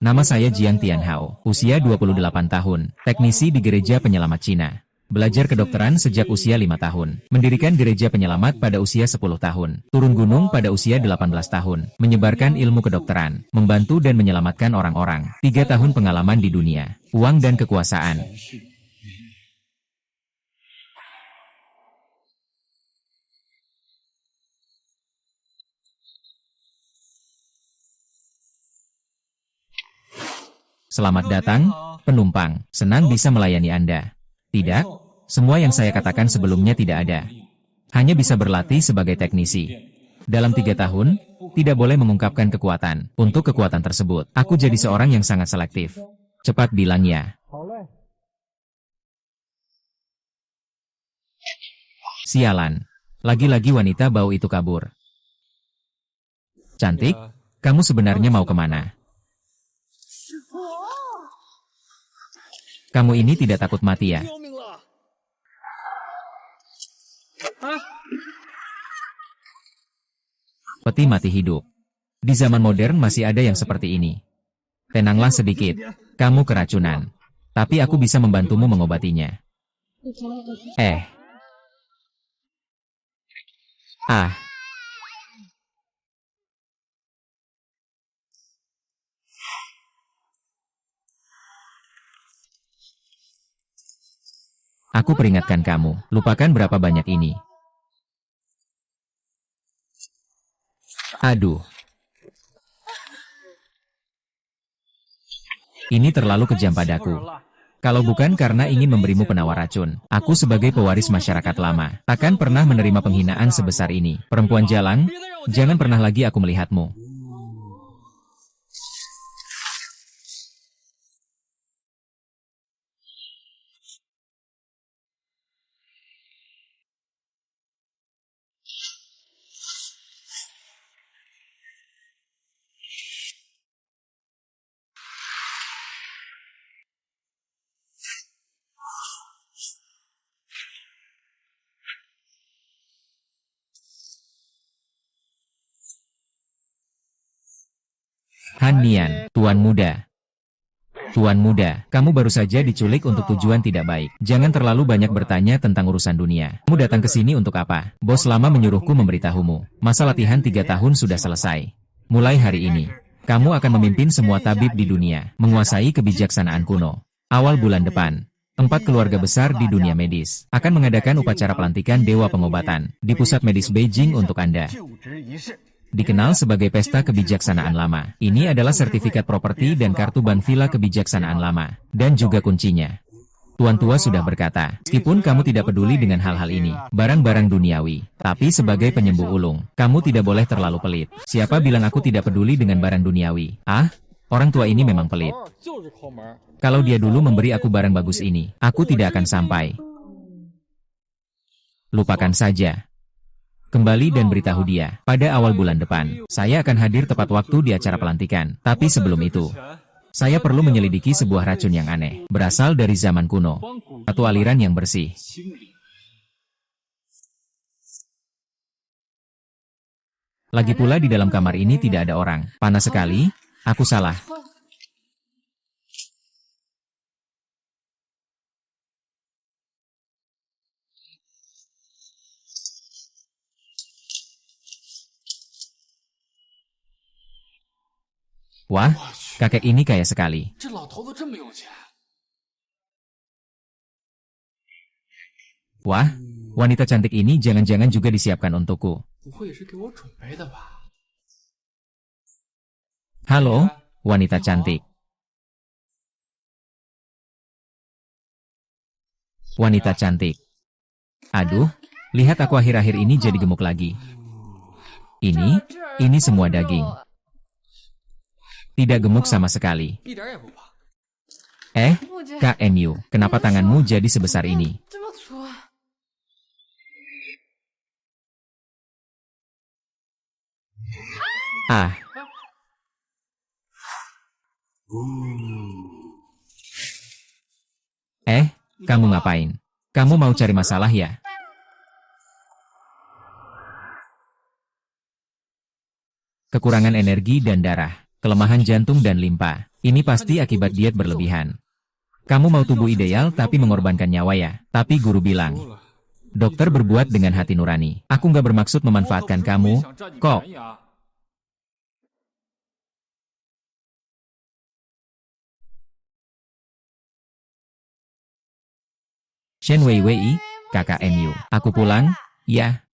Nama saya Jiang Tianhao, usia 28 tahun, teknisi di Gereja Penyelamat Cina. Belajar kedokteran sejak usia 5 tahun, mendirikan Gereja Penyelamat pada usia 10 tahun, turun gunung pada usia 18 tahun, menyebarkan ilmu kedokteran, membantu dan menyelamatkan orang-orang, 3 tahun pengalaman di dunia, uang dan kekuasaan. Selamat datang, penumpang. Senang bisa melayani Anda. Tidak, semua yang saya katakan sebelumnya tidak ada. Hanya bisa berlatih sebagai teknisi. Dalam 3 tahun, tidak boleh mengungkapkan kekuatan. Untuk kekuatan tersebut, aku jadi seorang yang sangat selektif. Cepat bilang ya. Sialan. Lagi-lagi wanita bau itu kabur. Cantik, kamu sebenarnya mau kemana? Kamu ini tidak takut mati ya? Peti mati hidup. Di zaman modern masih ada yang seperti ini. Tenanglah sedikit. Kamu keracunan. Tapi aku bisa membantumu mengobatinya. Ah. Aku peringatkan kamu, lupakan berapa banyak ini. Aduh. Ini terlalu kejam padaku. Kalau bukan karena ingin memberimu penawar racun, aku sebagai pewaris masyarakat lama, takkan pernah menerima penghinaan sebesar ini. Perempuan jalan, jangan pernah lagi aku melihatmu. Han Nian, Tuan Muda. Tuan Muda, kamu baru saja diculik untuk tujuan tidak baik. Jangan terlalu banyak bertanya tentang urusan dunia. Kamu datang ke sini untuk apa? Bos lama menyuruhku memberitahumu. Masa latihan 3 tahun sudah selesai. Mulai hari ini, kamu akan memimpin semua tabib di dunia, menguasai kebijaksanaan kuno. Awal bulan depan, 4 keluarga besar di dunia medis akan mengadakan upacara pelantikan Dewa Pengobatan di Pusat Medis Beijing untuk Anda. Dikenal sebagai Pesta Kebijaksanaan Lama. Ini adalah sertifikat properti dan kartu ban villa kebijaksanaan lama. Dan juga kuncinya. Tuan tua sudah berkata, meskipun kamu tidak peduli dengan hal-hal ini, barang-barang duniawi, tapi sebagai penyembuh ulung, kamu tidak boleh terlalu pelit. Siapa bilang aku tidak peduli dengan barang duniawi? Ah, orang tua ini memang pelit. Kalau dia dulu memberi aku barang bagus ini, aku tidak akan sampai. Lupakan saja. Kembali dan beritahu dia, pada awal bulan depan, saya akan hadir tepat waktu di acara pelantikan. Tapi sebelum itu, saya perlu menyelidiki sebuah racun yang aneh, berasal dari zaman kuno, atau aliran yang bersih. Lagi pula di dalam kamar ini tidak ada orang. Panas sekali, aku salah. Wah, kakek ini kaya sekali. Wah, wanita cantik ini jangan-jangan juga disiapkan untukku. Halo, wanita cantik. Wanita cantik. Aduh, lihat aku akhir-akhir ini jadi gemuk lagi. Ini semua daging. Tidak gemuk sama sekali. KMU, kenapa tanganmu jadi sebesar ini? Ah. Kamu ngapain? Kamu mau cari masalah ya? Kekurangan energi dan darah. kelemahan jantung dan limpa. Ini pasti akibat diet berlebihan. Kamu mau tubuh ideal tapi mengorbankan nyawa ya? Tapi guru bilang, dokter berbuat dengan hati nurani. Aku nggak bermaksud memanfaatkan kamu, kok. Shen Wei Wei, kakak MU. Aku pulang? Ya.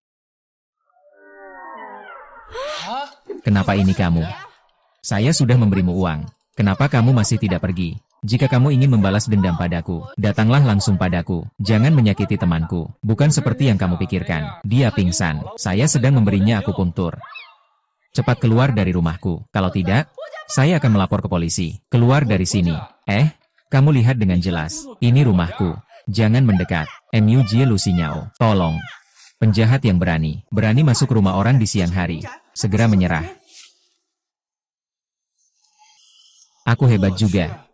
Kenapa ini kamu? Saya sudah memberimu uang. Kenapa kamu masih tidak pergi? Jika kamu ingin membalas dendam padaku, datanglah langsung padaku. Jangan menyakiti temanku. Bukan seperti yang kamu pikirkan. Dia pingsan. Saya sedang memberinya akupunktur. Cepat keluar dari rumahku. Kalau tidak, saya akan melapor ke polisi. Keluar dari sini. Kamu lihat dengan jelas. Ini rumahku. Jangan mendekat. MU Jie Lusinyao. Tolong. Penjahat yang berani. Berani masuk rumah orang di siang hari. Segera menyerah. Aku hebat juga.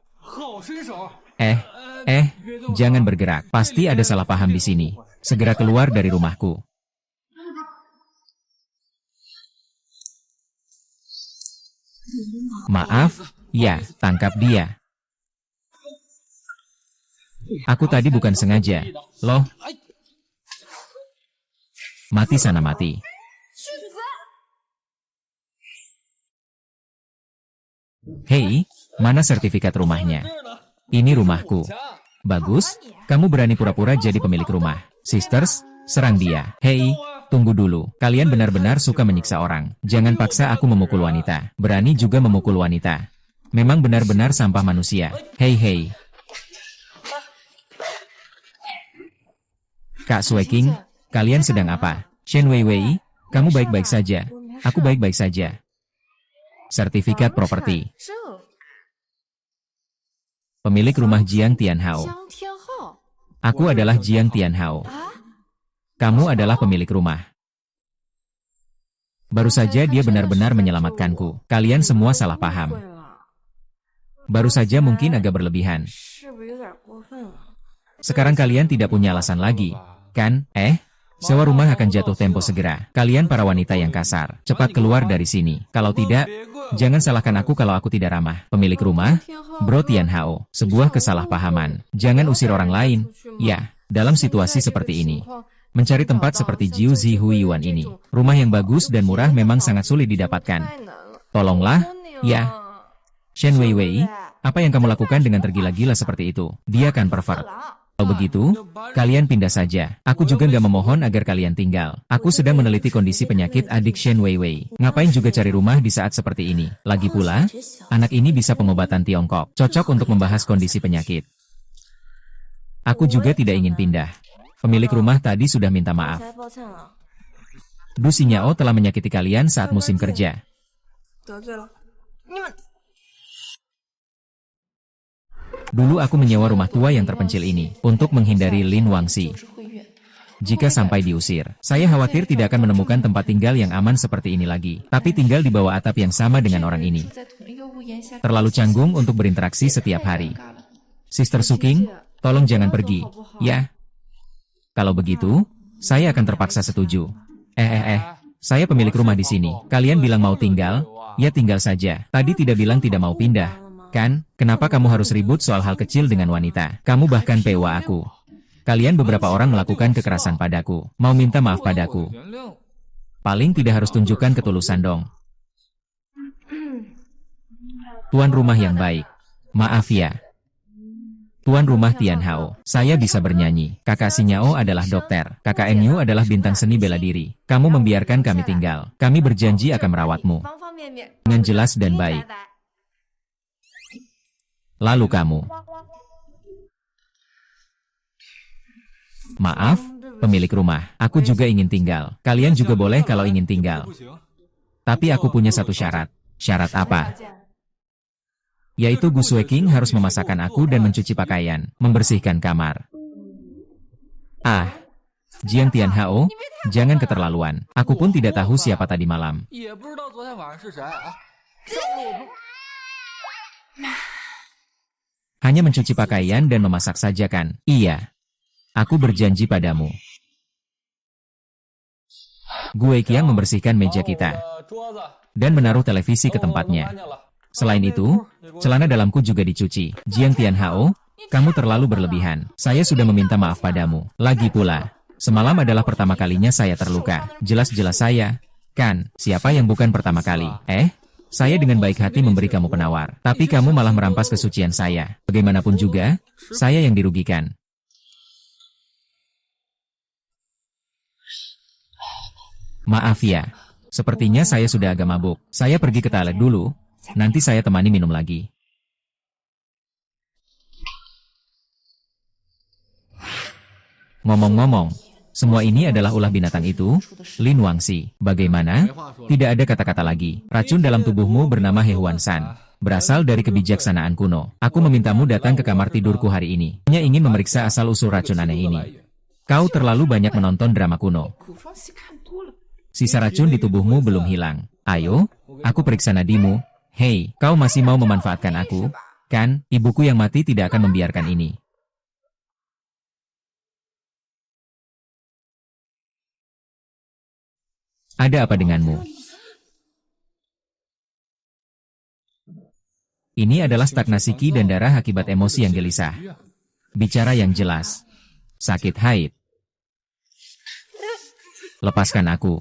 Jangan bergerak. Pasti ada salah paham di sini. Segera keluar dari rumahku. Maaf, ya, tangkap dia. Aku tadi bukan sengaja. Loh. Mati sana mati. Hei, mana sertifikat rumahnya? Ini rumahku. Bagus, kamu berani pura-pura jadi pemilik rumah. Sisters, serang dia. Hei, tunggu dulu. Kalian benar-benar suka menyiksa orang. Jangan paksa aku memukul wanita. Berani juga memukul wanita. Memang benar-benar sampah manusia. Hei. Kak Sueking, kalian sedang apa? Shen Wei Wei, kamu baik-baik saja. Aku baik-baik saja. Sertifikat properti. Pemilik rumah Jiang Tianhao. Aku adalah Jiang Tianhao. Kamu adalah pemilik rumah. Baru saja dia benar-benar menyelamatkanku. Kalian semua salah paham. Baru saja mungkin agak berlebihan. Sekarang kalian tidak punya alasan lagi, kan? Sewa rumah akan jatuh tempo segera. Kalian para wanita yang kasar. Cepat keluar dari sini. Kalau tidak, jangan salahkan aku kalau aku tidak ramah. Pemilik rumah, Bro Tianhao. Sebuah kesalahpahaman. Jangan usir orang lain. Ya, dalam situasi seperti ini. Mencari tempat seperti Jiu Zi Huiyuan ini. Rumah yang bagus dan murah memang sangat sulit didapatkan. Tolonglah, ya. Shen Wei Wei, apa yang kamu lakukan dengan tergila-gila seperti itu? Dia kan pervert. Kalau begitu, kalian pindah saja. Aku juga nggak memohon agar kalian tinggal. Aku sedang meneliti kondisi penyakit adik Shen Wei Wei. Ngapain juga cari rumah di saat seperti ini? Lagi pula, anak ini bisa pengobatan Tiongkok. Cocok untuk membahas kondisi penyakit. Aku juga tidak ingin pindah. Pemilik rumah tadi sudah minta maaf. Du Xinyao telah menyakiti kalian saat musim kerja. Dulu aku menyewa rumah tua yang terpencil ini untuk menghindari Lin Wangxi. Jika sampai diusir, saya khawatir tidak akan menemukan tempat tinggal yang aman seperti ini lagi. Tapi tinggal di bawah atap yang sama dengan orang ini. Terlalu canggung untuk berinteraksi setiap hari. Sister Suking, tolong jangan pergi, ya. Kalau begitu, saya akan terpaksa setuju. Saya pemilik rumah di sini. Kalian bilang mau tinggal, ya tinggal saja. Tadi tidak bilang tidak mau pindah. Kan, kenapa kamu harus ribut soal hal kecil dengan wanita? Kamu bahkan pewa aku. Kalian beberapa orang melakukan kekerasan padaku. Mau minta maaf padaku. Paling tidak harus tunjukkan ketulusan dong. Tuan rumah yang baik. Maaf ya. Tuan rumah Tianhao. Saya bisa bernyanyi. Kakak Xinyao adalah dokter. Kakak MU adalah bintang seni bela diri. Kamu membiarkan kami tinggal. Kami berjanji akan merawatmu. Dengan jelas dan baik. Lalu kamu. Maaf, pemilik rumah. Aku juga ingin tinggal. Kalian juga boleh kalau ingin tinggal. Tapi aku punya satu syarat. Syarat apa? Yaitu Gu Sueking harus memasakkan aku dan mencuci pakaian, membersihkan kamar. Jiang Tianhao, jangan keterlaluan. Aku pun tidak tahu siapa tadi malam. Hanya mencuci pakaian dan memasak saja kan? Iya. Aku berjanji padamu. Gue Qiang membersihkan meja kita. Dan menaruh televisi ke tempatnya. Selain itu, celana dalamku juga dicuci. Jiang Tianhao, kamu terlalu berlebihan. Saya sudah meminta maaf padamu. Lagi pula, semalam adalah pertama kalinya saya terluka. Jelas-jelas saya, kan, siapa yang bukan pertama kali? Saya dengan baik hati memberi kamu penawar. Tapi kamu malah merampas kesucian saya. Bagaimanapun juga, saya yang dirugikan. Maaf ya. Sepertinya saya sudah agak mabuk. Saya pergi ke toilet dulu. Nanti saya temani minum lagi. Ngomong-ngomong, semua ini adalah ulah binatang itu, Lin Wangxi. Bagaimana? Tidak ada kata-kata lagi. Racun dalam tubuhmu bernama Hehuan San. Berasal dari kebijaksanaan kuno. Aku memintamu datang ke kamar tidurku hari ini. Hanya ingin memeriksa asal-usul racun aneh ini. Kau terlalu banyak menonton drama kuno. Sisa racun di tubuhmu belum hilang. Ayo, aku periksa nadimu. Hei, kau masih mau memanfaatkan aku? Kan, ibuku yang mati tidak akan membiarkan ini. Ada apa denganmu? Ini adalah stagnasi ki dan darah akibat emosi yang gelisah. Bicara yang jelas. Sakit haid. Lepaskan aku.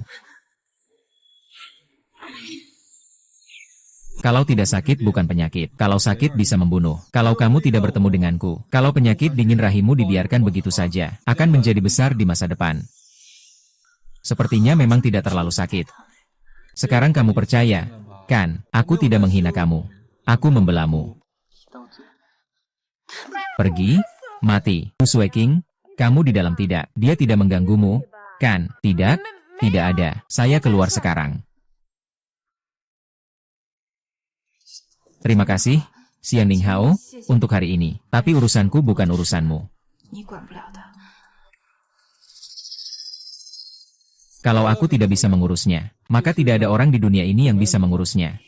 Kalau tidak sakit bukan penyakit. Kalau sakit bisa membunuh. Kalau kamu tidak bertemu denganku. Kalau penyakit dingin rahimmu dibiarkan begitu saja. Akan menjadi besar di masa depan. Sepertinya memang tidak terlalu sakit. Sekarang kamu percaya, kan? Aku tidak menghina kamu. Aku membelamu. Pergi, mati. Sui King, kamu di dalam tidak. Dia tidak mengganggumu, kan? Tidak, tidak ada. Saya keluar sekarang. Terima kasih, Xiang Ninghao, untuk hari ini. Tapi urusanku bukan urusanmu. Kalau aku tidak bisa mengurusnya, maka tidak ada orang di dunia ini yang bisa mengurusnya.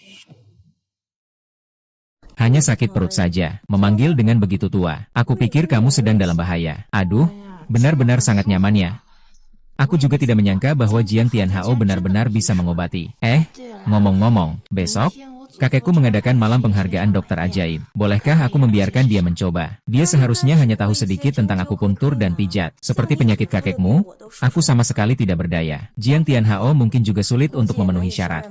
Hanya sakit perut saja, memanggil dengan begitu tua. Aku pikir kamu sedang dalam bahaya. Aduh, benar-benar sangat nyaman ya. Aku juga tidak menyangka bahwa Jiang Tianhao benar-benar bisa mengobati. Ngomong-ngomong, besok, kakekku mengadakan malam penghargaan dokter ajaib. Bolehkah aku membiarkan dia mencoba? Dia seharusnya hanya tahu sedikit tentang akupuntur dan pijat. Seperti penyakit kakekmu, aku sama sekali tidak berdaya. Jiang Tianhao mungkin juga sulit untuk memenuhi syarat.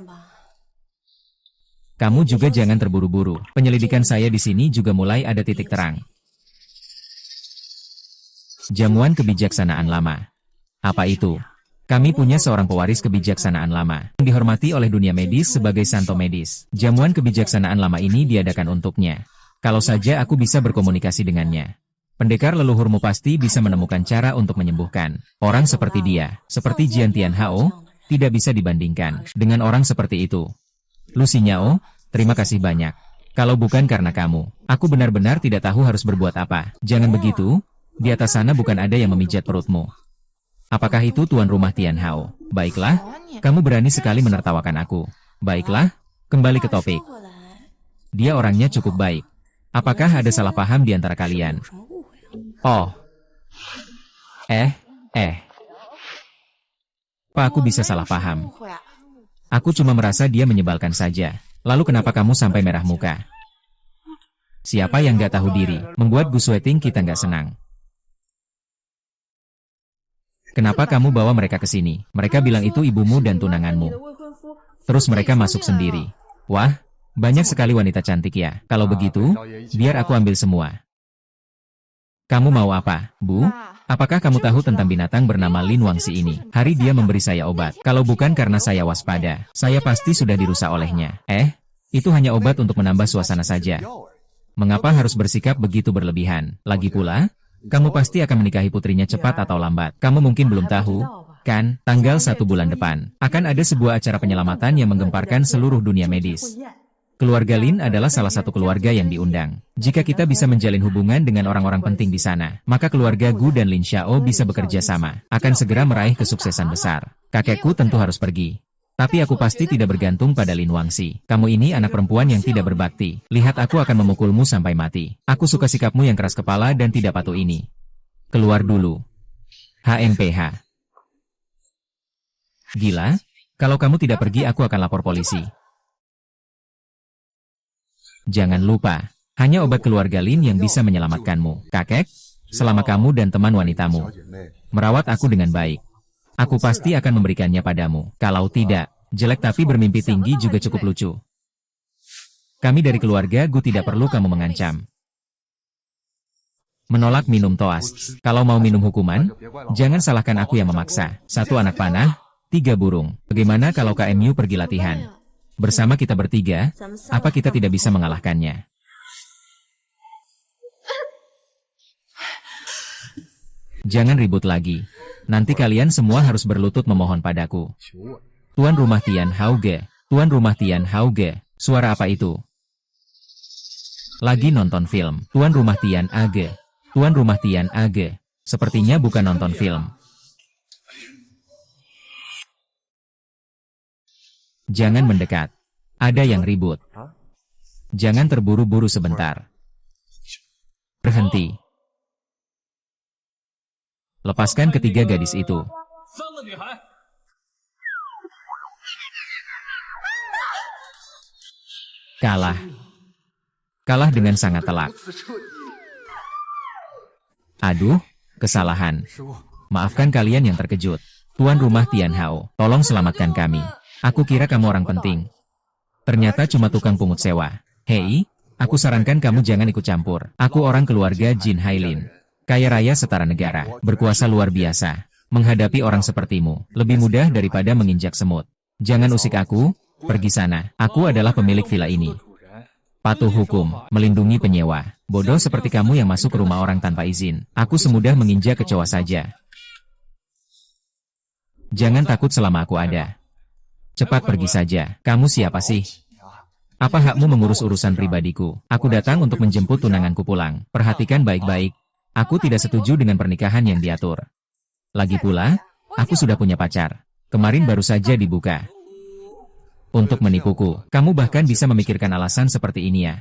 Kamu juga jangan terburu-buru. Penyelidikan saya di sini juga mulai ada titik terang. Jamuan kebijaksanaan lama. Apa itu? Kami punya seorang pewaris kebijaksanaan lama, yang dihormati oleh dunia medis sebagai santo medis. Jamuan kebijaksanaan lama ini diadakan untuknya. Kalau saja aku bisa berkomunikasi dengannya. Pendekar leluhurmu pasti bisa menemukan cara untuk menyembuhkan. Orang seperti dia, seperti Jiang Tianhao, tidak bisa dibandingkan dengan orang seperti itu. Lu Xinyao, terima kasih banyak. Kalau bukan karena kamu, aku benar-benar tidak tahu harus berbuat apa. Jangan begitu, di atas sana bukan ada yang memijat perutmu. Apakah itu tuan rumah Tianhao? Baiklah, kamu berani sekali menertawakan aku. Baiklah, kembali ke topik. Dia orangnya cukup baik. Apakah ada salah paham di antara kalian? Oh. Pak, aku bisa salah paham. Aku cuma merasa dia menyebalkan saja. Lalu kenapa kamu sampai merah muka? Siapa yang gak tahu diri, membuat Gu Sueting kita gak senang. Kenapa kamu bawa mereka ke sini? Mereka bilang itu ibumu dan tunanganmu. Terus mereka masuk sendiri. Wah, banyak sekali wanita cantik ya. Kalau begitu, biar aku ambil semua. Kamu mau apa, Bu? Apakah kamu tahu tentang binatang bernama Lin Wangxi ini? Hari dia memberi saya obat. Kalau bukan karena saya waspada, saya pasti sudah dirusak olehnya. Itu hanya obat untuk menambah suasana saja. Mengapa harus bersikap begitu berlebihan? Lagi pula, kamu pasti akan menikahi putrinya cepat atau lambat. Kamu mungkin belum tahu, kan? Tanggal 1 bulan depan, akan ada sebuah acara penyelamatan yang menggemparkan seluruh dunia medis. Keluarga Lin adalah salah satu keluarga yang diundang. Jika kita bisa menjalin hubungan dengan orang-orang penting di sana, maka keluarga Gu dan Lin Xiao bisa bekerja sama. Akan segera meraih kesuksesan besar. Kakekku tentu harus pergi. Tapi aku pasti tidak bergantung pada Lin Wangxi. Kamu ini anak perempuan yang tidak berbakti. Lihat, aku akan memukulmu sampai mati. Aku suka sikapmu yang keras kepala dan tidak patuh ini. Keluar dulu. HMPH. Gila? Kalau kamu tidak pergi aku akan lapor polisi. Jangan lupa, hanya obat keluarga Lin yang bisa menyelamatkanmu. Kakek, selama kamu dan teman wanitamu merawat aku dengan baik, aku pasti akan memberikannya padamu. Kalau tidak, jelek tapi bermimpi tinggi juga cukup lucu. Kami dari keluarga Gu tidak perlu kamu mengancam. Menolak minum toast. Kalau mau minum hukuman, jangan salahkan aku yang memaksa. 1 anak panah, 3 burung. Bagaimana kalau KMU pergi latihan? Bersama kita bertiga, apa kita tidak bisa mengalahkannya? Jangan ribut lagi. Nanti kalian semua harus berlutut memohon padaku. Tuan Rumah Tian Hauge. Tuan Rumah Tian Hauge. Suara apa itu? Lagi nonton film. Tuan Rumah Tian Age. Tuan Rumah Tian Age. Sepertinya bukan nonton film. Jangan mendekat. Ada yang ribut. Jangan terburu-buru sebentar. Berhenti. Lepaskan ketiga gadis itu. Kalah. Kalah dengan sangat telak. Aduh, kesalahan. Maafkan kalian yang terkejut. Tuan Rumah Tian Hao, tolong selamatkan kami. Aku kira kamu orang penting. Ternyata cuma tukang pungut sewa. Hei, aku sarankan kamu jangan ikut campur. Aku orang keluarga Jin Hailin. Kaya raya setara negara, berkuasa luar biasa. Menghadapi orang sepertimu, lebih mudah daripada menginjak semut. Jangan usik aku, pergi sana. Aku adalah pemilik villa ini. Patuh hukum, melindungi penyewa. Bodoh seperti kamu yang masuk ke rumah orang tanpa izin. Aku semudah menginjak kecoa saja. Jangan takut selama aku ada. Cepat pergi saja. Kamu siapa sih? Apa hakmu mengurus urusan pribadiku? Aku datang untuk menjemput tunanganku pulang. Perhatikan baik-baik. Aku tidak setuju dengan pernikahan yang diatur. Lagi pula, aku sudah punya pacar. Kemarin baru saja dibuka. Untuk menipuku, kamu bahkan bisa memikirkan alasan seperti ini ya.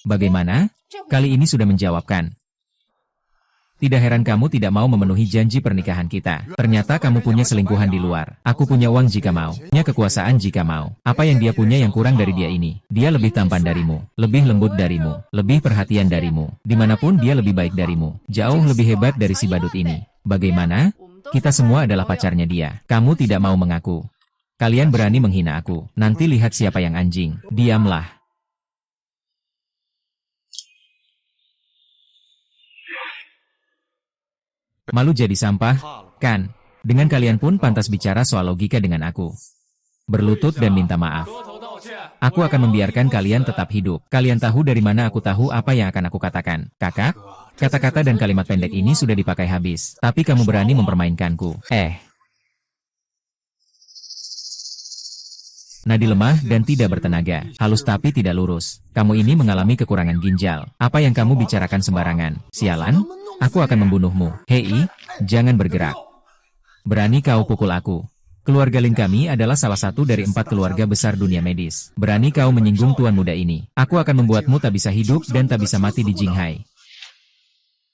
Bagaimana? Kali ini sudah menjawabkan. Tidak heran kamu tidak mau memenuhi janji pernikahan kita. Ternyata kamu punya selingkuhan di luar. Aku punya uang jika mau. Punya kekuasaan jika mau. Apa yang dia punya yang kurang dari dia ini? Dia lebih tampan darimu. Lebih lembut darimu. Lebih perhatian darimu. Dimanapun dia lebih baik darimu. Jauh lebih hebat dari si badut ini. Bagaimana? Kita semua adalah pacarnya dia. Kamu tidak mau mengaku. Kalian berani menghina aku. Nanti lihat siapa yang anjing. Diamlah. Malu jadi sampah, kan? Dengan kalian pun pantas bicara soal logika dengan aku. Berlutut dan minta maaf. Aku akan membiarkan kalian tetap hidup. Kalian tahu dari mana aku tahu apa yang akan aku katakan. Kakak, kata-kata dan kalimat pendek ini sudah dipakai habis. Tapi kamu berani mempermainkanku. Nadi lemah dan tidak bertenaga. Halus tapi tidak lurus. Kamu ini mengalami kekurangan ginjal. Apa yang kamu bicarakan sembarangan? Sialan? Aku akan membunuhmu. Hei, jangan bergerak. Berani kau pukul aku. Keluarga Lin kami adalah salah satu dari 4 keluarga besar dunia medis. Berani kau menyinggung tuan muda ini. Aku akan membuatmu tak bisa hidup dan tak bisa mati di Jinghai.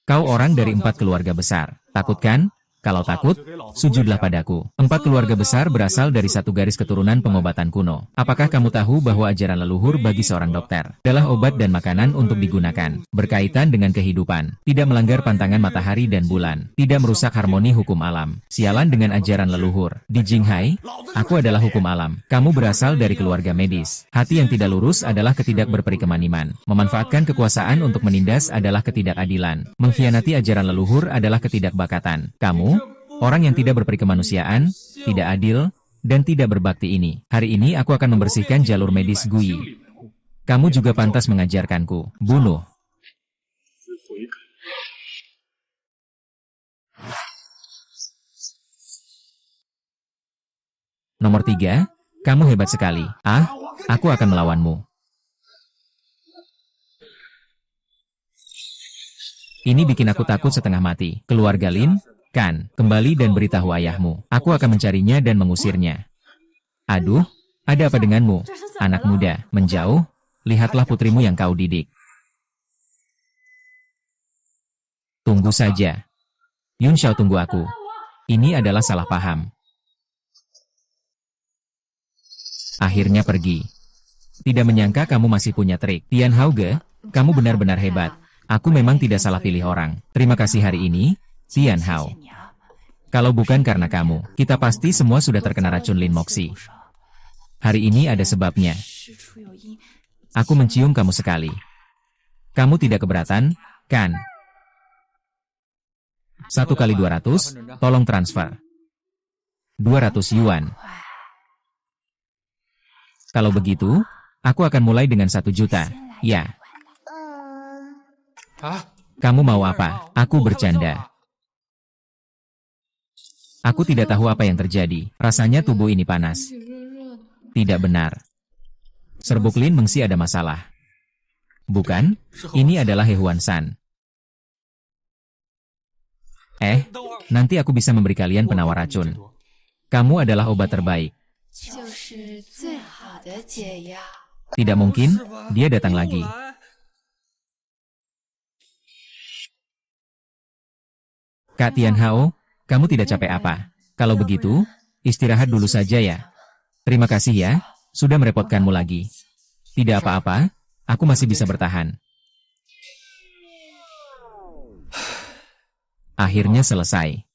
Kau orang dari 4 keluarga besar. Takut kan? Kalau takut, sujudlah padaku. 4 keluarga besar berasal dari satu garis keturunan pengobatan kuno. Apakah kamu tahu bahwa ajaran leluhur bagi seorang dokter adalah obat dan makanan untuk digunakan, berkaitan dengan kehidupan, tidak melanggar pantangan matahari dan bulan, tidak merusak harmoni hukum alam. Sialan dengan ajaran leluhur. Di Jinghai, aku adalah hukum alam. Kamu berasal dari keluarga medis. Hati yang tidak lurus adalah ketidakberperikemanan. Memanfaatkan kekuasaan untuk menindas adalah ketidakadilan. Mengkhianati ajaran leluhur adalah ketidakbakatan. Kamu orang yang tidak berperikemanusiaan, tidak adil, dan tidak berbakti ini. Hari ini aku akan membersihkan jalur medis Gui. Kamu juga pantas mengajarkanku. Bunuh. Nomor 3, kamu hebat sekali. Aku akan melawanmu. Ini bikin aku takut setengah mati. Keluarga Lin, kan, kembali dan beritahu ayahmu. Aku akan mencarinya dan mengusirnya. Aduh, ada apa denganmu? Anak muda, menjauh, lihatlah putrimu yang kau didik. Tunggu saja. Yun Xiao, tunggu aku. Ini adalah salah paham. Akhirnya pergi. Tidak menyangka kamu masih punya trik. Tian Hauge, kamu benar-benar hebat. Aku memang tidak salah pilih orang. Terima kasih hari ini, Tian Hao. Kalau bukan karena kamu, kita pasti semua sudah terkena racun Lin Moxi. Hari ini ada sebabnya. Aku mencium kamu sekali. Kamu tidak keberatan, kan? 1 kali 200, tolong transfer. 200 yuan. Kalau begitu, aku akan mulai dengan 1 juta. Ya. Kamu mau apa? Aku bercanda. Aku tidak tahu apa yang terjadi. Rasanya tubuh ini panas. Tidak benar. Serbuk Lin Mengsi ada masalah. Bukan? Ini adalah He Huan San. Nanti aku bisa memberi kalian penawar racun. Kamu adalah obat terbaik. Tidak mungkin, dia datang lagi. Kak Tian Hao, kamu tidak capek apa? Kalau begitu, istirahat dulu saja ya. Terima kasih ya, sudah merepotkanmu lagi. Tidak apa-apa, aku masih bisa bertahan. Akhirnya selesai.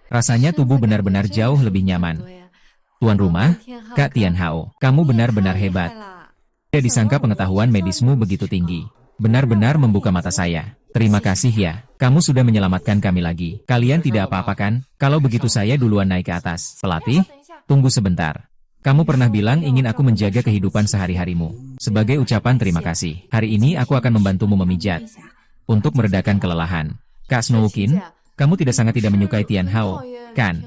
Rasanya tubuh benar-benar jauh lebih nyaman. Tuan rumah, Kak Tian Hao, kamu benar-benar hebat. Tidak disangka pengetahuan medismu begitu tinggi. Benar-benar membuka mata saya. Terima kasih ya, kamu sudah menyelamatkan kami lagi. Kalian tidak apa-apa kan? Kalau begitu saya duluan naik ke atas. Pelatih, tunggu sebentar. Kamu pernah bilang ingin aku menjaga kehidupan sehari-harimu. Sebagai ucapan terima kasih, hari ini aku akan membantumu memijat. Untuk meredakan kelelahan. Kak Snowkin, kamu sangat tidak menyukai Tian Hao, kan?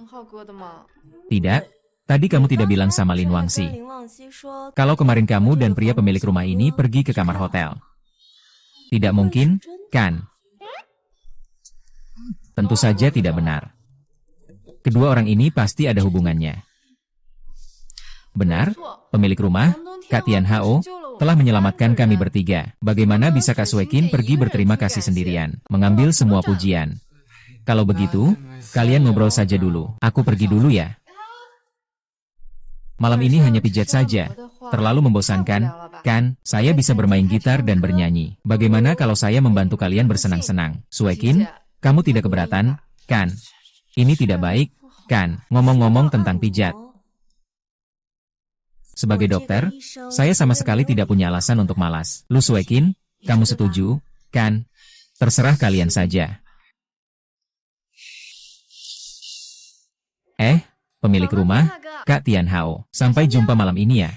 Tidak? Tadi kamu tidak bilang sama Lin Wangxi. Kalau kemarin kamu dan pria pemilik rumah ini pergi ke kamar hotel. Tidak mungkin, kan? Tentu saja tidak benar. Kedua orang ini pasti ada hubungannya. Benar, pemilik rumah, Kak Tian Hao, telah menyelamatkan kami bertiga. Bagaimana bisa Kak Suekin pergi berterima kasih sendirian, mengambil semua pujian? Kalau begitu, kalian ngobrol saja dulu. Aku pergi dulu ya. Malam ini hanya pijat saja. Terlalu membosankan, kan? Saya bisa bermain gitar dan bernyanyi. Bagaimana kalau saya membantu kalian bersenang-senang? Suekin, kamu tidak keberatan, kan? Ini tidak baik, kan? Ngomong-ngomong tentang pijat. Sebagai dokter, saya sama sekali tidak punya alasan untuk malas. Lu Suekin, kamu setuju, kan? Terserah kalian saja. Pemilik rumah, Kak Tian Hao, sampai jumpa malam ini ya.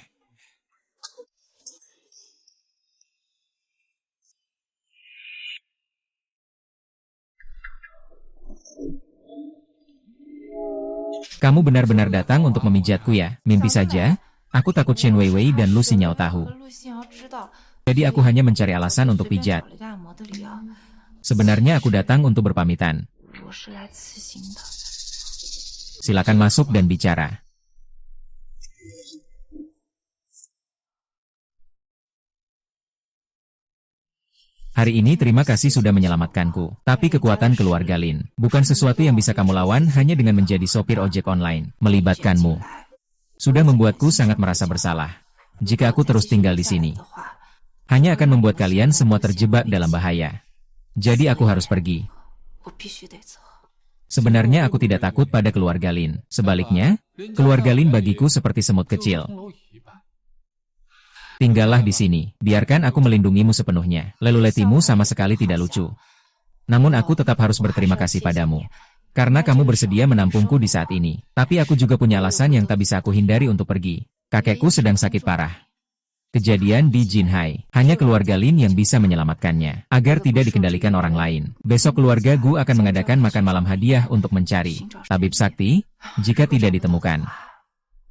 Kamu benar-benar datang untuk memijatku ya? Mimpi saja. Aku takut Shen Weiwei dan Lu Xinyao tahu. Jadi aku hanya mencari alasan untuk pijat. Sebenarnya aku datang untuk berpamitan. Silakan masuk dan bicara. Hari ini terima kasih sudah menyelamatkanku. Tapi kekuatan keluarga Lin bukan sesuatu yang bisa kamu lawan hanya dengan menjadi sopir ojek online. Melibatkanmu sudah membuatku sangat merasa bersalah. Jika aku terus tinggal di sini, hanya akan membuat kalian semua terjebak dalam bahaya. Jadi aku harus pergi. Sebenarnya aku tidak takut pada keluarga Lin. Sebaliknya, keluarga Lin bagiku seperti semut kecil. Tinggallah di sini. Biarkan aku melindungimu sepenuhnya. Leluletimu sama sekali tidak lucu. Namun aku tetap harus berterima kasih padamu. Karena kamu bersedia menampungku di saat ini. Tapi aku juga punya alasan yang tak bisa aku hindari untuk pergi. Kakekku sedang sakit parah. Kejadian di Jinhai. Hanya keluarga Lin yang bisa menyelamatkannya. Agar tidak dikendalikan orang lain. Besok keluarga Gu akan mengadakan makan malam hadiah untuk mencari tabib sakti. Jika tidak ditemukan,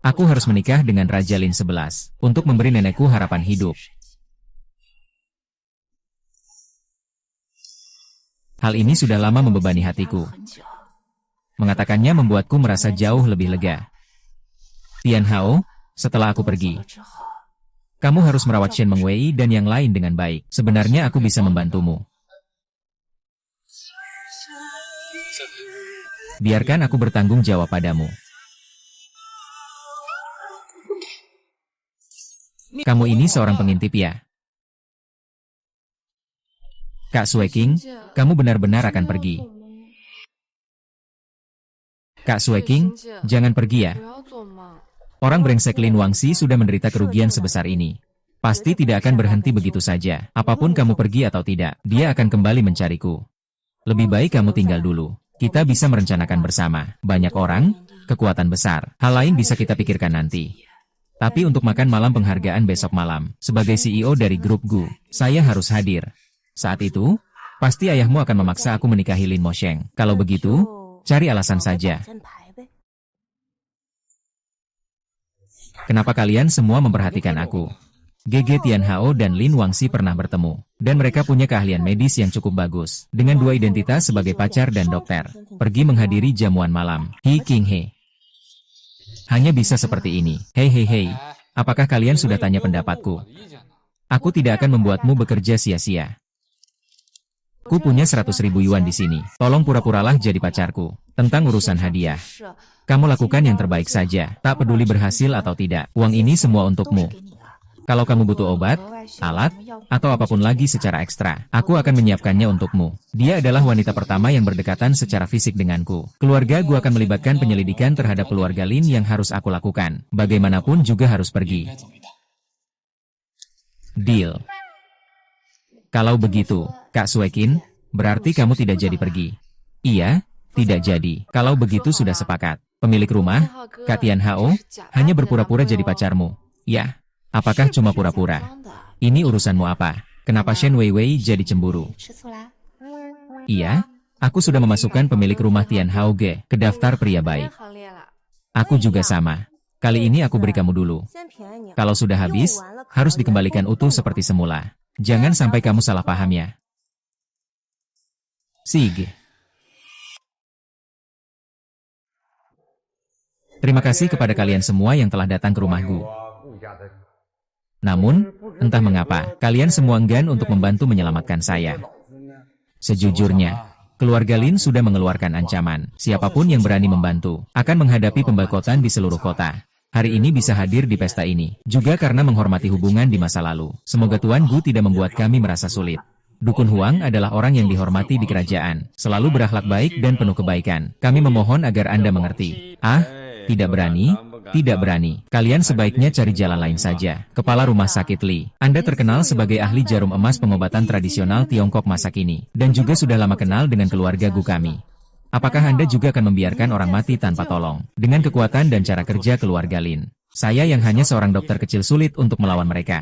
aku harus menikah dengan Raja Lin 11. Untuk memberi nenekku harapan hidup. Hal ini sudah lama membebani hatiku. Mengatakannya membuatku merasa jauh lebih lega. Tian Hao, setelah aku pergi, kamu harus merawat Shen Mengwei dan yang lain dengan baik. Sebenarnya aku bisa membantumu. Biarkan aku bertanggung jawab padamu. Kamu ini seorang pengintip ya? Kak Sueking, kamu benar-benar akan pergi. Kak Sueking, jangan pergi ya. Orang brengsek Lin Wangxi sudah menderita kerugian sebesar ini. Pasti tidak akan berhenti begitu saja. Apapun kamu pergi atau tidak, dia akan kembali mencariku. Lebih baik kamu tinggal dulu. Kita bisa merencanakan bersama. Banyak orang, kekuatan besar. Hal lain bisa kita pikirkan nanti. Tapi untuk makan malam penghargaan besok malam, sebagai CEO dari grup Gu, saya harus hadir. Saat itu, pasti ayahmu akan memaksa aku menikahi Lin Mosheng. Kalau begitu, cari alasan saja. Kenapa kalian semua memperhatikan aku? GG Tianhao dan Lin Wangxi pernah bertemu, dan mereka punya keahlian medis yang cukup bagus, dengan dua identitas sebagai pacar dan dokter, pergi menghadiri jamuan malam. Hi King He. Hanya bisa seperti ini. Hei hei hei, apakah kalian sudah tanya pendapatku? Aku tidak akan membuatmu bekerja sia-sia. Ku punya 100.000 yuan di sini. Tolong pura-puralah jadi pacarku. Tentang urusan hadiah, kamu lakukan yang terbaik saja, tak peduli berhasil atau tidak. Uang ini semua untukmu. Kalau kamu butuh obat, alat, atau apapun lagi secara ekstra, aku akan menyiapkannya untukmu. Dia adalah wanita pertama yang berdekatan secara fisik denganku. Keluarga gue akan melibatkan penyelidikan terhadap keluarga Lin yang harus aku lakukan. Bagaimanapun juga harus pergi. Deal. Kalau begitu, Kak Suekin, berarti kamu tidak jadi pergi. Iya, tidak jadi. Kalau begitu sudah sepakat. Pemilik rumah, Kak Tianhao, hanya berpura-pura jadi pacarmu. Ya. Apakah cuma pura-pura? Ini urusanmu apa? Kenapa Shen Weiwei jadi cemburu? Iya, aku sudah memasukkan pemilik rumah Tianhao Ge ke daftar pria baik. Aku juga sama. Kali ini aku beri kamu dulu. Kalau sudah habis, harus dikembalikan utuh seperti semula. Jangan sampai kamu salah paham ya. Sig. Terima kasih kepada kalian semua yang telah datang ke rumahku. Namun, entah mengapa, kalian semua enggan untuk membantu menyelamatkan saya. Sejujurnya, keluarga Lin sudah mengeluarkan ancaman. Siapapun yang berani membantu, akan menghadapi pemboikotan di seluruh kota. Hari ini bisa hadir di pesta ini, juga karena menghormati hubungan di masa lalu. Semoga Tuan Gu tidak membuat kami merasa sulit. Dukun Huang adalah orang yang dihormati di kerajaan, selalu berakhlak baik dan penuh kebaikan. Kami memohon agar Anda mengerti. Ah, tidak berani? Tidak berani. Kalian sebaiknya cari jalan lain saja. Kepala Rumah Sakit Li. Anda terkenal sebagai ahli jarum emas pengobatan tradisional Tiongkok masa kini. Dan juga sudah lama kenal dengan keluarga Gu kami. Apakah Anda juga akan membiarkan orang mati tanpa tolong? Dengan kekuatan dan cara kerja keluarga Lin. Saya yang hanya seorang dokter kecil sulit untuk melawan mereka.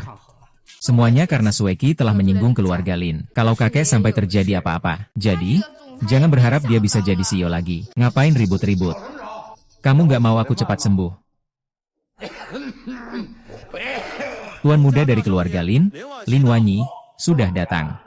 Semuanya karena Sueki telah menyinggung keluarga Lin. Kalau kakek sampai terjadi apa-apa. Jadi, jangan berharap dia bisa jadi CEO lagi. Ngapain ribut-ribut? Kamu nggak mau aku cepat sembuh? Tuan muda dari keluarga Lin, Lin Wanyi, sudah datang.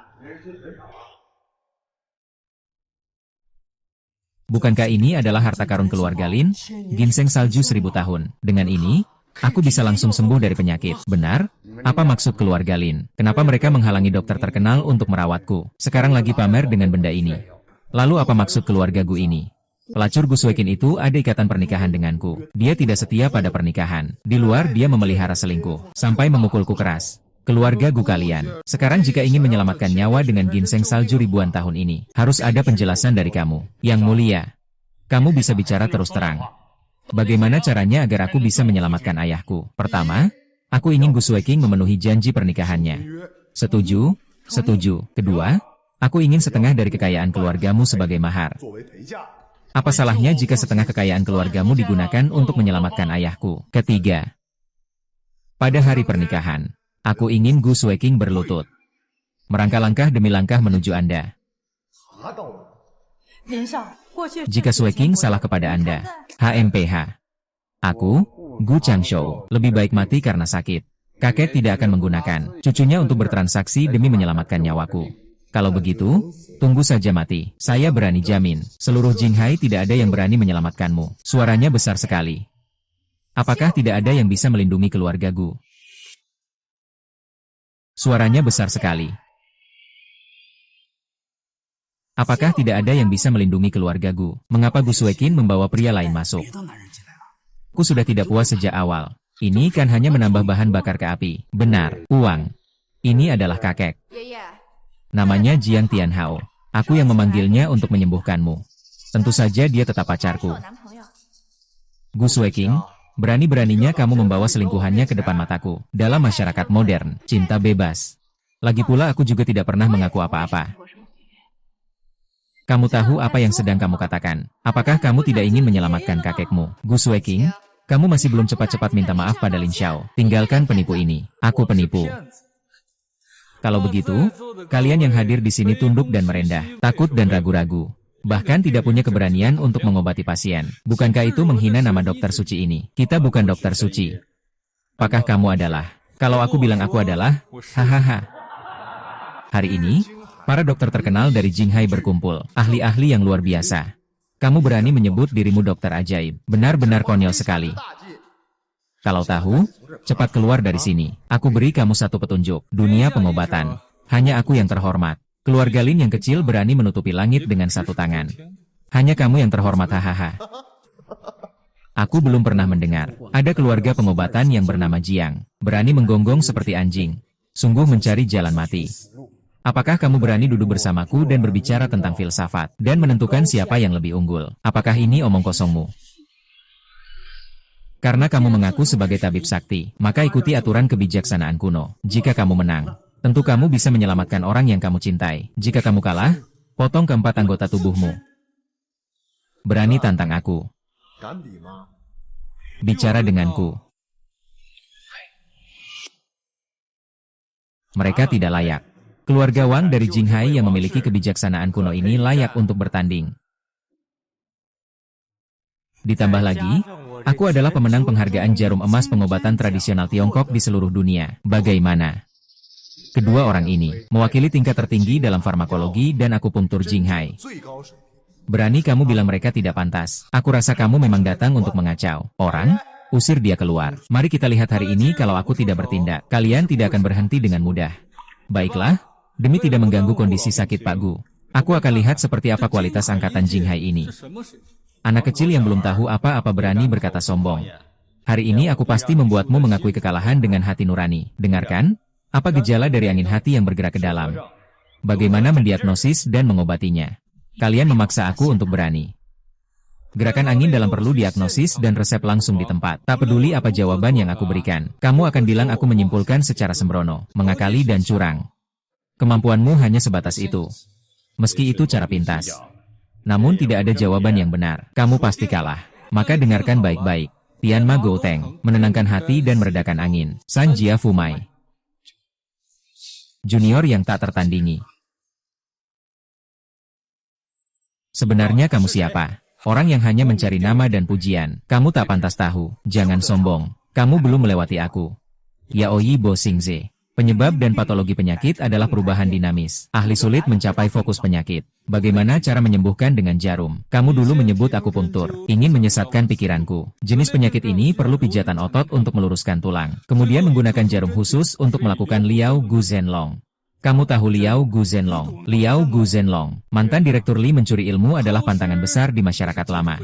Bukankah ini adalah harta karun keluarga Lin? Ginseng salju 1000 tahun. Dengan ini, aku bisa langsung sembuh dari penyakit. Benar? Apa maksud keluarga Lin? Kenapa mereka menghalangi dokter terkenal untuk merawatku? Sekarang lagi pamer dengan benda ini. Lalu apa maksud keluarga Gu ini? Pelacur Gu Suekin itu ada ikatan pernikahan denganku. Dia tidak setia pada pernikahan. Di luar dia memelihara selingkuh. Sampai memukulku keras. Keluarga Gu kalian. Sekarang jika ingin menyelamatkan nyawa dengan ginseng salju ribuan tahun ini, harus ada penjelasan dari kamu. Yang mulia, kamu bisa bicara terus terang. Bagaimana caranya agar aku bisa menyelamatkan ayahku? Pertama, aku ingin Gu Sueking memenuhi janji pernikahannya. Setuju? Setuju. Kedua, aku ingin setengah dari kekayaan keluargamu sebagai mahar. Apa salahnya jika setengah kekayaan keluargamu digunakan untuk menyelamatkan ayahku? Ketiga, pada hari pernikahan, aku ingin Gu Sueking berlutut. Merangkak langkah demi langkah menuju Anda. Jika Sueking salah kepada Anda, HMPH. Aku, Gu Changshou, lebih baik mati karena sakit. Kakek tidak akan menggunakan cucunya untuk bertransaksi demi menyelamatkan nyawaku. Kalau begitu, tunggu saja mati. Saya berani jamin, seluruh Jinghai tidak ada yang berani menyelamatkanmu. Suaranya besar sekali. Apakah tidak ada yang bisa melindungi keluarga Gu? Suaranya besar sekali. Apakah tidak ada yang bisa melindungi keluarga Gu? Mengapa Gu Suekin membawa pria lain masuk? Ku sudah tidak puas sejak awal. Ini kan hanya menambah bahan bakar ke api. Benar, uang. Ini adalah kakek. Namanya Jiang Tianhao. Aku yang memanggilnya untuk menyembuhkanmu. Tentu saja dia tetap pacarku. Gu Sueking, berani-beraninya kamu membawa selingkuhannya ke depan mataku. Dalam masyarakat modern, cinta bebas. Lagi pula aku juga tidak pernah mengaku apa-apa. Kamu tahu apa yang sedang kamu katakan? Apakah kamu tidak ingin menyelamatkan kakekmu? Gu Sueking, kamu masih belum cepat-cepat minta maaf pada Lin Xiao. Tinggalkan penipu ini. Aku penipu. Kalau begitu, kalian yang hadir di sini tunduk dan merendah, takut dan ragu-ragu. Bahkan tidak punya keberanian untuk mengobati pasien. Bukankah itu menghina nama dokter suci ini? Kita bukan dokter suci. Apakah kamu adalah? Kalau aku bilang aku adalah, hahaha. Hari ini, para dokter terkenal dari Jinghai berkumpul, ahli-ahli yang luar biasa. Kamu berani menyebut dirimu dokter ajaib. Benar-benar konyol sekali. Kalau tahu, cepat keluar dari sini. Aku beri kamu satu petunjuk. Dunia pengobatan. Hanya aku yang terhormat. Keluarga Lin yang kecil berani menutupi langit dengan satu tangan. Hanya kamu yang terhormat, hahaha. Aku belum pernah mendengar. Ada keluarga pengobatan yang bernama Jiang. Berani menggonggong seperti anjing. Sungguh mencari jalan mati. Apakah kamu berani duduk bersamaku dan berbicara tentang filsafat, dan menentukan siapa yang lebih unggul? Apakah ini omong kosongmu? Karena kamu mengaku sebagai tabib sakti, maka ikuti aturan kebijaksanaan kuno. Jika kamu menang, tentu kamu bisa menyelamatkan orang yang kamu cintai. Jika kamu kalah, potong keempat anggota tubuhmu. Berani tantang aku. Bicara denganku. Mereka tidak layak. Keluarga Wang dari Jinghai yang memiliki kebijaksanaan kuno ini layak untuk bertanding. Ditambah lagi, aku adalah pemenang penghargaan jarum emas pengobatan tradisional Tiongkok di seluruh dunia. Bagaimana? Kedua orang ini mewakili tingkat tertinggi dalam farmakologi dan akupunktur Jinghai. Berani kamu bilang mereka tidak pantas. Aku rasa kamu memang datang untuk mengacau. Orang? Usir dia keluar. Mari kita lihat hari ini kalau aku tidak bertindak. Kalian tidak akan berhenti dengan mudah. Baiklah, demi tidak mengganggu kondisi sakit Pak Gu, aku akan lihat seperti apa kualitas angkatan Jinghai ini. Anak kecil yang belum tahu apa-apa berani berkata sombong. Hari ini aku pasti membuatmu mengakui kekalahan dengan hati nurani. Dengarkan, apa gejala dari angin hati yang bergerak ke dalam? Bagaimana mendiagnosis dan mengobatinya? Kalian memaksa aku untuk berani. Gerakan angin dalam perlu diagnosis dan resep langsung di tempat. Tak peduli apa jawaban yang aku berikan. Kamu akan bilang aku menyimpulkan secara sembrono, mengakali dan curang. Kemampuanmu hanya sebatas itu. Meski itu cara pintas. Namun tidak ada jawaban yang benar. Kamu pasti kalah. Maka dengarkan baik-baik. Tianma Gouteng, menenangkan hati dan meredakan angin. San Jia Fumai, junior yang tak tertandingi. Sebenarnya kamu siapa? Orang yang hanya mencari nama dan pujian. Kamu tak pantas tahu. Jangan sombong. Kamu belum melewati aku. Yaoi Bo Xingze. Penyebab dan patologi penyakit adalah perubahan dinamis. Ahli sulit mencapai fokus penyakit. Bagaimana cara menyembuhkan dengan jarum? Kamu dulu menyebut akupunktur. Ingin menyesatkan pikiranku. Jenis penyakit ini perlu pijatan otot untuk meluruskan tulang. Kemudian menggunakan jarum khusus untuk melakukan Liao Gu Zhenlong. Kamu tahu Liao Gu Zhenlong? Liao Gu Zhenlong, mantan Direktur Li mencuri ilmu adalah pantangan besar di masyarakat lama.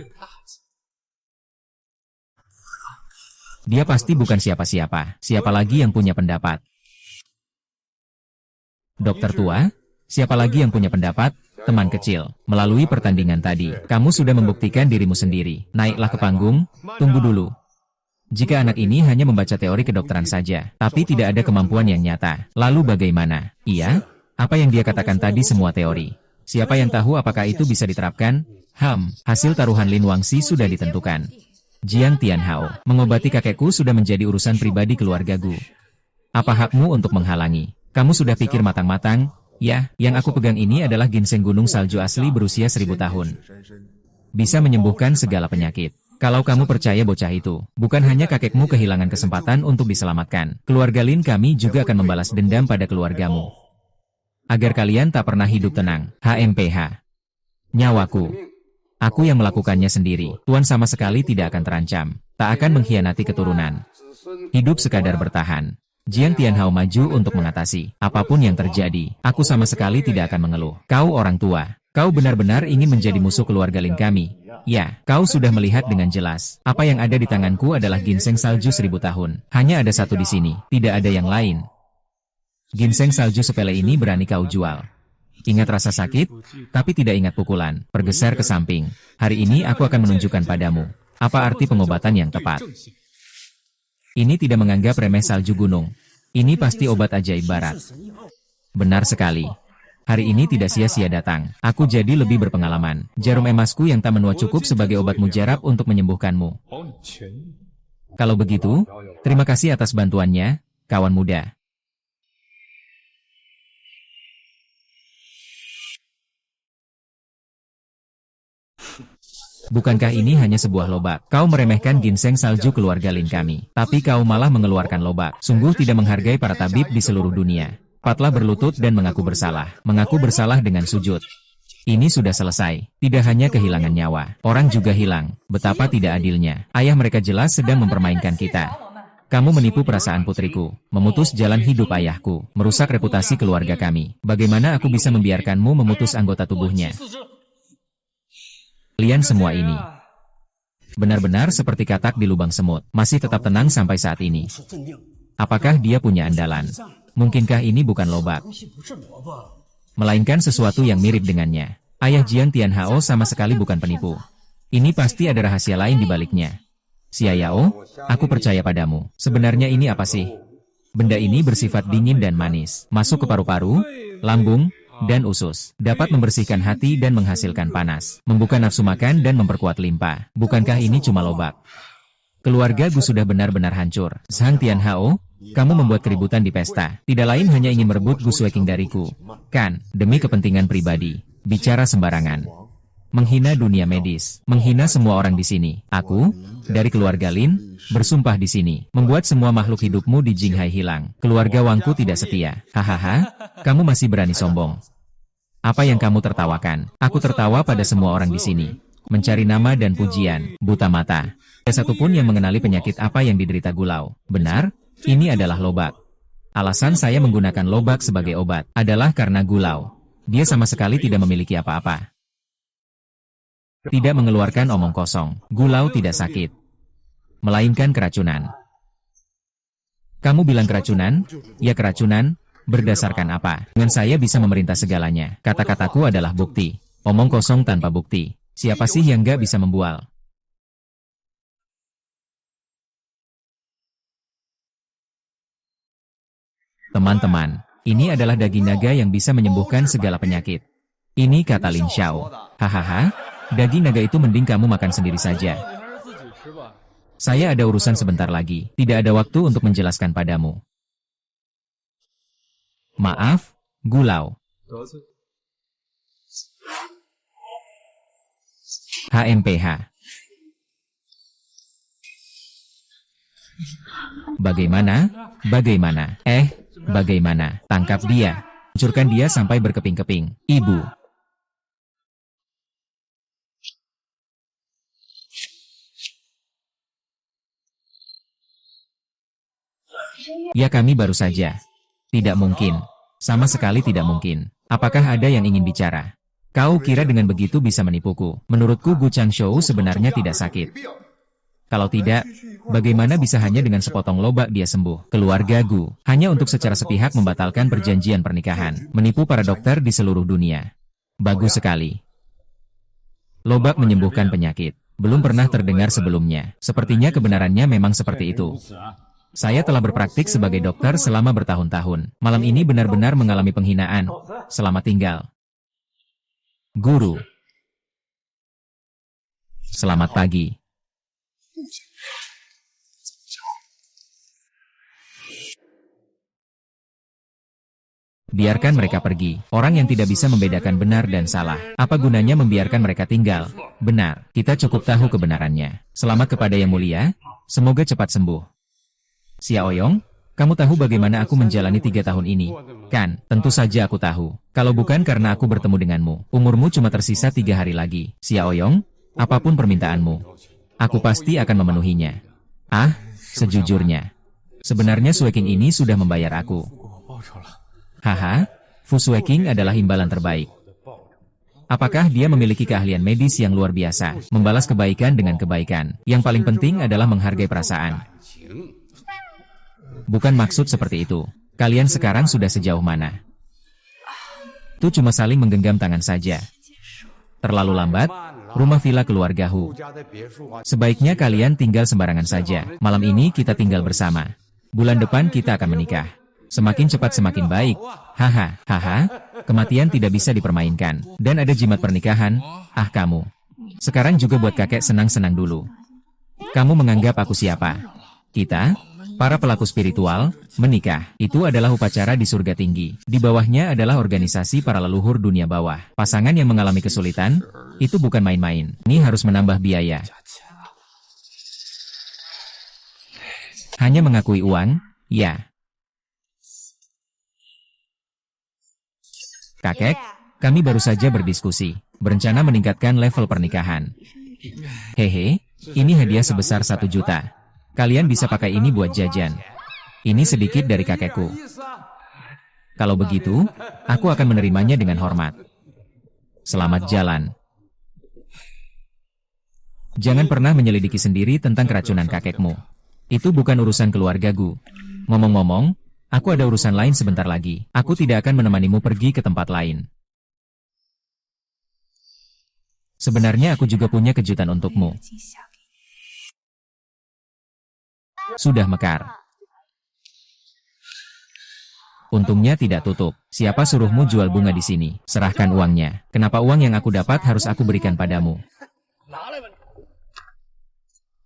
Dia pasti bukan siapa-siapa. Siapa lagi yang punya pendapat? Dokter tua? Siapa lagi yang punya pendapat? Teman kecil. Melalui pertandingan tadi, kamu sudah membuktikan dirimu sendiri. Naiklah ke panggung. Tunggu dulu. Jika anak ini hanya membaca teori kedokteran saja, tapi tidak ada kemampuan yang nyata, lalu bagaimana? Iya? Apa yang dia katakan tadi semua teori. Siapa yang tahu apakah itu bisa diterapkan? Hasil taruhan Lin Wangxi sudah ditentukan. Jiang Tianhao, mengobati kakekku sudah menjadi urusan pribadi keluarga Gu. Apa hakmu untuk menghalangi? Kamu sudah pikir matang-matang? Ya, yang aku pegang ini adalah ginseng gunung salju asli berusia 1000 tahun. Bisa menyembuhkan segala penyakit. Kalau kamu percaya bocah itu, bukan hanya kakekmu kehilangan kesempatan untuk diselamatkan, keluarga Lin kami juga akan membalas dendam pada keluargamu. Agar kalian tak pernah hidup tenang. HMPH. Nyawaku. Aku yang melakukannya sendiri. Tuan sama sekali tidak akan terancam. Tak akan mengkhianati keturunan. Hidup sekadar bertahan. Jiang Tianhao maju untuk mengatasi apapun yang terjadi. Aku sama sekali tidak akan mengeluh. Kau orang tua. Kau benar-benar ingin menjadi musuh keluarga Lin kami. Ya, kau sudah melihat dengan jelas. Apa yang ada di tanganku adalah ginseng salju 1000 tahun. Hanya ada satu di sini, tidak ada yang lain. Ginseng salju sepele ini berani kau jual. Ingat rasa sakit, tapi tidak ingat pukulan. Pergeser ke samping. Hari ini aku akan menunjukkan padamu apa arti pengobatan yang tepat. Ini tidak menganggap remeh salju gunung. Ini pasti obat ajaib barat. Benar sekali. Hari ini tidak sia-sia datang. Aku jadi lebih berpengalaman. Jarum emasku yang tak menua cukup sebagai obat mujarab untuk menyembuhkanmu. Kalau begitu, terima kasih atas bantuannya, kawan muda. Bukankah ini hanya sebuah lobak? Kau meremehkan ginseng salju keluarga Lin kami. Tapi kau malah mengeluarkan lobak. Sungguh tidak menghargai para tabib di seluruh dunia. Patlah berlutut dan mengaku bersalah. Mengaku bersalah dengan sujud. Ini sudah selesai. Tidak hanya kehilangan nyawa. Orang juga hilang. Betapa tidak adilnya. Ayah mereka jelas sedang mempermainkan kita. Kamu menipu perasaan putriku. Memutus jalan hidup ayahku. Merusak reputasi keluarga kami. Bagaimana aku bisa membiarkanmu memutus anggota tubuhnya? Kalian semua ini benar-benar seperti katak di lubang semut. Masih tetap tenang sampai saat ini. Apakah dia punya andalan? Mungkinkah ini bukan lobak, melainkan sesuatu yang mirip dengannya? Ayah Jian Tianhao sama sekali bukan penipu. Ini pasti ada rahasia lain di baliknya. Xia Yao, aku percaya padamu. Sebenarnya ini apa sih? Benda ini bersifat dingin dan manis. Masuk ke paru-paru, lambung, dan usus. Dapat membersihkan hati dan menghasilkan panas. Membuka nafsu makan dan memperkuat limpa. Bukankah ini cuma lobak? Keluarga Gu sudah benar-benar hancur. Zhang Tianhao, kamu membuat keributan di pesta. Tidak lain hanya ingin merebut Gu Sueking dariku. Kan, demi kepentingan pribadi. Bicara sembarangan. Menghina dunia medis. Menghina semua orang di sini. Aku, dari keluarga Lin, bersumpah di sini. Membuat semua makhluk hidupmu di Jinghai hilang. Keluarga Wangku tidak setia. Hahaha, kamu masih berani sombong. Apa yang kamu tertawakan? Aku tertawa pada semua orang di sini. Mencari nama dan pujian. Buta mata. Ada satupun yang mengenali penyakit apa yang diderita Gulau. Benar? Ini adalah lobak. Alasan saya menggunakan lobak sebagai obat adalah karena Gulau. Dia sama sekali tidak memiliki apa-apa. Tidak mengeluarkan omong kosong. Gulau tidak sakit. Melainkan keracunan. Kamu bilang keracunan? Ya keracunan. Berdasarkan apa? Dengan saya bisa memerintah segalanya. Kata-kataku adalah bukti. Omong kosong tanpa bukti. Siapa sih yang gak bisa membual? Teman-teman, ini adalah daging naga yang bisa menyembuhkan segala penyakit. Ini kata Lin Xiao. Hahaha, daging naga itu mending kamu makan sendiri saja. Saya ada urusan sebentar lagi. Tidak ada waktu untuk menjelaskan padamu. Maaf, Gulau. HMPH. Bagaimana? Bagaimana? Bagaimana? Tangkap dia. Hancurkan dia sampai berkeping-keping. Ibu. Ya kami baru saja. Tidak mungkin. Sama sekali tidak mungkin. Apakah ada yang ingin bicara? Kau kira dengan begitu bisa menipuku? Menurutku Gu Changshou sebenarnya tidak sakit. Kalau tidak, bagaimana bisa hanya dengan sepotong lobak dia sembuh? Keluarga Gu hanya untuk secara sepihak membatalkan perjanjian pernikahan, menipu para dokter di seluruh dunia. Bagus sekali. Lobak menyembuhkan penyakit. Belum pernah terdengar sebelumnya. Sepertinya kebenarannya memang seperti itu. Saya telah berpraktik sebagai dokter selama bertahun-tahun. Malam ini benar-benar mengalami penghinaan. Selamat tinggal. Guru. Selamat pagi. Biarkan mereka pergi. Orang yang tidak bisa membedakan benar dan salah. Apa gunanya membiarkan mereka tinggal? Benar, kita cukup tahu kebenarannya. Selamat kepada Yang Mulia. Semoga cepat sembuh. Xiao Yong, kamu tahu bagaimana aku menjalani 3 tahun ini? Kan, tentu saja aku tahu. Kalau bukan karena aku bertemu denganmu, umurmu cuma tersisa 3 hari lagi. Xiao Yong, apapun permintaanmu, aku pasti akan memenuhinya. Ah, sejujurnya, sebenarnya Sueking ini sudah membayar aku. Haha, Fu Sueking adalah imbalan terbaik. Apakah dia memiliki keahlian medis yang luar biasa, membalas kebaikan dengan kebaikan? Yang paling penting adalah menghargai perasaan. Bukan maksud seperti itu. Kalian sekarang sudah sejauh mana? Itu cuma saling menggenggam tangan saja. Terlalu lambat, rumah villa keluarga Hu. Sebaiknya kalian tinggal sembarangan saja. Malam ini kita tinggal bersama. Bulan depan kita akan menikah. Semakin cepat semakin baik. Haha, haha. Kematian tidak bisa dipermainkan. Dan ada jimat pernikahan. Ah kamu. Sekarang juga buat kakek senang-senang dulu. Kamu menganggap aku siapa? Kita, para pelaku spiritual, menikah. Itu adalah upacara di surga tinggi. Di bawahnya adalah organisasi para leluhur dunia bawah. Pasangan yang mengalami kesulitan, itu bukan main-main. Ini harus menambah biaya. Hanya mengakui uang, ya. Kakek, kami baru saja berdiskusi, berencana meningkatkan level pernikahan. Hehe, ini hadiah sebesar 1 juta. Kalian bisa pakai ini buat jajan. Ini sedikit dari kakekku. Kalau begitu, aku akan menerimanya dengan hormat. Selamat jalan. Jangan pernah menyelidiki sendiri tentang keracunan kakekmu. Itu bukan urusan keluargaku. Ngomong-ngomong, aku ada urusan lain sebentar lagi. Aku tidak akan menemanimu pergi ke tempat lain. Sebenarnya aku juga punya kejutan untukmu. Sudah mekar. Untungnya tidak tutup. Siapa suruhmu jual bunga di sini? Serahkan uangnya. Kenapa uang yang aku dapat harus aku berikan padamu?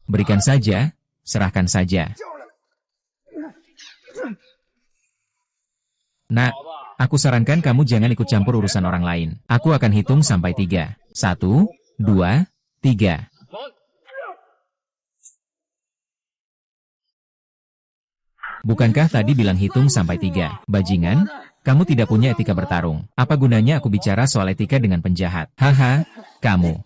Berikan saja, serahkan saja. Nak, aku sarankan kamu jangan ikut campur urusan orang lain. Aku akan hitung sampai 3. 1, 2, 3. Bukankah tadi bilang hitung sampai 3? Bajingan, kamu tidak punya etika bertarung. Apa gunanya aku bicara soal etika dengan penjahat? Haha, kamu.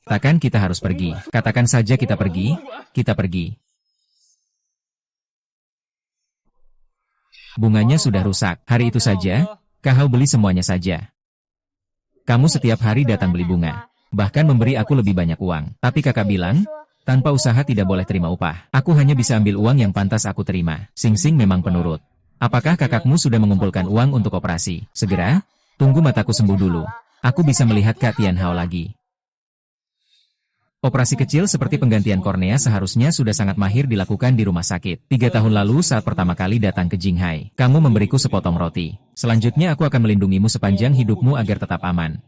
Katakan kita harus pergi. Katakan saja kita pergi. Kita pergi. Bunganya sudah rusak. Hari itu saja, kau beli semuanya saja. Kamu setiap hari datang beli bunga. Bahkan memberi aku lebih banyak uang. Tapi kakak bilang, tanpa usaha tidak boleh terima upah. Aku hanya bisa ambil uang yang pantas aku terima. Sing-Sing memang penurut. Apakah kakakmu sudah mengumpulkan uang untuk operasi? Segera? Tunggu mataku sembuh dulu. Aku bisa melihat Kak Tian Hao lagi. Operasi kecil seperti penggantian kornea seharusnya sudah sangat mahir dilakukan di rumah sakit. 3 tahun lalu saat pertama kali datang ke Jinghai, kamu memberiku sepotong roti. Selanjutnya aku akan melindungimu sepanjang hidupmu agar tetap aman.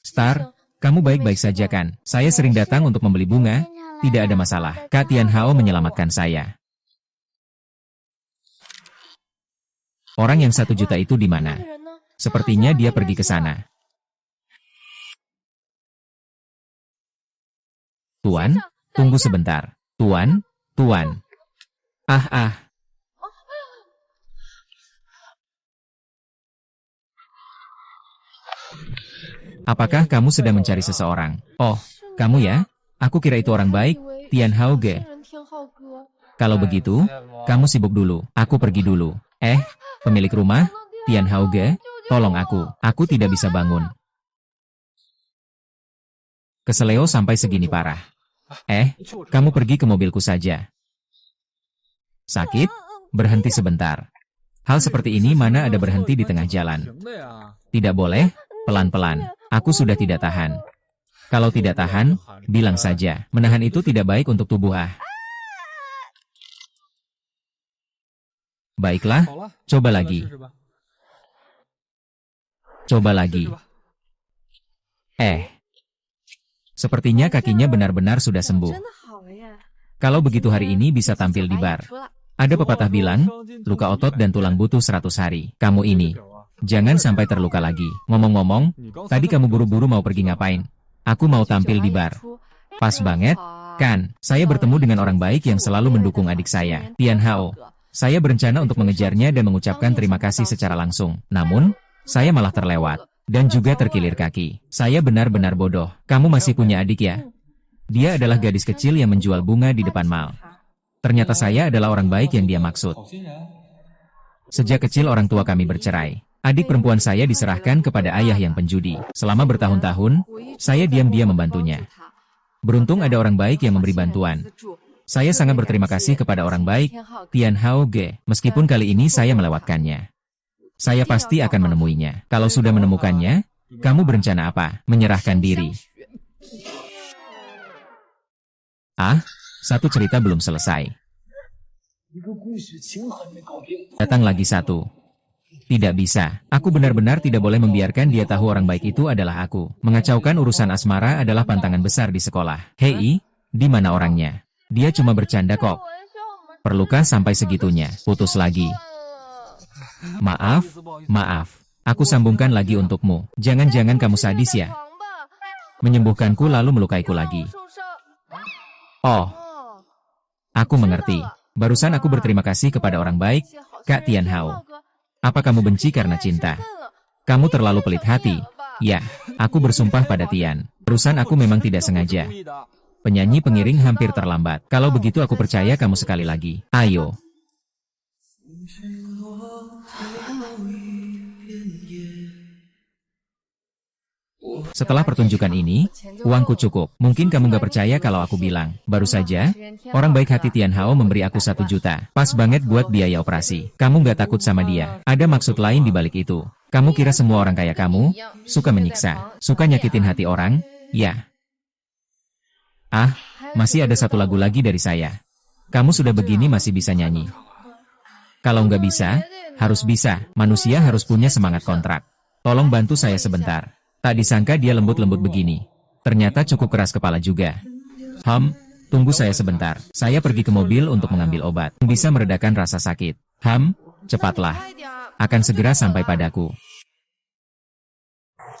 Star, kamu baik-baik saja kan? Saya sering datang untuk membeli bunga, tidak ada masalah. Kak Tian Hao menyelamatkan saya. Orang yang 1 juta itu di mana? Sepertinya dia pergi ke sana. Tuan, tunggu sebentar. Tuan, Tuan. Ah. Apakah kamu sedang mencari seseorang? Oh, kamu ya? Aku kira itu orang baik, Tian Hao Ge. Kalau begitu, kamu sibuk dulu. Aku pergi dulu. Pemilik rumah, Tian Hao Ge, tolong aku. Aku tidak bisa bangun. Keseleo sampai segini parah. Kamu pergi ke mobilku saja. Sakit? Berhenti sebentar. Hal seperti ini mana ada berhenti di tengah jalan. Tidak boleh, pelan-pelan. Aku sudah tidak tahan. Kalau tidak tahan, bilang saja. Menahan itu tidak baik untuk tubuh. Baiklah, coba lagi. Coba lagi. Sepertinya kakinya benar-benar sudah sembuh. Kalau begitu hari ini bisa tampil di bar. Ada pepatah bilang, luka otot dan tulang butuh 100 hari. Kamu ini, jangan sampai terluka lagi. Ngomong-ngomong, tadi kamu buru-buru mau pergi ngapain? Aku mau tampil di bar. Pas banget, kan? Saya bertemu dengan orang baik yang selalu mendukung adik saya, Tian Hao. Saya berencana untuk mengejarnya dan mengucapkan terima kasih secara langsung. Namun, saya malah terlewat. Dan juga terkilir kaki. Saya benar-benar bodoh. Kamu masih punya adik ya? Dia adalah gadis kecil yang menjual bunga di depan mal. Ternyata saya adalah orang baik yang dia maksud. Sejak kecil orang tua kami bercerai. Adik perempuan saya diserahkan kepada ayah yang penjudi. Selama bertahun-tahun, saya diam-diam membantunya. Beruntung ada orang baik yang memberi bantuan. Saya sangat berterima kasih kepada orang baik, Tian Hao Ge, meskipun kali ini saya melewatkannya. Saya pasti akan menemuinya. Kalau sudah menemukannya, kamu berencana apa? Menyerahkan diri. Ah, satu cerita belum selesai. Datang lagi satu. Tidak bisa. Aku benar-benar tidak boleh membiarkan dia tahu orang baik itu adalah aku. Mengacaukan urusan asmara adalah pantangan besar di sekolah. Hei, di mana orangnya? Dia cuma bercanda kok. Perlukah sampai segitunya? Putus lagi. Maaf, maaf. Aku sambungkan lagi untukmu. Jangan-jangan kamu sadis ya? Menyembuhkanku lalu melukaiku lagi. Oh, aku mengerti. Barusan aku berterima kasih kepada orang baik, Kak Tian Hao. Apa kamu benci karena cinta? Kamu terlalu pelit hati. Ya, aku bersumpah pada Tian. Barusan aku memang tidak sengaja. Penyanyi pengiring hampir terlambat. Kalau begitu aku percaya kamu sekali lagi. Ayo. Setelah pertunjukan ini, uangku cukup. Mungkin kamu gak percaya kalau aku bilang. Baru saja, orang baik hati Tian Hao memberi aku 1 juta. Pas banget buat biaya operasi. Kamu gak takut sama dia. Ada maksud lain di balik itu. Kamu kira semua orang kaya kamu, suka menyiksa, suka nyakitin hati orang? Ya. Ah, masih ada 1 lagu lagi dari saya. Kamu sudah begini masih bisa nyanyi. Kalau nggak bisa, harus bisa. Manusia harus punya semangat kontrak. Tolong bantu saya sebentar. Tak disangka dia lembut-lembut begini. Ternyata cukup keras kepala juga. Tunggu saya sebentar. Saya pergi ke mobil untuk mengambil obat. Bisa meredakan rasa sakit. Cepatlah. Akan segera sampai padaku.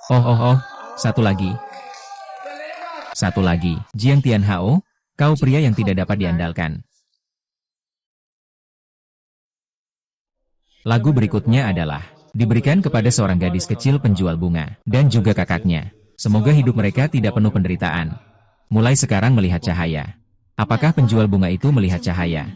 Oh, satu lagi. Satu lagi. Jiang Tian Hao, kau pria yang tidak dapat diandalkan. Lagu berikutnya adalah diberikan kepada seorang gadis kecil penjual bunga, dan juga kakaknya. Semoga hidup mereka tidak penuh penderitaan. Mulai sekarang melihat cahaya. Apakah penjual bunga itu melihat cahaya?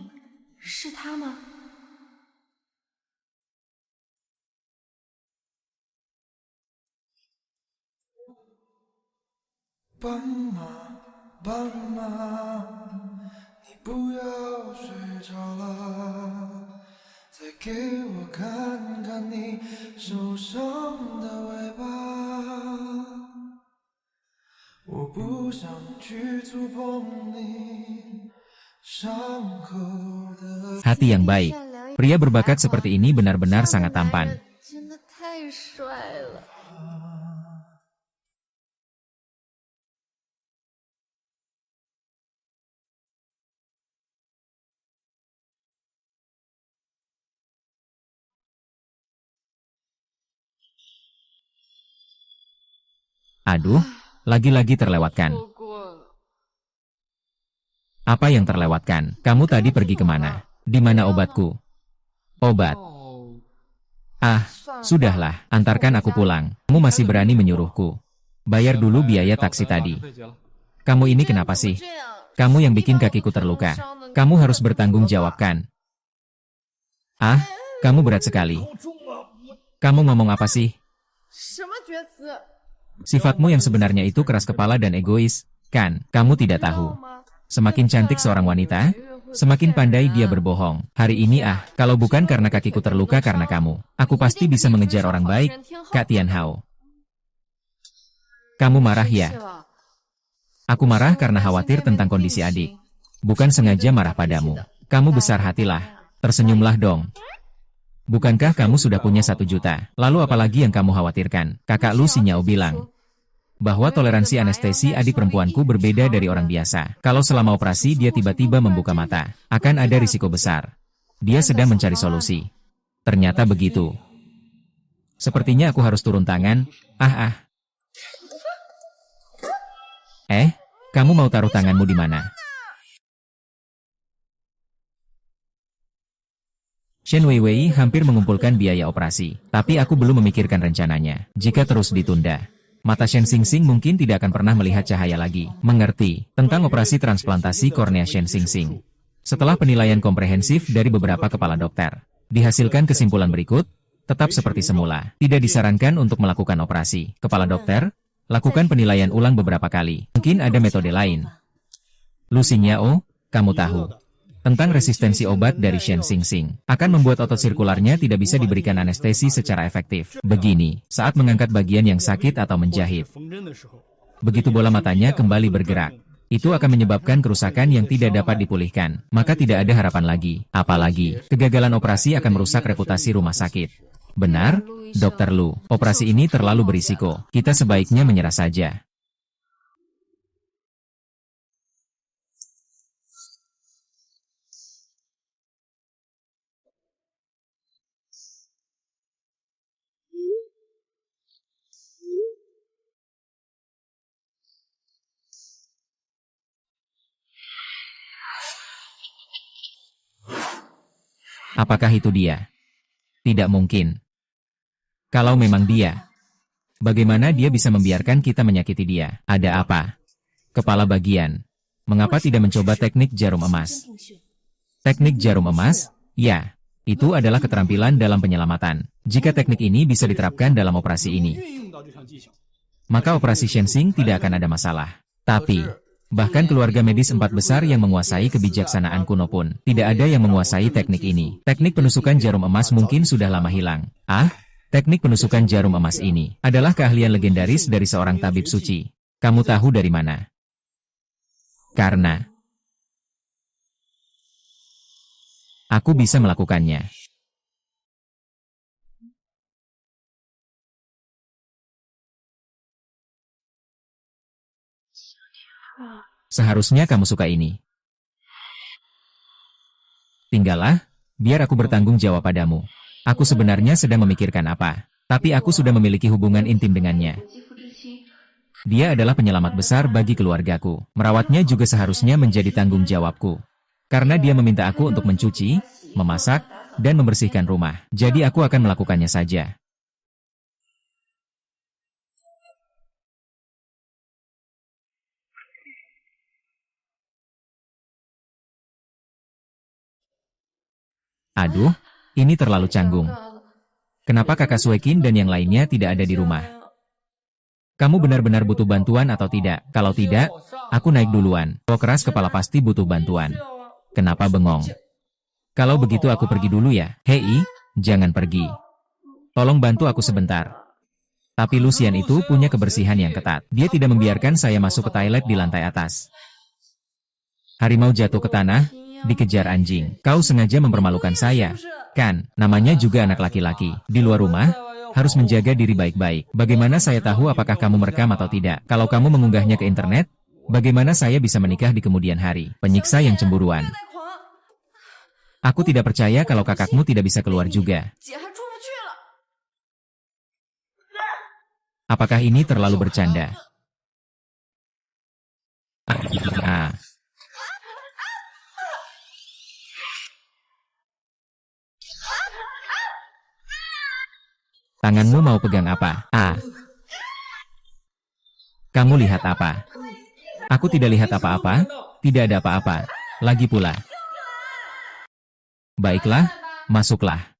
Hati yang baik. Pria berbakat seperti ini benar-benar sangat tampan. Aduh, lagi-lagi terlewatkan. Apa yang terlewatkan? Kamu tadi pergi kemana? Di mana obatku? Obat. Ah, sudahlah, antarkan aku pulang. Kamu masih berani menyuruhku. Bayar dulu biaya taksi tadi. Kamu ini kenapa sih? Kamu yang bikin kakiku terluka. Kamu harus bertanggung jawabkan. Ah, kamu berat sekali. Kamu ngomong apa sih? Sifatmu yang sebenarnya itu keras kepala dan egois, kan? Kamu tidak tahu. Semakin cantik seorang wanita, semakin pandai dia berbohong. Hari ini kalau bukan karena kakiku terluka karena kamu, aku pasti bisa mengejar orang baik, Kak Tian Hao. Kamu marah ya? Aku marah karena khawatir tentang kondisi adik. Bukan sengaja marah padamu. Kamu besar hatilah. Tersenyumlah dong. Bukankah kamu sudah punya 1 juta? Lalu apalagi yang kamu khawatirkan? Kakak Lu Xinyao bilang bahwa toleransi anestesi adik perempuanku berbeda dari orang biasa. Kalau selama operasi dia tiba-tiba membuka mata, akan ada risiko besar. Dia sedang mencari solusi. Ternyata begitu. Sepertinya aku harus turun tangan. Kamu mau taruh tanganmu di mana? Shen Weiwei hampir mengumpulkan biaya operasi, tapi aku belum memikirkan rencananya. Jika terus ditunda, Mata Shen Xingxing mungkin tidak akan pernah melihat cahaya lagi. Mengerti tentang operasi transplantasi kornea Shen Xingxing. Setelah penilaian komprehensif dari beberapa kepala dokter, dihasilkan kesimpulan berikut, tetap seperti semula. Tidak disarankan untuk melakukan operasi. Kepala dokter, lakukan penilaian ulang beberapa kali. Mungkin ada metode lain. Lu Xingyao, kamu tahu tentang resistensi obat dari Shen Xingxing akan membuat otot sirkularnya tidak bisa diberikan anestesi secara efektif. Begini, saat mengangkat bagian yang sakit atau menjahit. Begitu bola matanya kembali bergerak, itu akan menyebabkan kerusakan yang tidak dapat dipulihkan. Maka tidak ada harapan lagi. Apalagi, kegagalan operasi akan merusak reputasi rumah sakit. Benar, Dr. Lu, operasi ini terlalu berisiko. Kita sebaiknya menyerah saja. Apakah itu dia? Tidak mungkin. Kalau memang dia, bagaimana dia bisa membiarkan kita menyakiti dia? Ada apa? Kepala bagian. Mengapa tidak mencoba teknik jarum emas? Teknik jarum emas? Ya, itu adalah keterampilan dalam penyelamatan. Jika teknik ini bisa diterapkan dalam operasi ini, maka operasi Shenzing tidak akan ada masalah. Tapi, bahkan keluarga medis 4 besar yang menguasai kebijaksanaan kuno pun tidak ada yang menguasai teknik ini. Teknik penusukan jarum emas mungkin sudah lama hilang. Teknik penusukan jarum emas ini adalah keahlian legendaris dari seorang tabib suci. Kamu tahu dari mana? Karena aku bisa melakukannya. Seharusnya kamu suka ini. Tinggallah, biar aku bertanggung jawab padamu. Aku sebenarnya sedang memikirkan apa, tapi aku sudah memiliki hubungan intim dengannya. Dia adalah penyelamat besar bagi keluargaku. Merawatnya juga seharusnya menjadi tanggung jawabku. Karena dia meminta aku untuk mencuci, memasak, dan membersihkan rumah. Jadi aku akan melakukannya saja. Aduh, ini terlalu canggung. Kenapa kakak Suekin dan yang lainnya tidak ada di rumah? Kamu benar-benar butuh bantuan atau tidak? Kalau tidak, aku naik duluan. Kau keras kepala pasti butuh bantuan. Kenapa bengong? Kalau begitu aku pergi dulu ya. Hei, jangan pergi. Tolong bantu aku sebentar. Tapi Lucian itu punya kebersihan yang ketat. Dia tidak membiarkan saya masuk ke toilet di lantai atas. Harimau jatuh ke tanah, dikejar anjing. Kau sengaja mempermalukan saya, kan? Namanya juga anak laki-laki. Di luar rumah, harus menjaga diri baik-baik. Bagaimana saya tahu apakah kamu merekam atau tidak? Kalau kamu mengunggahnya ke internet, bagaimana saya bisa menikah di kemudian hari? Penyiksa yang cemburuan. Aku tidak percaya kalau kakakmu tidak bisa keluar juga. Apakah ini terlalu bercanda? Tanganmu mau pegang apa? Kamu lihat apa? Aku tidak lihat apa-apa, tidak ada apa-apa. Lagi pula. Baiklah, masuklah.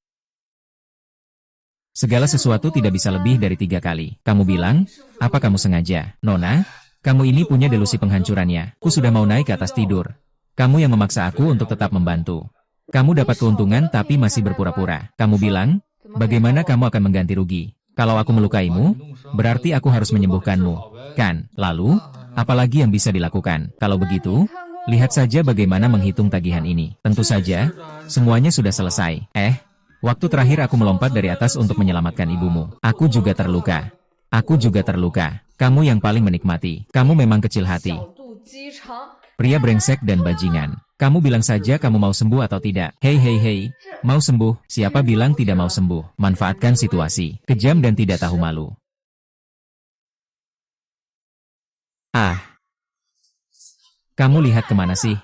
Segala sesuatu tidak bisa lebih dari 3 kali. Kamu bilang, apa kamu sengaja? Nona, kamu ini punya delusi penghancurannya. Ku sudah mau naik ke atas tidur. Kamu yang memaksa aku untuk tetap membantu. Kamu dapat keuntungan tapi masih berpura-pura. Kamu bilang, bagaimana kamu akan mengganti rugi? Kalau aku melukaimu, berarti aku harus menyembuhkanmu. Kan? Lalu, apalagi yang bisa dilakukan? Kalau begitu, lihat saja bagaimana menghitung tagihan ini. Tentu saja, semuanya sudah selesai. Waktu terakhir aku melompat dari atas untuk menyelamatkan ibumu. Aku juga terluka. Aku juga terluka. Kamu yang paling menikmati. Kamu memang kecil hati. Pria brengsek dan bajingan. Kamu bilang saja kamu mau sembuh atau tidak. Hei. Mau sembuh? Siapa bilang tidak mau sembuh? Manfaatkan situasi. Kejam dan tidak tahu malu. Kamu lihat kemana sih?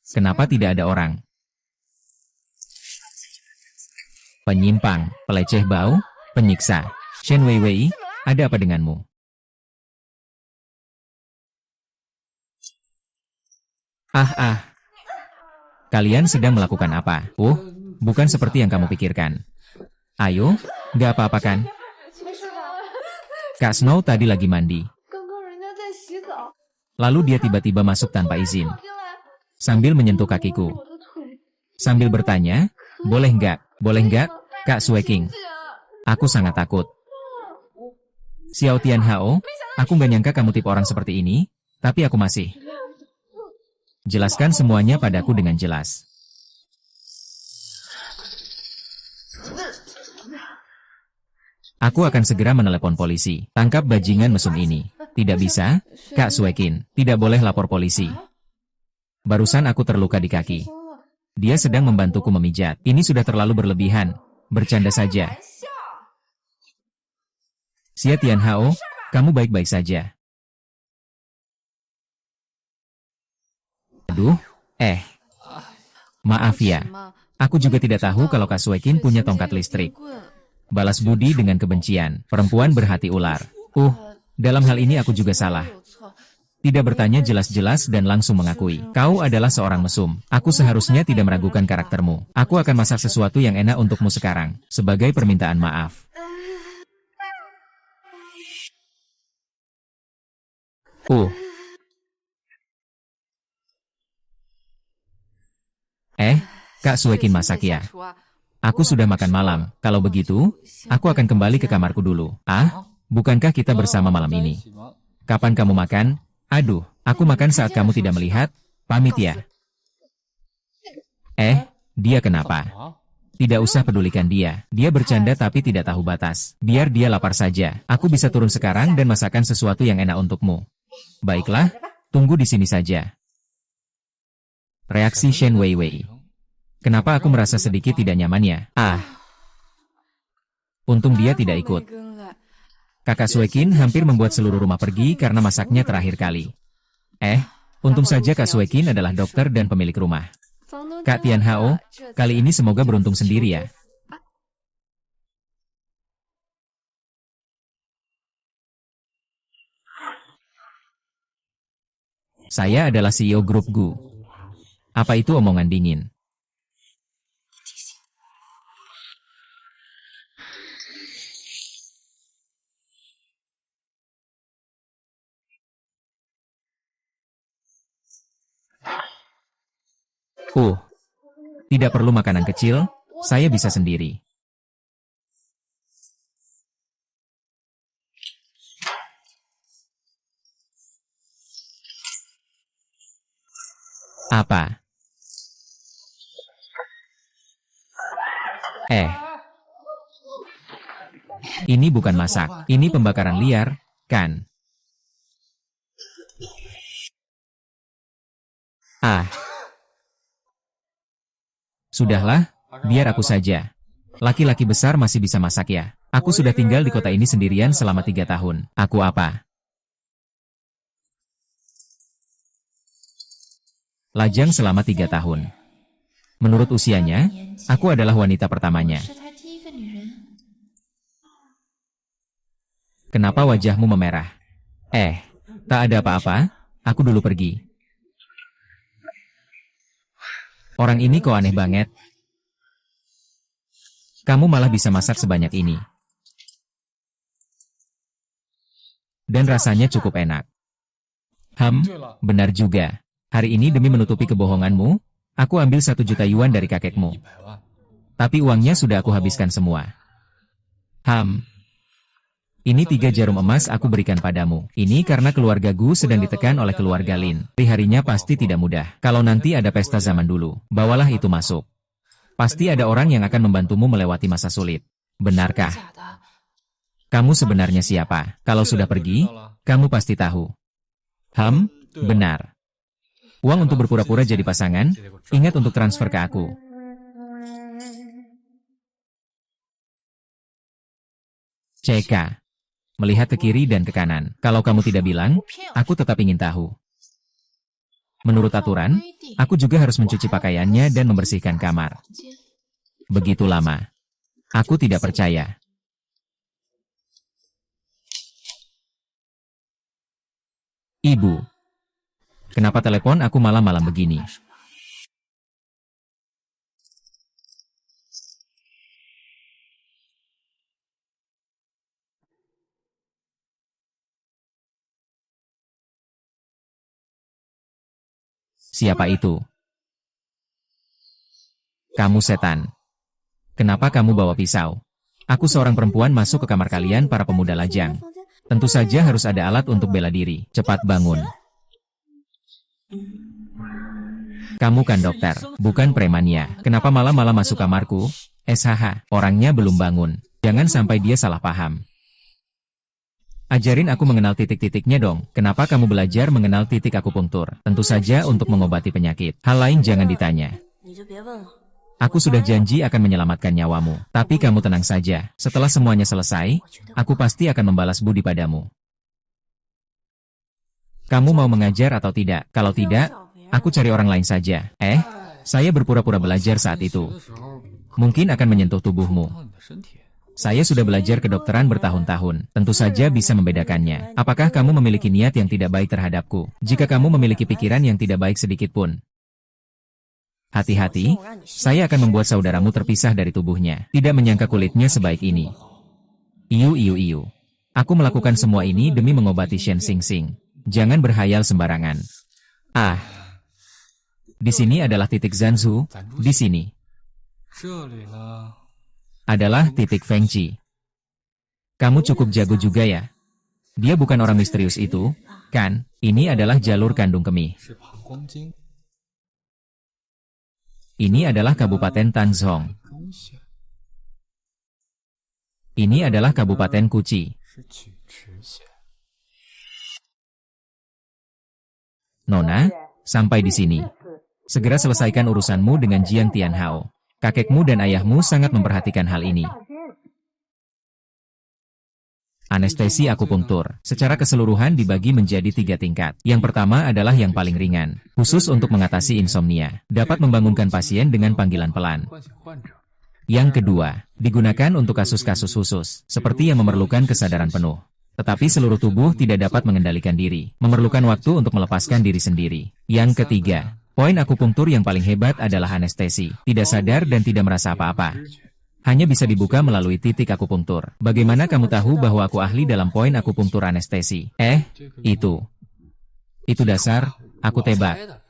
Kenapa tidak ada orang? Penyimpang, peleceh bau, Penyiksa. Shen Weiwei, ada apa denganmu? Kalian sedang melakukan apa? Bukan seperti yang kamu pikirkan. Ayo, nggak apa-apa kan? Kak Snow tadi lagi mandi. Lalu dia tiba-tiba masuk tanpa izin. Sambil menyentuh kakiku. Sambil bertanya, boleh nggak, Kak Sue King? Aku sangat takut. Xiao Tianhao, aku nggak nyangka kamu tipe orang seperti ini, tapi aku masih. Jelaskan semuanya padaku dengan jelas. Aku akan segera menelepon polisi. Tangkap bajingan mesum ini. Tidak bisa, Kak Sue King. Tidak boleh lapor polisi. Barusan aku terluka di kaki. Dia sedang membantuku memijat. Ini sudah terlalu berlebihan. Bercanda saja. Xia Tianhao, kamu baik-baik saja. Aduh, maaf ya. Aku juga tidak tahu kalau Kak Sue King punya tongkat listrik. Balas budi dengan kebencian. Perempuan berhati ular. Dalam hal ini aku juga salah. Tidak bertanya jelas-jelas dan langsung mengakui. Kau adalah seorang mesum. Aku seharusnya tidak meragukan karaktermu. Aku akan masak sesuatu yang enak untukmu sekarang. Sebagai permintaan maaf. Kak Sue King masak ya? Aku sudah makan malam. Kalau begitu, aku akan kembali ke kamarku dulu. Bukankah kita bersama malam ini? Kapan kamu makan? Aduh, aku makan saat kamu tidak melihat. Pamit ya. Dia kenapa? Tidak usah pedulikan dia. Dia bercanda tapi tidak tahu batas. Biar dia lapar saja. Aku bisa turun sekarang dan masakan sesuatu yang enak untukmu. Baiklah, tunggu di sini saja. Reaksi Shen Weiwei. Kenapa aku merasa sedikit tidak nyaman ya? Untung dia tidak ikut. Kakak Sue King hampir membuat seluruh rumah pergi karena masaknya terakhir kali. Untung saja Kak Sue King adalah dokter dan pemilik rumah. Kak Tianhao, kali ini semoga beruntung sendiri ya. Saya adalah CEO grup Gu. Apa itu omongan dingin? Tidak perlu makanan kecil, saya bisa sendiri. Apa? Ini bukan masak, ini pembakaran liar, kan? Sudahlah, biar aku saja. Laki-laki besar masih bisa masak ya. Aku sudah tinggal di kota ini sendirian selama 3 tahun. Aku apa? Lajang selama 3 tahun. Menurut usianya, aku adalah wanita pertamanya. Kenapa wajahmu memerah? Tak ada apa-apa, aku dulu pergi. Orang ini kok aneh banget. Kamu malah bisa masak sebanyak ini. Dan rasanya cukup enak. Benar juga. Hari ini demi menutupi kebohonganmu, aku ambil 1 juta yuan dari kakekmu. Tapi uangnya sudah aku habiskan semua. Ini 3 jarum emas aku berikan padamu. Ini karena keluarga Gu sedang ditekan oleh keluarga Lin. Hari-harinya pasti tidak mudah. Kalau nanti ada pesta zaman dulu, bawalah itu masuk. Pasti ada orang yang akan membantumu melewati masa sulit. Benarkah? Kamu sebenarnya siapa? Kalau sudah pergi, kamu pasti tahu. Benar. Uang untuk berpura-pura jadi pasangan, ingat untuk transfer ke aku. CK. Melihat ke kiri dan ke kanan. Kalau kamu tidak bilang, aku tetap ingin tahu. Menurut aturan, aku juga harus mencuci pakaiannya dan membersihkan kamar. Begitu lama. Aku tidak percaya. Ibu, kenapa telepon aku malam-malam begini? Siapa itu? Kamu setan. Kenapa kamu bawa pisau? Aku seorang perempuan masuk ke kamar kalian para pemuda lajang. Tentu saja harus ada alat untuk bela diri. Cepat bangun. Kamu kan dokter, bukan premannya. Kenapa malam-malam masuk kamarku? SHH, orangnya belum bangun. Jangan sampai dia salah paham. Ajarin aku mengenal titik-titiknya dong. Kenapa kamu belajar mengenal titik akupunktur? Tentu saja untuk mengobati penyakit. Hal lain jangan ditanya. Aku sudah janji akan menyelamatkan nyawamu. Tapi kamu tenang saja. Setelah semuanya selesai, aku pasti akan membalas budi padamu. Kamu mau mengajar atau tidak? Kalau tidak, aku cari orang lain saja. Saya berpura-pura belajar saat itu. Mungkin akan menyentuh tubuhmu. Saya sudah belajar kedokteran bertahun-tahun. Tentu saja bisa membedakannya. Apakah kamu memiliki niat yang tidak baik terhadapku? Jika kamu memiliki pikiran yang tidak baik sedikit pun, hati-hati, saya akan membuat saudaramu terpisah dari tubuhnya. Tidak menyangka kulitnya sebaik ini. Iu. Aku melakukan semua ini demi mengobati Shen Xingxing. Jangan berhayal sembarangan. Di sini adalah titik Zanzu. Di sini adalah titik Feng Qi. Kamu cukup jago juga ya. Dia bukan orang misterius itu, kan? Ini adalah jalur kandung kemih. Ini adalah Kabupaten Tanzhong. Ini adalah Kabupaten Kuci. Nona, sampai di sini. Segera selesaikan urusanmu dengan Jiang Tianhao. Kakekmu dan ayahmu sangat memperhatikan hal ini. Anestesi akupunktur secara keseluruhan dibagi menjadi 3 tingkat. Yang pertama adalah yang paling ringan, khusus untuk mengatasi insomnia. Dapat membangunkan pasien dengan panggilan pelan. Yang kedua, digunakan untuk kasus-kasus khusus, seperti yang memerlukan kesadaran penuh. Tetapi seluruh tubuh tidak dapat mengendalikan diri, memerlukan waktu untuk melepaskan diri sendiri. Yang ketiga, poin akupunktur yang paling hebat adalah anestesi. Tidak sadar dan tidak merasa apa-apa. Hanya bisa dibuka melalui titik akupunktur. Bagaimana kamu tahu bahwa aku ahli dalam poin akupunktur anestesi? Itu dasar, aku tebak.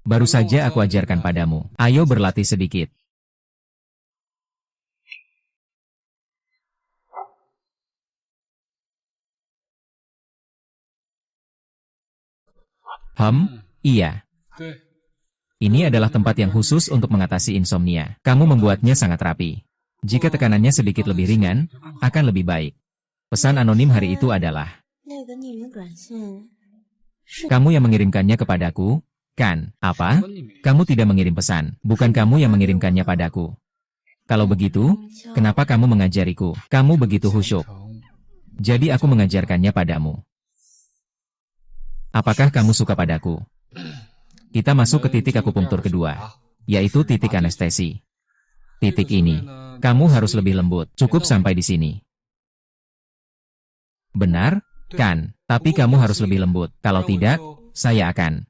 Baru saja aku ajarkan padamu. Ayo berlatih sedikit. Iya. Ini adalah tempat yang khusus untuk mengatasi insomnia. Kamu membuatnya sangat rapi. Jika tekanannya sedikit lebih ringan, akan lebih baik. Pesan anonim hari itu adalah, kamu yang mengirimkannya kepadaku, kan? Apa? Kamu tidak mengirim pesan, bukan kamu yang mengirimkannya padaku. Kalau begitu, kenapa kamu mengajariku? Kamu begitu khusyuk. Jadi aku mengajarkannya padamu. Apakah kamu suka padaku? Kita masuk ke titik akupunktur kedua, yaitu titik anestesi. Titik ini, kamu harus lebih lembut, cukup sampai di sini. Benar, kan? Tapi kamu harus lebih lembut, kalau tidak, saya akan.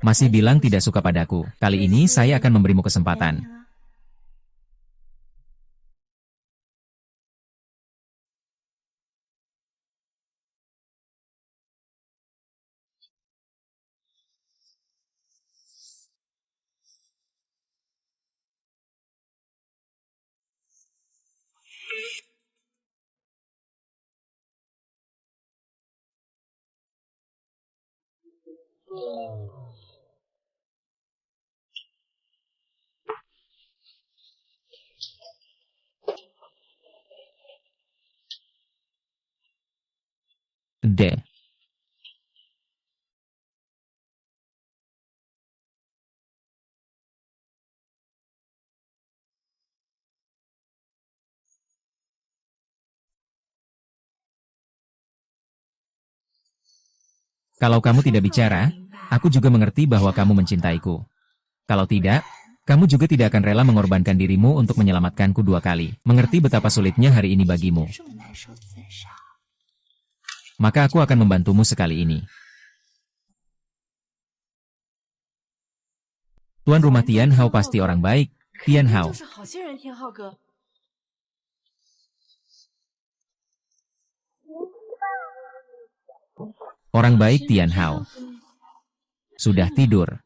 Masih bilang tidak suka padaku. Kali ini saya akan memberimu kesempatan. D. Kalau kamu tidak bicara, Aku juga mengerti bahwa kamu mencintaiku. Kalau tidak, kamu juga tidak akan rela mengorbankan dirimu untuk menyelamatkanku 2 kali. Mengerti betapa sulitnya hari ini bagimu. Maka aku akan membantumu sekali ini. Tuan rumah Tian Hao pasti orang baik, Tian Hao. Orang baik Tian Hao. Sudah tidur.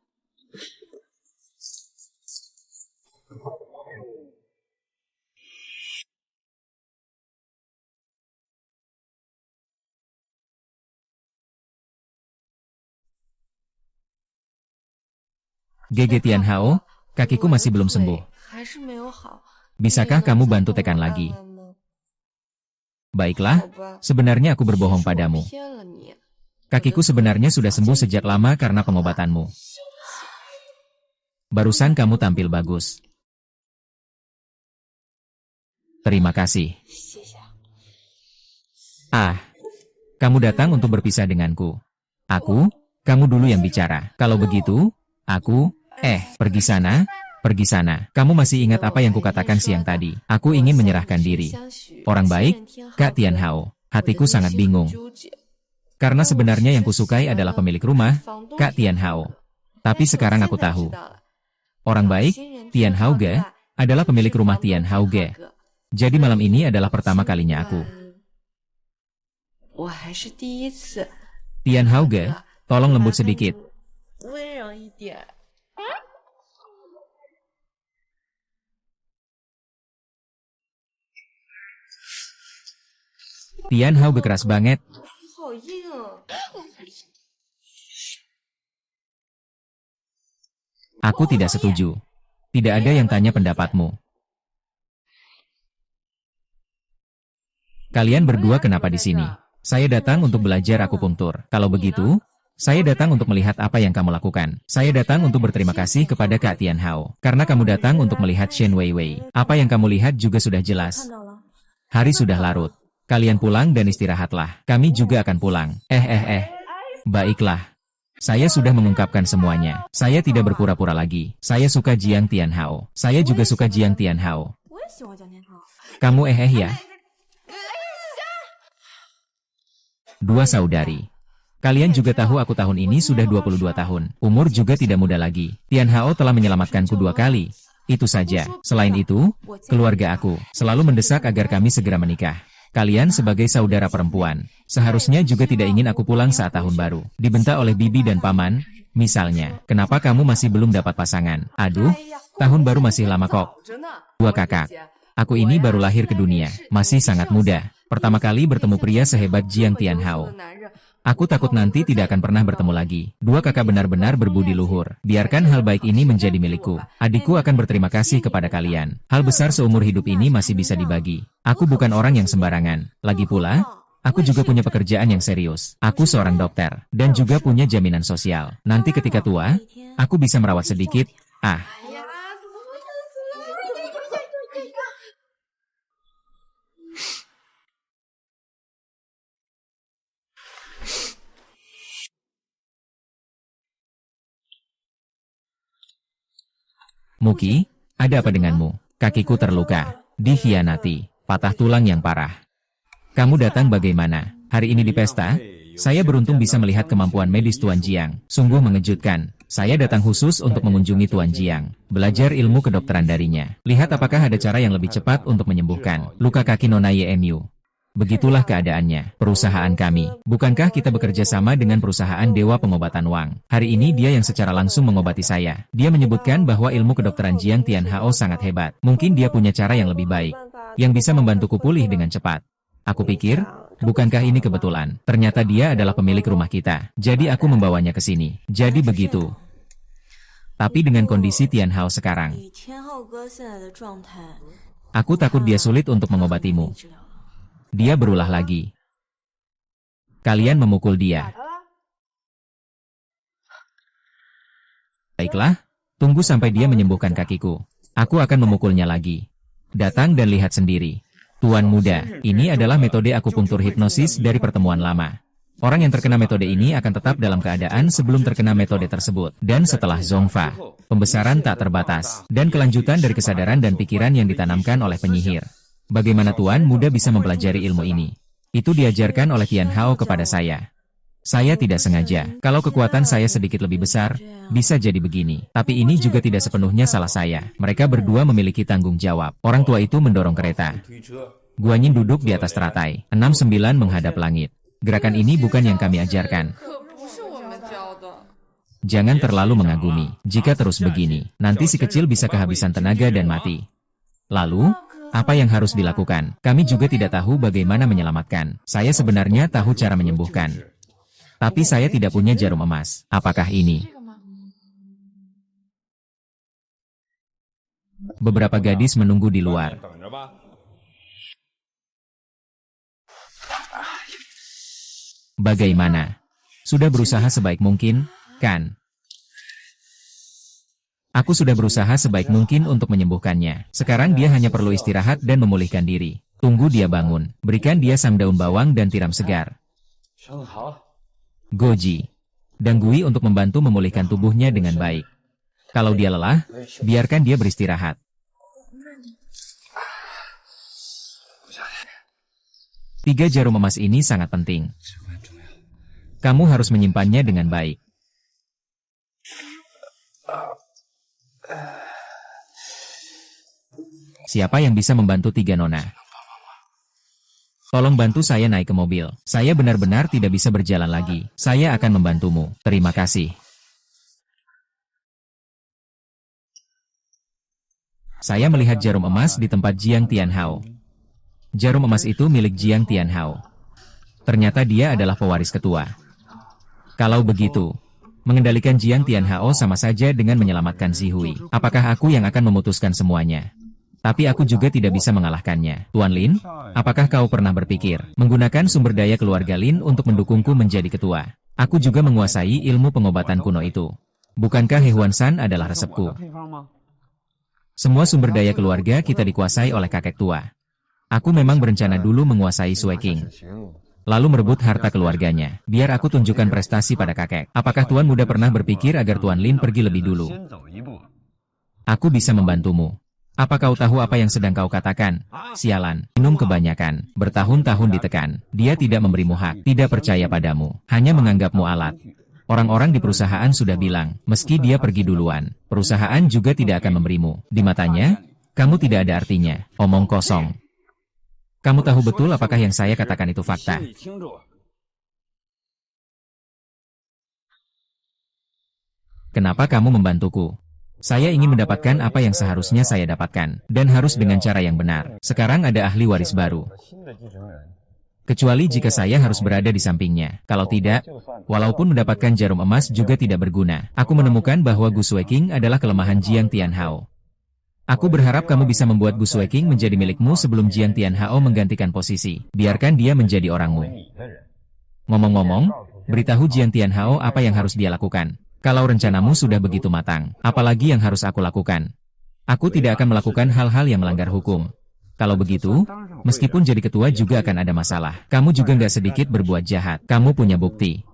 Gege Tian Hao, kakiku masih belum sembuh. Bisakah kamu bantu tekan lagi? Baiklah, sebenarnya aku berbohong padamu. Kakiku sebenarnya sudah sembuh sejak lama karena pengobatanmu. Barusan kamu tampil bagus. Terima kasih. Ah, kamu datang untuk berpisah denganku. Kamu dulu yang bicara. Kalau begitu, pergi sana, pergi sana. Kamu masih ingat apa yang kukatakan siang tadi? Aku ingin menyerahkan diri. Orang baik, Kak Tian Hao. Hatiku sangat bingung. Karena sebenarnya yang kusukai adalah pemilik rumah, Kak Tian Hao. Tapi sekarang aku tahu. Orang baik, Tian Hao Ge, adalah pemilik rumah Tian Hao Ge. Jadi malam ini adalah pertama kalinya aku. Tian Hao Ge, tolong lembut sedikit. Tian Hao Ge keras banget. Aku tidak setuju. Tidak ada yang tanya pendapatmu. Kalian berdua kenapa di sini? Saya datang untuk belajar akupunktur. Kalau begitu, saya datang untuk melihat apa yang kamu lakukan. Saya datang untuk berterima kasih kepada Kak Tian Hao. Karena kamu datang untuk melihat Shen Weiwei. Apa yang kamu lihat juga sudah jelas. Hari sudah larut. Kalian pulang dan istirahatlah. Kami juga akan pulang. Baiklah. Saya sudah mengungkapkan semuanya. Saya tidak berpura-pura lagi. Saya suka Jiang Tian Hao. Saya juga suka Jiang Tian Hao. Kamu ya? 2 saudari. Kalian juga tahu aku tahun ini sudah 22 tahun. Umur juga tidak muda lagi. Tian Hao telah menyelamatkanku 2 kali. Itu saja. Selain itu, keluarga aku selalu mendesak agar kami segera menikah. Kalian sebagai saudara perempuan, seharusnya juga tidak ingin aku pulang saat tahun baru. Dibentak oleh bibi dan paman, misalnya, kenapa kamu masih belum dapat pasangan? Aduh, tahun baru masih lama kok. 2 kakak. Aku ini baru lahir ke dunia, masih sangat muda. Pertama kali bertemu pria sehebat Jiang Tian Hao. Aku takut nanti tidak akan pernah bertemu lagi. 2 kakak benar-benar berbudi luhur. Biarkan hal baik ini menjadi milikku. Adikku akan berterima kasih kepada kalian. Hal besar seumur hidup ini masih bisa dibagi. Aku bukan orang yang sembarangan. Lagi pula, aku juga punya pekerjaan yang serius. Aku seorang dokter, dan juga punya jaminan sosial. Nanti ketika tua, aku bisa merawat sedikit. Muki, ada apa denganmu? Kakiku terluka, dikhianati, patah tulang yang parah. Kamu datang bagaimana? Hari ini di pesta, saya beruntung bisa melihat kemampuan medis Tuan Jiang. Sungguh mengejutkan. Saya datang khusus untuk mengunjungi Tuan Jiang, belajar ilmu kedokteran darinya. Lihat apakah ada cara yang lebih cepat untuk menyembuhkan luka kaki Nona YMU. Begitulah keadaannya, perusahaan kami. Bukankah kita bekerja sama dengan perusahaan Dewa Pengobatan Wang? Hari ini dia yang secara langsung mengobati saya. Dia menyebutkan bahwa ilmu kedokteran Jiang Tian Hao sangat hebat. Mungkin dia punya cara yang lebih baik, yang bisa membantuku pulih dengan cepat. Aku pikir, bukankah ini kebetulan? Ternyata dia adalah pemilik rumah kita. Jadi aku membawanya ke sini. Jadi begitu. Tapi dengan kondisi Tian Hao sekarang, aku takut dia sulit untuk mengobatimu. Dia berulah lagi. Kalian memukul dia. Baiklah, tunggu sampai dia menyembuhkan kakiku. Aku akan memukulnya lagi. Datang dan lihat sendiri. Tuan muda, ini adalah metode akupunktur hipnosis dari pertemuan lama. Orang yang terkena metode ini akan tetap dalam keadaan sebelum terkena metode tersebut. Dan setelah Zongfa, pembesaran tak terbatas, dan kelanjutan dari kesadaran dan pikiran yang ditanamkan oleh penyihir. Bagaimana Tuan Muda bisa mempelajari ilmu ini? Itu diajarkan oleh Tian Hao kepada saya. Saya tidak sengaja. Kalau kekuatan saya sedikit lebih besar, bisa jadi begini. Tapi ini juga tidak sepenuhnya salah saya. Mereka berdua memiliki tanggung jawab. Orang tua itu mendorong kereta. Guanyin duduk di atas teratai. 69 menghadap langit. Gerakan ini bukan yang kami ajarkan. Jangan terlalu mengagumi. Jika terus begini, nanti si kecil bisa kehabisan tenaga dan mati. Lalu, apa yang harus dilakukan? Kami juga tidak tahu bagaimana menyelamatkan. Saya sebenarnya tahu cara menyembuhkan. Tapi saya tidak punya jarum emas. Apakah ini? Beberapa gadis menunggu di luar. Bagaimana? Sudah berusaha sebaik mungkin, kan? Aku sudah berusaha sebaik mungkin untuk menyembuhkannya. Sekarang dia hanya perlu istirahat dan memulihkan diri. Tunggu dia bangun. Berikan dia sam daun bawang dan tiram segar. Goji. Danggui untuk membantu memulihkan tubuhnya dengan baik. Kalau dia lelah, biarkan dia beristirahat. Tiga jarum emas ini sangat penting. Kamu harus menyimpannya dengan baik. Siapa yang bisa membantu tiga nona? Tolong bantu saya naik ke mobil. Saya benar-benar tidak bisa berjalan lagi. Saya akan membantumu. Terima kasih. Saya melihat jarum emas di tempat Jiang Tianhao. Jarum emas itu milik Jiang Tianhao. Ternyata dia adalah pewaris ketua. Kalau begitu, mengendalikan Jiang Tianhao sama saja dengan menyelamatkan Zihui. Apakah aku yang akan memutuskan semuanya? Tapi aku juga tidak bisa mengalahkannya. Tuan Lin, apakah kau pernah berpikir menggunakan sumber daya keluarga Lin untuk mendukungku menjadi ketua? Aku juga menguasai ilmu pengobatan kuno itu. Bukankah He Huan San adalah resepku? Semua sumber daya keluarga kita dikuasai oleh kakek tua. Aku memang berencana dulu menguasai Sui King, lalu merebut harta keluarganya. Biar aku tunjukkan prestasi pada kakek. Apakah Tuan Muda pernah berpikir agar Tuan Lin pergi lebih dulu? Aku bisa membantumu. Apa kau tahu apa yang sedang kau katakan? Sialan, minum kebanyakan, bertahun-tahun ditekan. Dia tidak memberimu hak, tidak percaya padamu, hanya menganggapmu alat. Orang-orang di perusahaan sudah bilang, meski dia pergi duluan, perusahaan juga tidak akan memberimu. Di matanya, kamu tidak ada artinya. Omong kosong. Kamu tahu betul apakah yang saya katakan itu fakta? Kenapa kamu membantuku? Saya ingin mendapatkan apa yang seharusnya saya dapatkan, dan harus dengan cara yang benar. Sekarang ada ahli waris baru. Kecuali jika saya harus berada di sampingnya. Kalau tidak, walaupun mendapatkan jarum emas juga tidak berguna. Aku menemukan bahwa Gu Sui King adalah kelemahan Jiang Tianhao. Aku berharap kamu bisa membuat Gu Sui King menjadi milikmu sebelum Jiang Tianhao menggantikan posisi. Biarkan dia menjadi orangmu. Ngomong-ngomong, beritahu Jiang Tianhao apa yang harus dia lakukan. Kalau rencanamu sudah begitu matang, apalagi yang harus aku lakukan? Aku tidak akan melakukan hal-hal yang melanggar hukum. Kalau begitu, meskipun jadi ketua juga akan ada masalah. Kamu juga nggak sedikit berbuat jahat. Kamu punya bukti.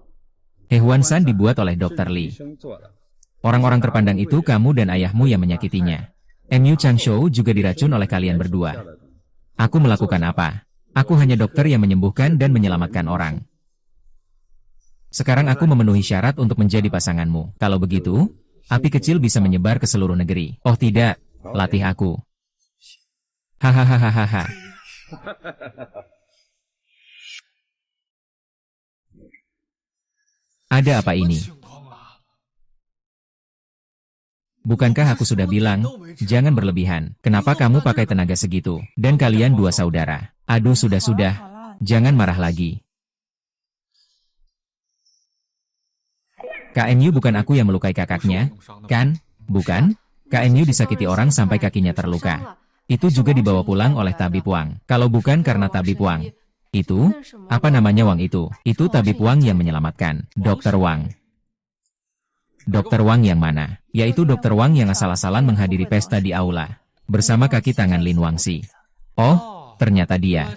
He Huan San dibuat oleh Dr. Li. Orang-orang terpandang itu kamu dan ayahmu yang menyakitinya. Mu Changshou juga diracun oleh kalian berdua. Aku melakukan apa? Aku hanya dokter yang menyembuhkan dan menyelamatkan orang. Sekarang aku memenuhi syarat untuk menjadi pasanganmu. Kalau begitu, api kecil bisa menyebar ke seluruh negeri. Oh tidak, latih aku. Hahaha. Ada apa ini? Bukankah aku sudah bilang, jangan berlebihan. Kenapa kamu pakai tenaga segitu? Dan kalian dua saudara. Aduh sudah-sudah, jangan marah lagi. KMU bukan aku yang melukai kakaknya, kan? Bukan? KMU disakiti orang sampai kakinya terluka. Itu juga dibawa pulang oleh Tabib Wang. Kalau bukan karena Tabib Wang. Itu, apa namanya Wang itu? Itu Tabib Wang yang menyelamatkan, Dr. Wang. Dokter Wang yang mana? Yaitu Dokter Wang yang asal-asalan menghadiri pesta di aula, bersama kaki tangan Lin Wangxi. Oh, ternyata dia.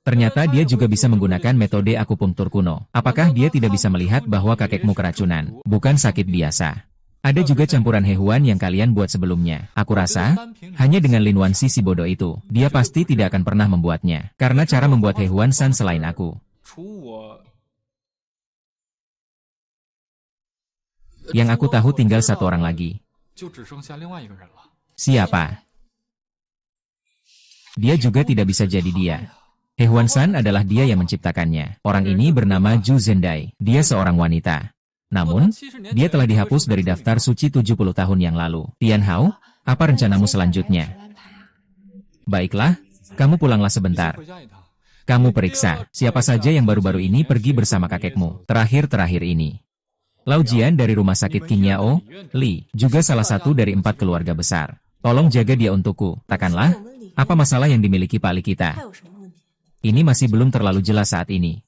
Ternyata dia juga bisa menggunakan metode akupunktur kuno. Apakah dia tidak bisa melihat bahwa kakekmu keracunan? Bukan sakit biasa. Ada juga campuran hewan yang kalian buat sebelumnya. Aku rasa, hanya dengan Lin Wanxi si bodoh itu, dia pasti tidak akan pernah membuatnya. Karena cara membuat hewan san selain aku. Yang aku tahu tinggal satu orang lagi. Siapa? Dia juga tidak bisa jadi dia. He Huan-san adalah dia yang menciptakannya. Orang ini bernama Zhu Zhendai. Dia seorang wanita. Namun, dia telah dihapus dari daftar suci 70 tahun yang lalu. Tian Hao, apa rencanamu selanjutnya? Baiklah, kamu pulanglah sebentar. Kamu periksa, siapa saja yang baru-baru ini pergi bersama kakekmu. Terakhir-terakhir ini. Lau Jian dari rumah sakit King Yao, Li, juga salah satu dari 4 keluarga besar. Tolong jaga dia untukku, takkanlah? Apa masalah yang dimiliki Pak Li kita? Ini masih belum terlalu jelas saat ini.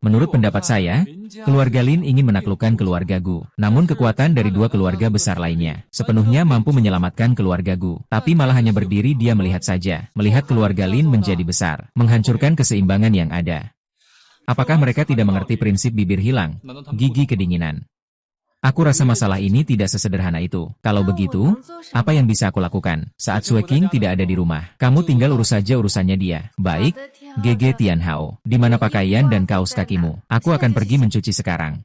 Menurut pendapat saya, keluarga Lin ingin menaklukkan keluarga Gu. Namun kekuatan dari 2 keluarga besar lainnya sepenuhnya mampu menyelamatkan keluarga Gu. Tapi malah hanya berdiri dia melihat saja. Melihat keluarga Lin menjadi besar. Menghancurkan keseimbangan yang ada. Apakah mereka tidak mengerti prinsip bibir hilang, gigi kedinginan? Aku rasa masalah ini tidak sesederhana itu. Kalau begitu, apa yang bisa aku lakukan? Saat Sue King tidak ada di rumah, kamu tinggal urus saja urusannya dia. Baik, GG Tian Hao. Di mana pakaian dan kaos kakimu? Aku akan pergi mencuci sekarang.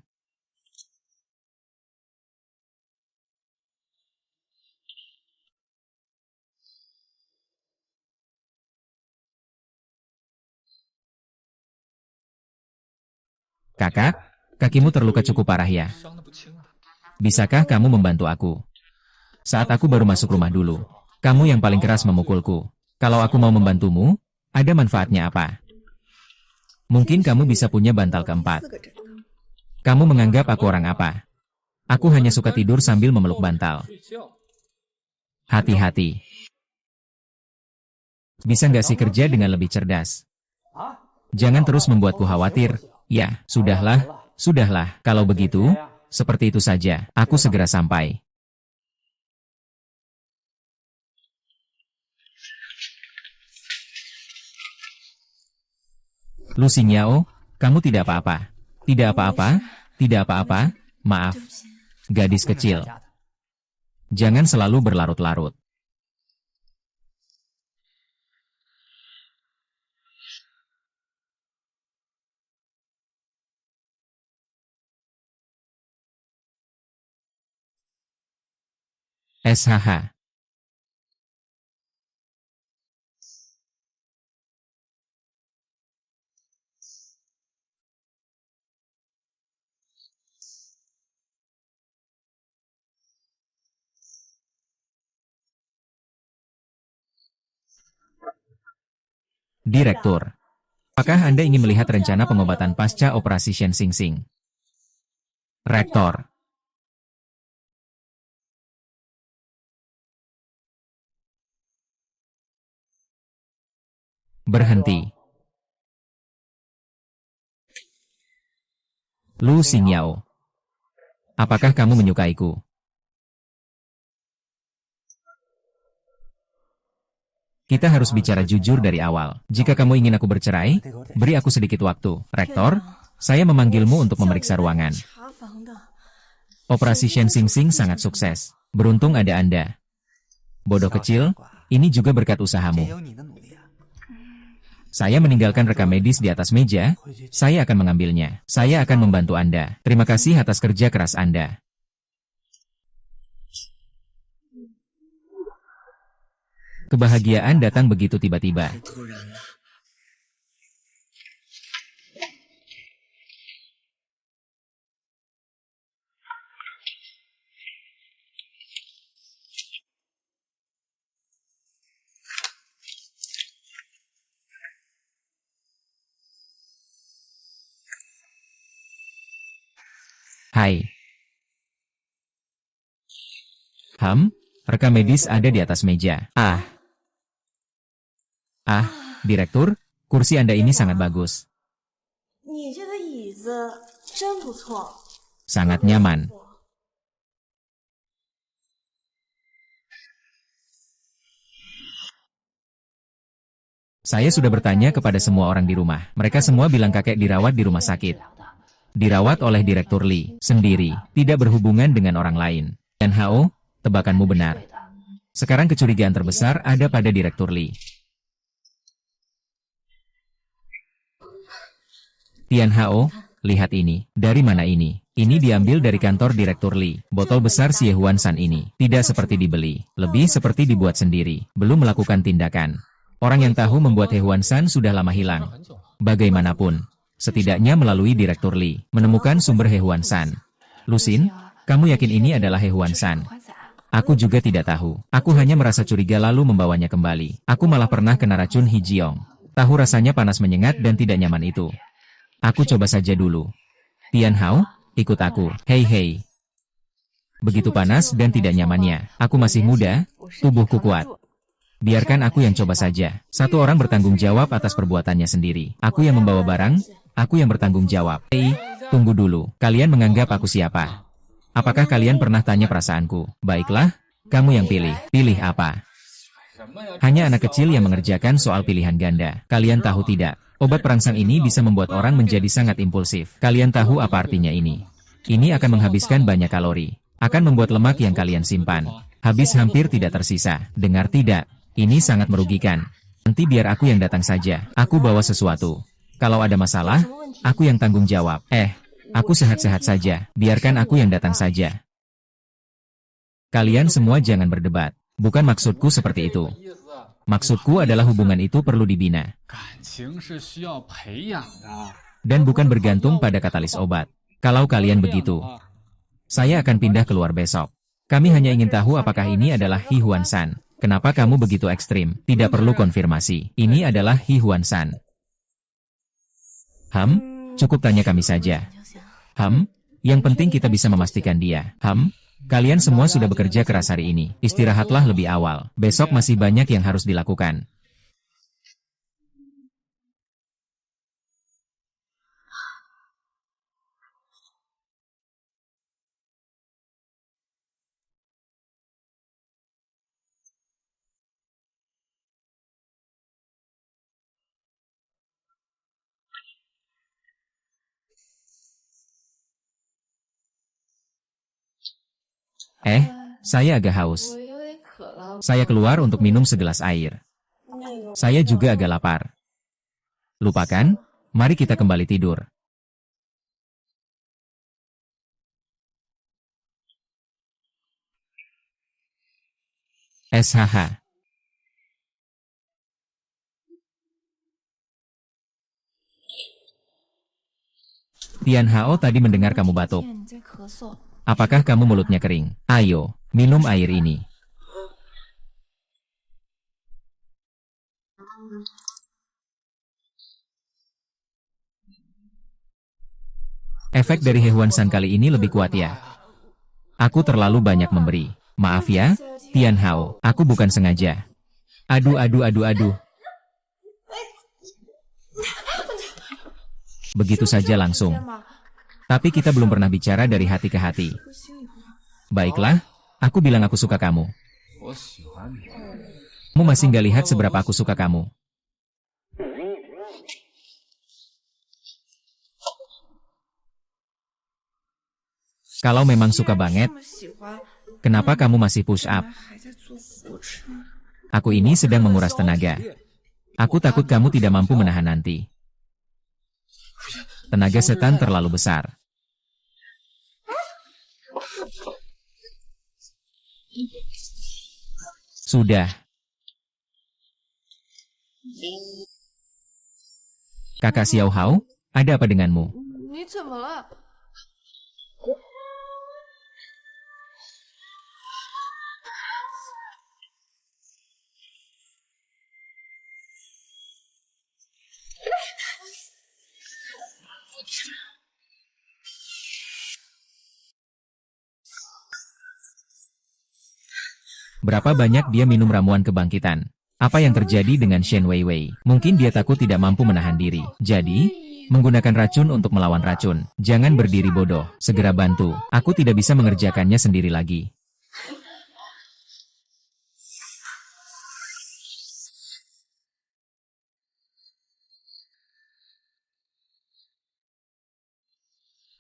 Kakak, kakimu terluka cukup parah ya. Bisakah kamu membantu aku? Saat aku baru masuk rumah dulu, kamu yang paling keras memukulku. Kalau aku mau membantumu, ada manfaatnya apa? Mungkin kamu bisa punya bantal keempat. Kamu menganggap aku orang apa? Aku hanya suka tidur sambil memeluk bantal. Hati-hati. Bisa nggak sih kerja dengan lebih cerdas? Jangan terus membuatku khawatir. Ya, sudahlah. Kalau begitu, seperti itu saja. Aku segera sampai. Lu Xingyao, kamu tidak apa-apa. Tidak apa-apa, tidak apa-apa, maaf. Gadis kecil. Jangan selalu berlarut-larut. SHH. Direktur. Apakah Anda ingin melihat rencana pengobatan pasca operasi Shen Xing Xing? Rektor. Berhenti. Lu Xingyao. Apakah kamu menyukaiku? Kita harus bicara jujur dari awal. Jika kamu ingin aku bercerai, beri aku sedikit waktu. Rektor, saya memanggilmu untuk memeriksa ruangan. Operasi Shen Xing Xing sangat sukses. Beruntung ada Anda. Bodoh kecil, ini juga berkat usahamu. Saya meninggalkan rekam medis di atas meja, saya akan mengambilnya. Saya akan membantu Anda. Terima kasih atas kerja keras Anda. Kebahagiaan datang begitu tiba-tiba. Hai. Rekam medis ada di atas meja. Direktur, kursi Anda ini sangat bagus. Sangat nyaman. Saya sudah bertanya kepada semua orang di rumah. Mereka semua bilang kakek dirawat di rumah sakit. Dirawat oleh Direktur Li, sendiri, tidak berhubungan dengan orang lain. Dan Hao, tebakanmu benar. Sekarang kecurigaan terbesar ada pada Direktur Li. Tian Hao, lihat ini. Dari mana ini? Ini diambil dari kantor Direktur Li. Botol besar Xie Huan San ini. Tidak seperti dibeli. Lebih seperti dibuat sendiri. Belum melakukan tindakan. Orang yang tahu membuat He Huan San sudah lama hilang. Bagaimanapun, setidaknya melalui Direktur Li, menemukan sumber He Huan San. Lusin, kamu yakin ini adalah He Huan San? Aku juga tidak tahu. Aku hanya merasa curiga lalu membawanya kembali. Aku malah pernah kena racun Hijiong. Tahu rasanya panas menyengat dan tidak nyaman itu. Aku coba saja dulu. Tian Hao, ikut aku. Hei. Begitu panas dan tidak nyamannya. Aku masih muda, tubuhku kuat. Biarkan aku yang coba saja. Satu orang bertanggung jawab atas perbuatannya sendiri. Aku yang membawa barang, aku yang bertanggung jawab. Hei, tunggu dulu. Kalian menganggap aku siapa? Apakah kalian pernah tanya perasaanku? Baiklah, kamu yang pilih. Pilih apa? Hanya anak kecil yang mengerjakan soal pilihan ganda. Kalian tahu tidak? Obat perangsang ini bisa membuat orang menjadi sangat impulsif. Kalian tahu apa artinya ini? Ini akan menghabiskan banyak kalori. Akan membuat lemak yang kalian simpan habis hampir tidak tersisa. Dengar tidak? Ini sangat merugikan. Nanti biar aku yang datang saja. Aku bawa sesuatu. Kalau ada masalah, aku yang tanggung jawab. Aku sehat-sehat saja. Biarkan aku yang datang saja. Kalian semua jangan berdebat. Bukan maksudku seperti itu. Maksudku adalah hubungan itu perlu dibina. Dan bukan bergantung pada katalis obat. Kalau kalian begitu, saya akan pindah keluar besok. Kami hanya ingin tahu apakah ini adalah He Huan San. Kenapa kamu begitu ekstrim? Tidak perlu konfirmasi. Ini adalah He Huan San. Cukup tanya kami saja. Yang penting kita bisa memastikan dia. Kalian semua sudah bekerja keras hari ini. Istirahatlah lebih awal. Besok masih banyak yang harus dilakukan. Saya agak haus. Saya keluar untuk minum segelas air. Saya juga agak lapar. Lupakan, mari kita kembali tidur. SHH. Tian Hao tadi mendengar kamu batuk. Apakah kamu mulutnya kering? Ayo, minum air ini. Efek dari He Huan San kali ini lebih kuat ya. Aku terlalu banyak memberi. Maaf ya, Tian Hao, aku bukan sengaja. Aduh. Begitu saja langsung. Tapi kita belum pernah bicara dari hati ke hati. Baiklah, aku bilang aku suka kamu. Kamu masih nggak lihat seberapa aku suka kamu. Kalau memang suka banget, kenapa kamu masih push up? Aku ini sedang menguras tenaga. Aku takut kamu tidak mampu menahan nanti. Tenaga setan terlalu besar. Sudah. Kakak Xiao Hao, ada apa denganmu? Berapa banyak dia minum ramuan kebangkitan? Apa yang terjadi dengan Shen Weiwei? Mungkin dia takut tidak mampu menahan diri. Jadi, menggunakan racun untuk melawan racun. Jangan berdiri bodoh. Segera bantu. Aku tidak bisa mengerjakannya sendiri lagi.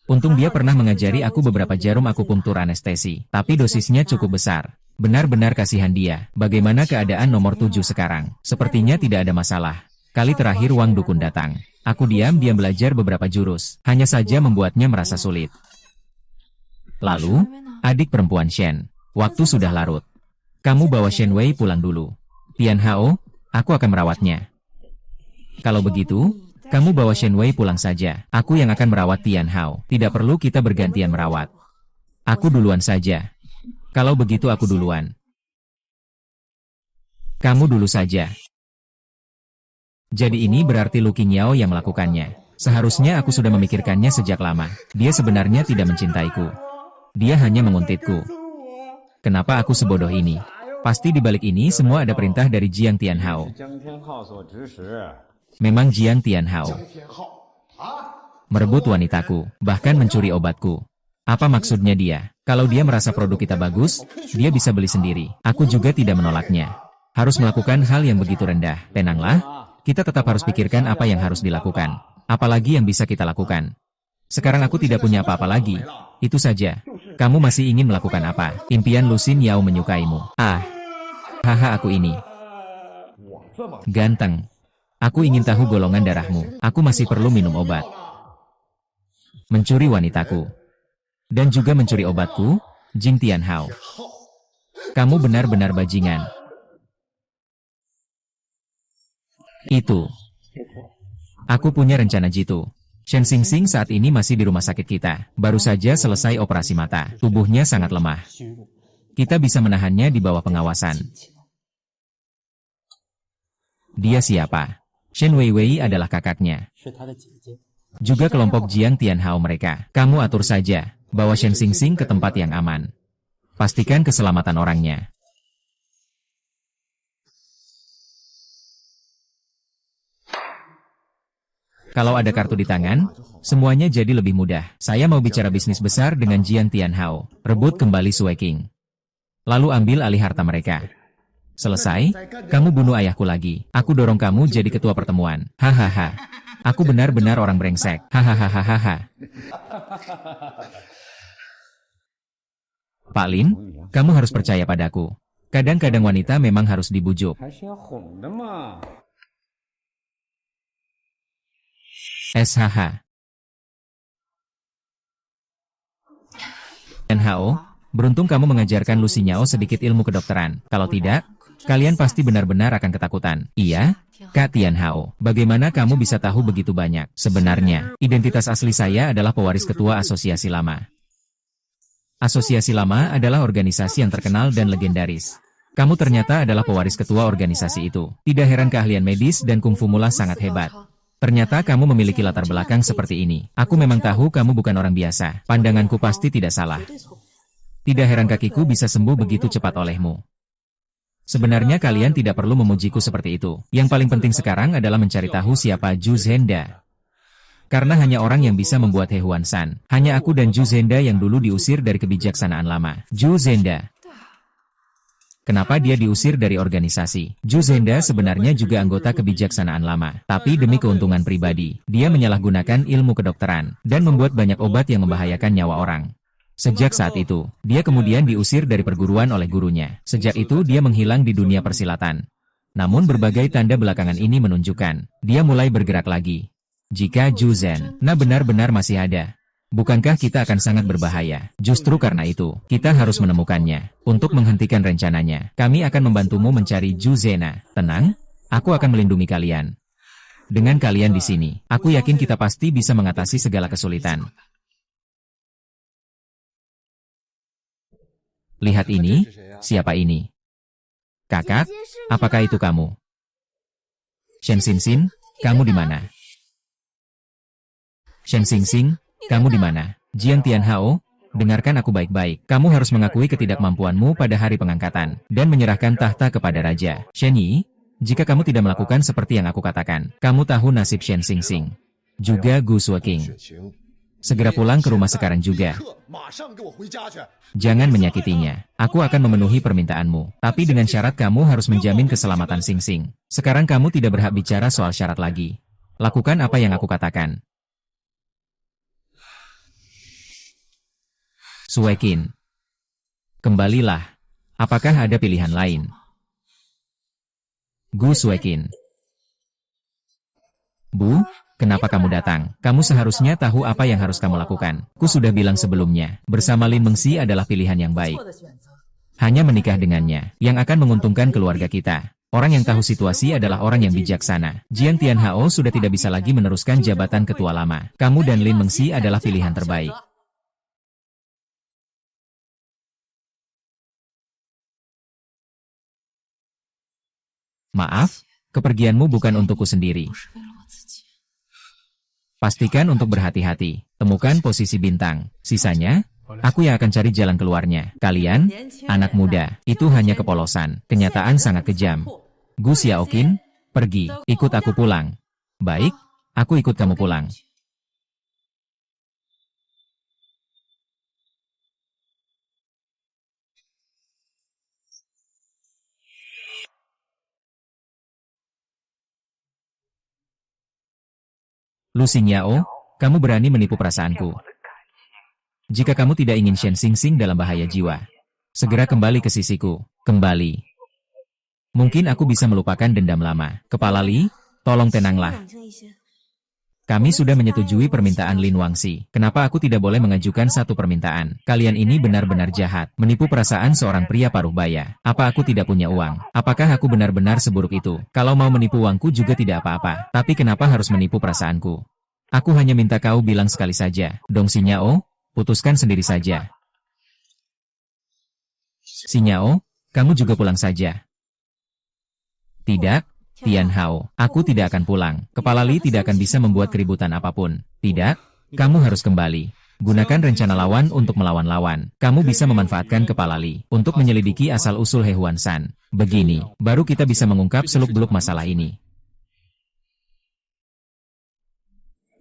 Untung dia pernah mengajari aku beberapa jarum akupunktur anestesi, tapi dosisnya cukup besar. Benar-benar kasihan dia. Bagaimana keadaan nomor 7 sekarang? Sepertinya tidak ada masalah. Kali terakhir Wang Dukun datang, aku diam-diam belajar beberapa jurus, hanya saja membuatnya merasa sulit. Lalu, adik perempuan Shen, waktu sudah larut. Kamu bawa Shen Wei pulang dulu. Tian Hao, aku akan merawatnya. Kalau begitu, kamu bawa Shen Wei pulang saja. Aku yang akan merawat Tian Hao. Tidak perlu kita bergantian merawat. Aku duluan saja. Kalau begitu aku duluan. Kamu dulu saja. Jadi ini berarti Lu Qingniao yang melakukannya. Seharusnya aku sudah memikirkannya sejak lama. Dia sebenarnya tidak mencintaiku. Dia hanya menguntitku. Kenapa aku sebodoh ini? Pasti di balik ini semua ada perintah dari Jiang Tianhao. Memang Jiang Tianhao merebut wanitaku, bahkan mencuri obatku. Apa maksudnya dia? Kalau dia merasa produk kita bagus, dia bisa beli sendiri. Aku juga tidak menolaknya. Harus melakukan hal yang begitu rendah. Tenanglah, kita tetap harus pikirkan apa yang harus dilakukan. Apalagi yang bisa kita lakukan. Sekarang aku tidak punya apa-apa lagi. Itu saja. Kamu masih ingin melakukan apa? Impian Lu Xinniao menyukaimu. Ah, haha aku ini ganteng. Aku ingin tahu golongan darahmu. Aku masih perlu minum obat. Mencuri wanitaku. Dan juga mencuri obatku, Jing Tianhao. Kamu benar-benar bajingan. Itu. Aku punya rencana jitu. Shen Xingxing saat ini masih di rumah sakit kita. Baru saja selesai operasi mata. Tubuhnya sangat lemah. Kita bisa menahannya di bawah pengawasan. Dia siapa? Shen Weiwei adalah kakaknya. Juga kelompok Jiang Tianhao mereka. Kamu atur saja. Bawa Shen Xingxing ke tempat yang aman. Pastikan keselamatan orangnya. Kalau ada kartu di tangan, semuanya jadi lebih mudah. Saya mau bicara bisnis besar dengan Jiang Tianhao. Rebut kembali Sui Qing. Lalu ambil alih harta mereka. Selesai, kamu bunuh ayahku lagi. Aku dorong kamu jadi ketua pertemuan. Hahaha. Aku benar-benar orang brengsek. Hahaha. Pak Lin, kamu harus percaya padaku. Kadang-kadang wanita memang harus dibujuk. SHH. NHO, beruntung kamu mengajarkan Lu Xinniao sedikit ilmu kedokteran. Kalau tidak, kalian pasti benar-benar akan ketakutan. Iya, Kak Tianhao. Bagaimana kamu bisa tahu begitu banyak? Sebenarnya, identitas asli saya adalah pewaris ketua Asosiasi Lama. Asosiasi Lama adalah organisasi yang terkenal dan legendaris. Kamu ternyata adalah pewaris ketua organisasi itu. Tidak heran keahlian medis dan kungfu mula sangat hebat. Ternyata kamu memiliki latar belakang seperti ini. Aku memang tahu kamu bukan orang biasa. Pandanganku pasti tidak salah. Tidak heran kakiku bisa sembuh begitu cepat olehmu. Sebenarnya kalian tidak perlu memujiku seperti itu. Yang paling penting sekarang adalah mencari tahu siapa Zhu Zenda. Karena hanya orang yang bisa membuat He Huan Shan. Hanya aku dan Zhu Zenda yang dulu diusir dari kebijaksanaan lama. Zhu Zenda. Kenapa dia diusir dari organisasi? Zhu Zenda sebenarnya juga anggota kebijaksanaan lama. Tapi demi keuntungan pribadi, dia menyalahgunakan ilmu kedokteran dan membuat banyak obat yang membahayakan nyawa orang. Sejak saat itu, dia kemudian diusir dari perguruan oleh gurunya. Sejak itu dia menghilang di dunia persilatan. Namun berbagai tanda belakangan ini menunjukkan, dia mulai bergerak lagi. Jika Zhu Zenda benar-benar masih ada, bukankah kita akan sangat berbahaya? Justru karena itu, kita harus menemukannya. Untuk menghentikan rencananya, kami akan membantumu mencari Zhu Zenda. Tenang, aku akan melindungi kalian. Dengan kalian di sini, aku yakin kita pasti bisa mengatasi segala kesulitan. Lihat ini, siapa ini? Kakak, apakah itu kamu? Shen Xingxing, kamu di mana? Shen Xingxing, kamu di mana? Jiang Tianhao, dengarkan aku baik-baik. Kamu harus mengakui ketidakmampuanmu pada hari pengangkatan, dan menyerahkan tahta kepada Raja. Shen Yi, jika kamu tidak melakukan seperti yang aku katakan, kamu tahu nasib Shen Xingxing. Juga Gu Sueqing. Segera pulang ke rumah sekarang juga. Jangan menyakitinya. Aku akan memenuhi permintaanmu. Tapi dengan syarat kamu harus menjamin keselamatan Xingxing. Sekarang kamu tidak berhak bicara soal syarat lagi. Lakukan apa yang aku katakan. Suekin. Kembalilah. Apakah ada pilihan lain? Gu Suekin. Bu, kenapa kamu datang? Kamu seharusnya tahu apa yang harus kamu lakukan. Ku sudah bilang sebelumnya, bersama Lin Mengxi adalah pilihan yang baik. Hanya menikah dengannya, yang akan menguntungkan keluarga kita. Orang yang tahu situasi adalah orang yang bijaksana. Jiang Tianhao sudah tidak bisa lagi meneruskan jabatan ketua lama. Kamu dan Lin Mengxi adalah pilihan terbaik. Maaf, kepergianmu bukan untukku sendiri. Pastikan untuk berhati-hati. Temukan posisi bintang. Sisanya, aku yang akan cari jalan keluarnya. Kalian, anak muda, itu hanya kepolosan. Kenyataan sangat kejam. Gu Xiaoqin, pergi. Ikut aku pulang. Baik, aku ikut kamu pulang. Lu Xingyao, kamu berani menipu perasaanku. Jika kamu tidak ingin Shen Xingxing dalam bahaya jiwa, segera kembali ke sisiku. Kembali. Mungkin aku bisa melupakan dendam lama. Kepala Li, tolong tenanglah. Kami sudah menyetujui permintaan Lin Wangxi. Kenapa aku tidak boleh mengajukan satu permintaan? Kalian ini benar-benar jahat. Menipu perasaan seorang pria paruh baya. Apa aku tidak punya uang? Apakah aku benar-benar seburuk itu? Kalau mau menipu uangku juga tidak apa-apa. Tapi kenapa harus menipu perasaanku? Aku hanya minta kau bilang sekali saja. Dong Xingyao, putuskan sendiri saja. Xingyao, kamu juga pulang saja. Tidak, Tianhao, aku tidak akan pulang. Kepala Li tidak akan bisa membuat keributan apapun. Tidak, kamu harus kembali. Gunakan rencana lawan untuk melawan lawan. Kamu bisa memanfaatkan Kepala Li untuk menyelidiki asal-usul He Huan Shan. Begini, baru kita bisa mengungkap seluk-beluk masalah ini.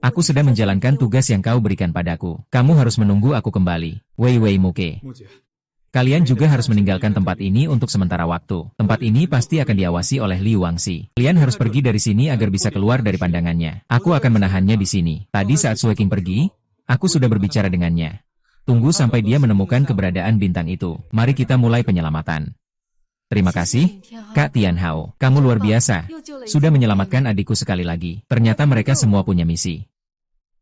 Aku sedang menjalankan tugas yang kau berikan padaku. Kamu harus menunggu aku kembali. Wei Wei Muke. Kalian juga harus meninggalkan tempat ini untuk sementara waktu. Tempat ini pasti akan diawasi oleh Li Wangxi. Kalian harus pergi dari sini agar bisa keluar dari pandangannya. Aku akan menahannya di sini. Tadi saat Sueking pergi, aku sudah berbicara dengannya. Tunggu sampai dia menemukan keberadaan bintang itu. Mari kita mulai penyelamatan. Terima kasih, Kak Tianhao. Kamu luar biasa. Sudah menyelamatkan adikku sekali lagi. Ternyata mereka semua punya misi.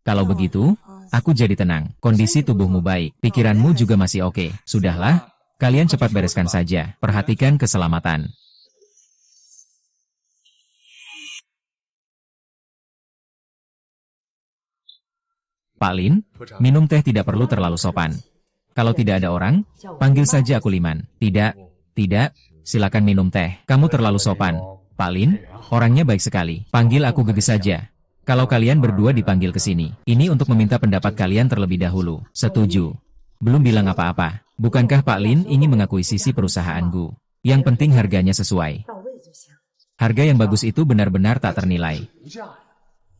Kalau begitu, aku jadi tenang. Kondisi tubuhmu baik, pikiranmu juga masih oke. Sudahlah, kalian cepat bereskan saja. Perhatikan keselamatan. Pak Lin, minum teh tidak perlu terlalu sopan. Kalau tidak ada orang, panggil saja aku Liman. Tidak, silakan minum teh. Kamu terlalu sopan. Pak Lin, orangnya baik sekali. Panggil aku Gege saja. Kalau kalian berdua dipanggil ke sini, ini untuk meminta pendapat kalian terlebih dahulu. Setuju. Belum bilang apa-apa. Bukankah Pak Lin ingin mengakuisisi perusahaanku? Yang penting harganya sesuai. Harga yang bagus itu benar-benar tak ternilai.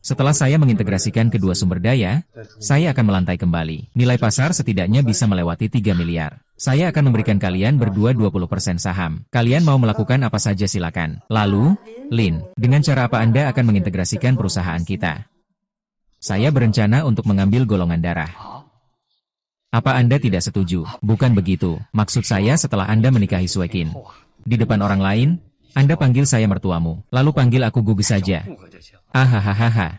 Setelah saya mengintegrasikan kedua sumber daya, saya akan melantai kembali. Nilai pasar setidaknya bisa melewati 3 miliar. Saya akan memberikan kalian berdua 20% saham. Kalian mau melakukan apa saja silakan. Lalu, Lin, dengan cara apa Anda akan mengintegrasikan perusahaan kita? Saya berencana untuk mengambil golongan darah. Apa Anda tidak setuju? Bukan begitu. Maksud saya setelah Anda menikahi Suekin. Di depan orang lain, Anda panggil saya mertuamu. Lalu panggil aku Gugu saja. Ahahaha.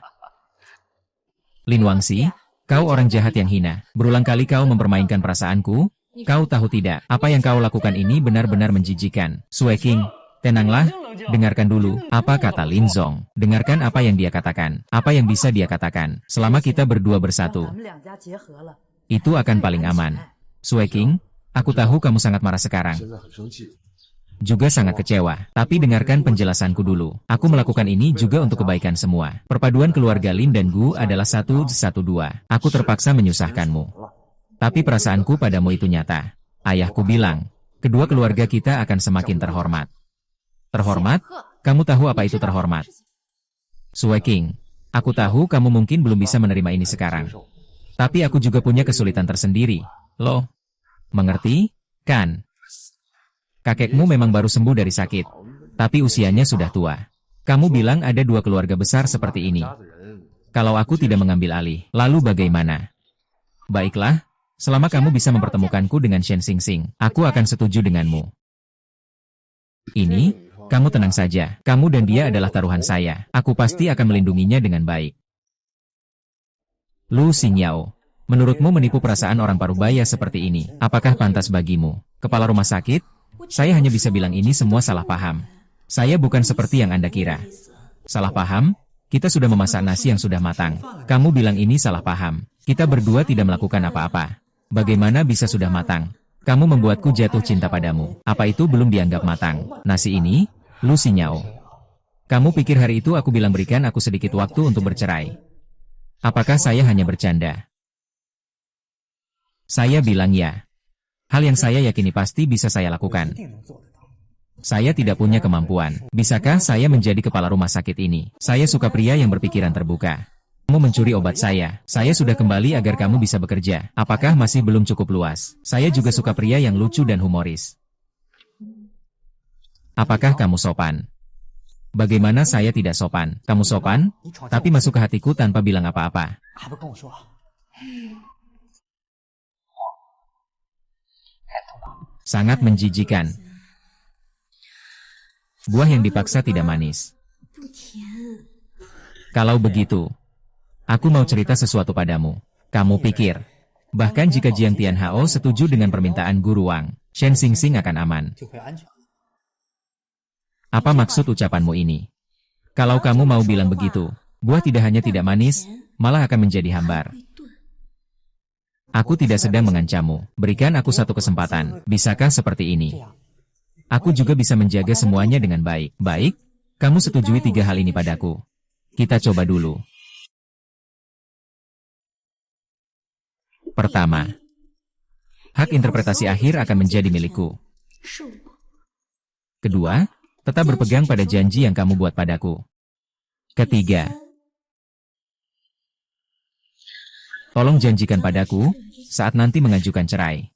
Lin Wangxi, kau orang jahat yang hina. Berulang kali kau mempermainkan perasaanku. Kau tahu tidak, apa yang kau lakukan ini benar-benar menjijikan. Sueking, tenanglah, dengarkan dulu. Apa kata Lin Zong? Dengarkan apa yang dia katakan. Apa yang bisa dia katakan. Selama kita berdua bersatu, itu akan paling aman. Sueking, aku tahu kamu sangat marah sekarang. Juga sangat kecewa. Tapi dengarkan penjelasanku dulu. Aku melakukan ini juga untuk kebaikan semua. Perpaduan keluarga Lin dan Gu adalah 1-1-2. Aku terpaksa menyusahkanmu. Tapi perasaanku padamu itu nyata. Ayahku bilang, kedua keluarga kita akan semakin terhormat. Terhormat? Kamu tahu apa itu terhormat? Sueking, aku tahu kamu mungkin belum bisa menerima ini sekarang. Tapi aku juga punya kesulitan tersendiri. Loh, mengerti? Kan? Kakekmu memang baru sembuh dari sakit. Tapi usianya sudah tua. Kamu bilang ada dua keluarga besar seperti ini. Kalau aku tidak mengambil alih, lalu bagaimana? Baiklah. Selama kamu bisa mempertemukanku dengan Shen Xingxing, aku akan setuju denganmu. Ini, kamu tenang saja. Kamu dan dia adalah taruhan saya. Aku pasti akan melindunginya dengan baik. Lu Xingyao, menurutmu menipu perasaan orang parubaya seperti ini, apakah pantas bagimu? Kepala rumah sakit? Saya hanya bisa bilang ini semua salah paham. Saya bukan seperti yang Anda kira. Salah paham? Kita sudah memasak nasi yang sudah matang. Kamu bilang ini salah paham. Kita berdua tidak melakukan apa-apa. Bagaimana bisa sudah matang? Kamu membuatku jatuh cinta padamu. Apa itu belum dianggap matang? Nasi ini? Lu Xingyao. Kamu pikir hari itu aku bilang berikan aku sedikit waktu untuk bercerai? Apakah saya hanya bercanda? Saya bilang ya. Hal yang saya yakini pasti bisa saya lakukan. Saya tidak punya kemampuan. Bisakah saya menjadi kepala rumah sakit ini? Saya suka pria yang berpikiran terbuka. Kamu mencuri obat saya. Saya sudah kembali agar kamu bisa bekerja. Apakah masih belum cukup luas? Saya juga suka pria yang lucu dan humoris. Apakah kamu sopan? Bagaimana saya tidak sopan? Kamu sopan, tapi masuk ke hatiku tanpa bilang apa-apa. Sangat menjijikan. Buah yang dipaksa tidak manis. Kalau begitu, aku mau cerita sesuatu padamu. Kamu pikir, bahkan jika Jiang Tianhao setuju dengan permintaan Guru Wang, Shen Xingxing akan aman. Apa maksud ucapanmu ini? Kalau kamu mau bilang begitu, buah tidak hanya tidak manis, malah akan menjadi hambar. Aku tidak sedang mengancammu. Berikan aku satu kesempatan. Bisakah seperti ini? Aku juga bisa menjaga semuanya dengan baik. Baik, kamu setujui 3 hal ini padaku. Kita coba dulu. Pertama, hak interpretasi akhir akan menjadi milikku. Kedua, tetap berpegang pada janji yang kamu buat padaku. Ketiga, tolong janjikan padaku saat nanti mengajukan cerai.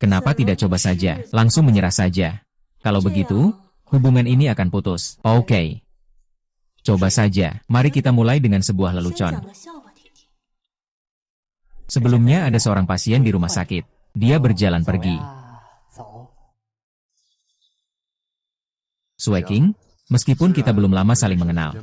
Kenapa tidak coba saja, langsung menyerah saja? Kalau begitu, hubungan ini akan putus. Oke. Coba saja, mari kita mulai dengan sebuah lelucon. Sebelumnya ada seorang pasien di rumah sakit. Dia berjalan pergi. Sueking, meskipun kita belum lama saling mengenal,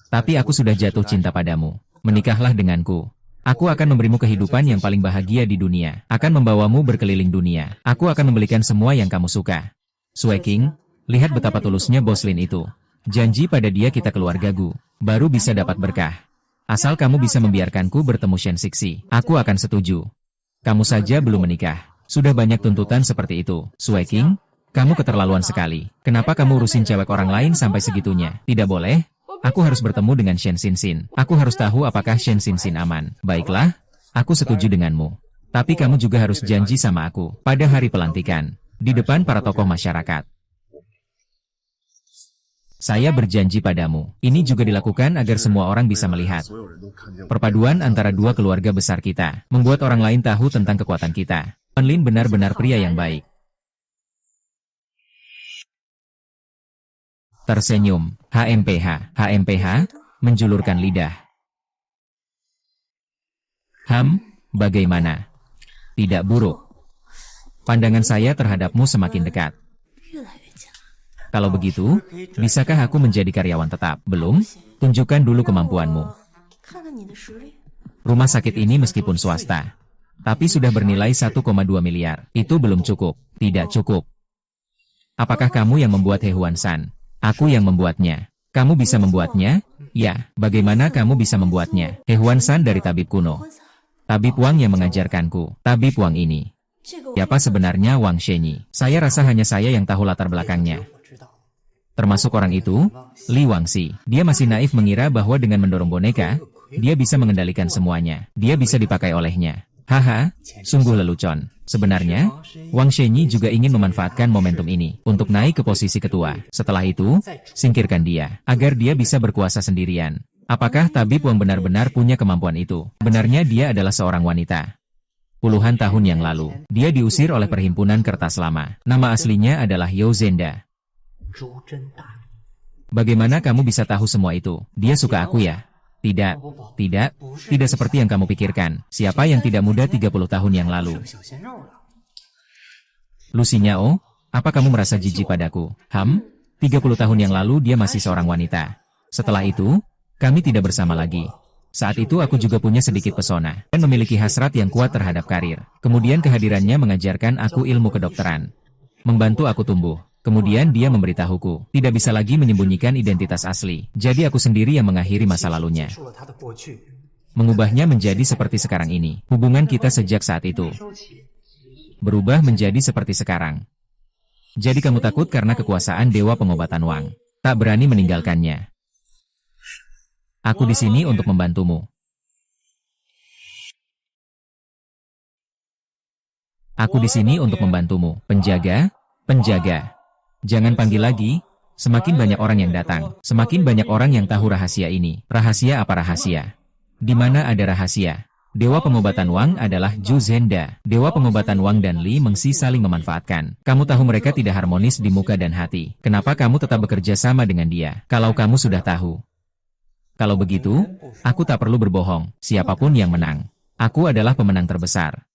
tapi aku sudah jatuh cinta padamu. Menikahlah denganku. Aku akan memberimu kehidupan yang paling bahagia di dunia. Akan membawamu berkeliling dunia. Aku akan membelikan semua yang kamu suka. Sueking, lihat betapa tulusnya Bos Lin itu. Janji pada dia kita keluarga Gu, baru bisa dapat berkah. Asal kamu bisa membiarkanku bertemu Shen Xingxing, aku akan setuju. Kamu saja belum menikah. Sudah banyak tuntutan seperti itu. Sueking, kamu keterlaluan sekali. Kenapa kamu urusin cewek orang lain sampai segitunya? Tidak boleh. Aku harus bertemu dengan Shen Xingxing. Aku harus tahu apakah Shen Xingxing aman. Baiklah, aku setuju denganmu. Tapi kamu juga harus janji sama aku pada hari pelantikan, di depan para tokoh masyarakat. Saya berjanji padamu. Ini juga dilakukan agar semua orang bisa melihat. Perpaduan antara dua keluarga besar kita, membuat orang lain tahu tentang kekuatan kita. Lin benar-benar pria yang baik. Tersenyum, HMPH, menjulurkan lidah. Bagaimana? Tidak buruk. Pandangan saya terhadapmu semakin dekat. Kalau begitu, bisakah aku menjadi karyawan tetap? Belum? Tunjukkan dulu kemampuanmu. Rumah sakit ini meskipun swasta, tapi sudah bernilai 1,2 miliar. Itu belum cukup. Tidak cukup. Apakah kamu yang membuat He Huan San? Aku yang membuatnya. Kamu bisa membuatnya? Ya, bagaimana kamu bisa membuatnya? He Huan San dari tabib kuno. Tabib Wang yang mengajarkanku. Tabib Wang ini. Siapa sebenarnya Wang Shenyi? Saya rasa hanya saya yang tahu latar belakangnya. Termasuk orang itu, Li Wangxi. Dia masih naif mengira bahwa dengan mendorong boneka, dia bisa mengendalikan semuanya. Dia bisa dipakai olehnya. Haha, sungguh lelucon. Sebenarnya, Wang Shenyi juga ingin memanfaatkan momentum ini untuk naik ke posisi ketua. Setelah itu, singkirkan dia, agar dia bisa berkuasa sendirian. Apakah tabib Wang benar-benar punya kemampuan itu? Benarnya dia adalah seorang wanita. Puluhan tahun yang lalu, dia diusir oleh perhimpunan kertas lama. Nama aslinya adalah Yao Zenda. Bagaimana kamu bisa tahu semua itu? Dia suka aku ya? Tidak, tidak seperti yang kamu pikirkan. Siapa yang tidak muda 30 tahun yang lalu? Lucinya, oh, apa kamu merasa jijik padaku? 30 tahun yang lalu dia masih seorang wanita. Setelah itu, kami tidak bersama lagi. Saat itu aku juga punya sedikit pesona, dan memiliki hasrat yang kuat terhadap karir. Kemudian kehadirannya mengajarkan aku ilmu kedokteran. Membantu aku tumbuh. Kemudian dia memberitahuku, tidak bisa lagi menyembunyikan identitas asli. Jadi aku sendiri yang mengakhiri masa lalunya. Mengubahnya menjadi seperti sekarang ini. Hubungan kita sejak saat itu berubah menjadi seperti sekarang. Jadi kamu takut karena kekuasaan Dewa Pengobatan Wang. Tak berani meninggalkannya. Aku di sini untuk membantumu. Aku di sini untuk membantumu. Penjaga, penjaga. Jangan panggil lagi, semakin banyak orang yang datang, semakin banyak orang yang tahu rahasia ini. Rahasia apa rahasia? Di mana ada rahasia? Dewa Pengobatan Wang adalah Zhu Zenda. Dewa Pengobatan Wang dan Li Mengxi saling memanfaatkan. Kamu tahu mereka tidak harmonis di muka dan hati. Kenapa kamu tetap bekerja sama dengan dia? Kalau kamu sudah tahu. Kalau begitu, aku tak perlu berbohong. Siapapun yang menang, aku adalah pemenang terbesar.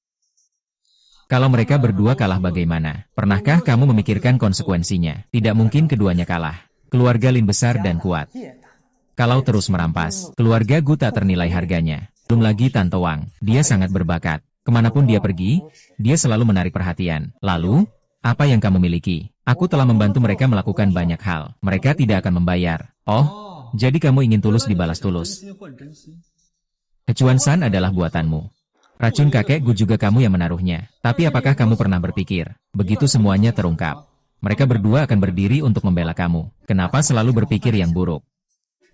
Kalau mereka berdua kalah bagaimana? Pernahkah kamu memikirkan konsekuensinya? Tidak mungkin keduanya kalah. Keluarga Lin besar dan kuat. Kalau terus merampas, keluarga Gu tak ternilai harganya. Belum lagi Tante Wang, dia sangat berbakat. Kemanapun dia pergi, dia selalu menarik perhatian. Lalu, apa yang kamu miliki? Aku telah membantu mereka melakukan banyak hal. Mereka tidak akan membayar. Oh, jadi kamu ingin tulus dibalas tulus. Kecuan San adalah buatanmu. Racun kakek Gu juga kamu yang menaruhnya. Tapi apakah kamu pernah berpikir, begitu semuanya terungkap, mereka berdua akan berdiri untuk membela kamu? Kenapa selalu berpikir yang buruk?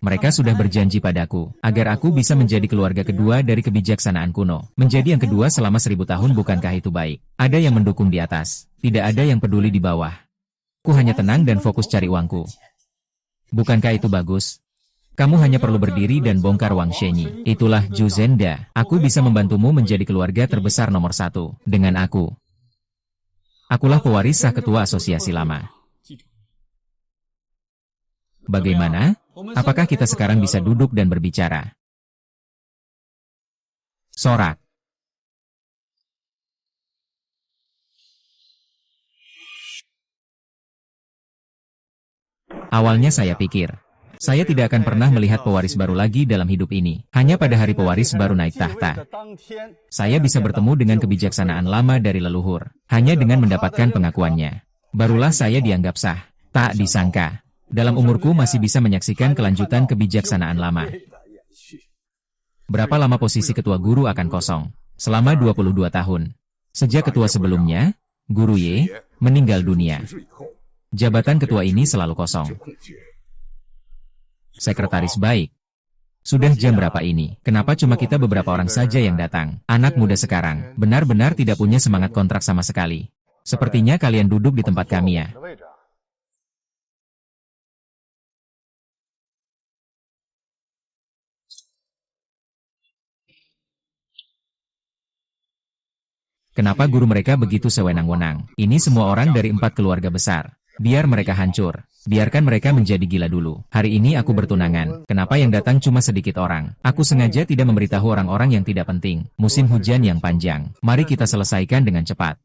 Mereka sudah berjanji padaku, agar aku bisa menjadi keluarga kedua dari kebijaksanaan kuno. Menjadi yang kedua selama 1000 tahun bukankah itu baik? Ada yang mendukung di atas, tidak ada yang peduli di bawah. Ku hanya tenang dan fokus cari uangku. Bukankah itu bagus? Kamu hanya perlu berdiri dan bongkar Wang Shenyi. Itulah Zhu Zenda. Aku bisa membantumu menjadi keluarga terbesar nomor 1. Dengan aku. Akulah pewaris sah ketua asosiasi lama. Bagaimana? Apakah kita sekarang bisa duduk dan berbicara? Sorak. Awalnya saya pikir, saya tidak akan pernah melihat pewaris baru lagi dalam hidup ini. Hanya pada hari pewaris baru naik tahta, saya bisa bertemu dengan kebijaksanaan lama dari leluhur. Hanya dengan mendapatkan pengakuannya, barulah saya dianggap sah. Tak disangka, dalam umurku masih bisa menyaksikan kelanjutan kebijaksanaan lama. Berapa lama posisi ketua guru akan kosong? Selama 22 tahun. Sejak ketua sebelumnya, Guru Ye, meninggal dunia. Jabatan ketua ini selalu kosong. Sekretaris baik. Sudah jam berapa ini? Kenapa cuma kita beberapa orang saja yang datang? Anak muda sekarang, benar-benar tidak punya semangat kontrak sama sekali. Sepertinya kalian duduk di tempat kami ya. Kenapa guru mereka begitu sewenang-wenang? Ini semua orang dari 4 keluarga besar. Biar mereka hancur. Biarkan mereka menjadi gila dulu. Hari ini aku bertunangan. Kenapa yang datang cuma sedikit orang? Aku sengaja tidak memberitahu orang-orang yang tidak penting. Musim hujan yang panjang. Mari kita selesaikan dengan cepat.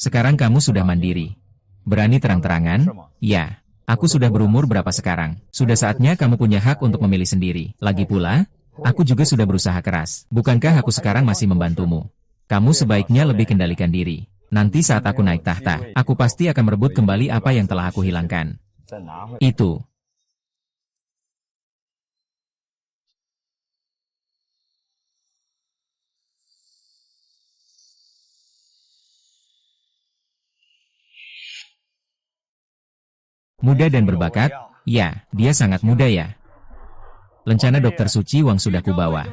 Sekarang kamu sudah mandiri. Berani terang-terangan? Ya. Aku sudah berumur berapa sekarang? Sudah saatnya kamu punya hak untuk memilih sendiri. Lagi pula, aku juga sudah berusaha keras. Bukankah aku sekarang masih membantumu? Kamu sebaiknya lebih kendalikan diri. Nanti saat aku naik tahta, aku pasti akan merebut kembali apa yang telah aku hilangkan. Itu. Muda dan berbakat? Ya, dia sangat muda ya. Lencana Dokter Suci Wang sudah kubawa.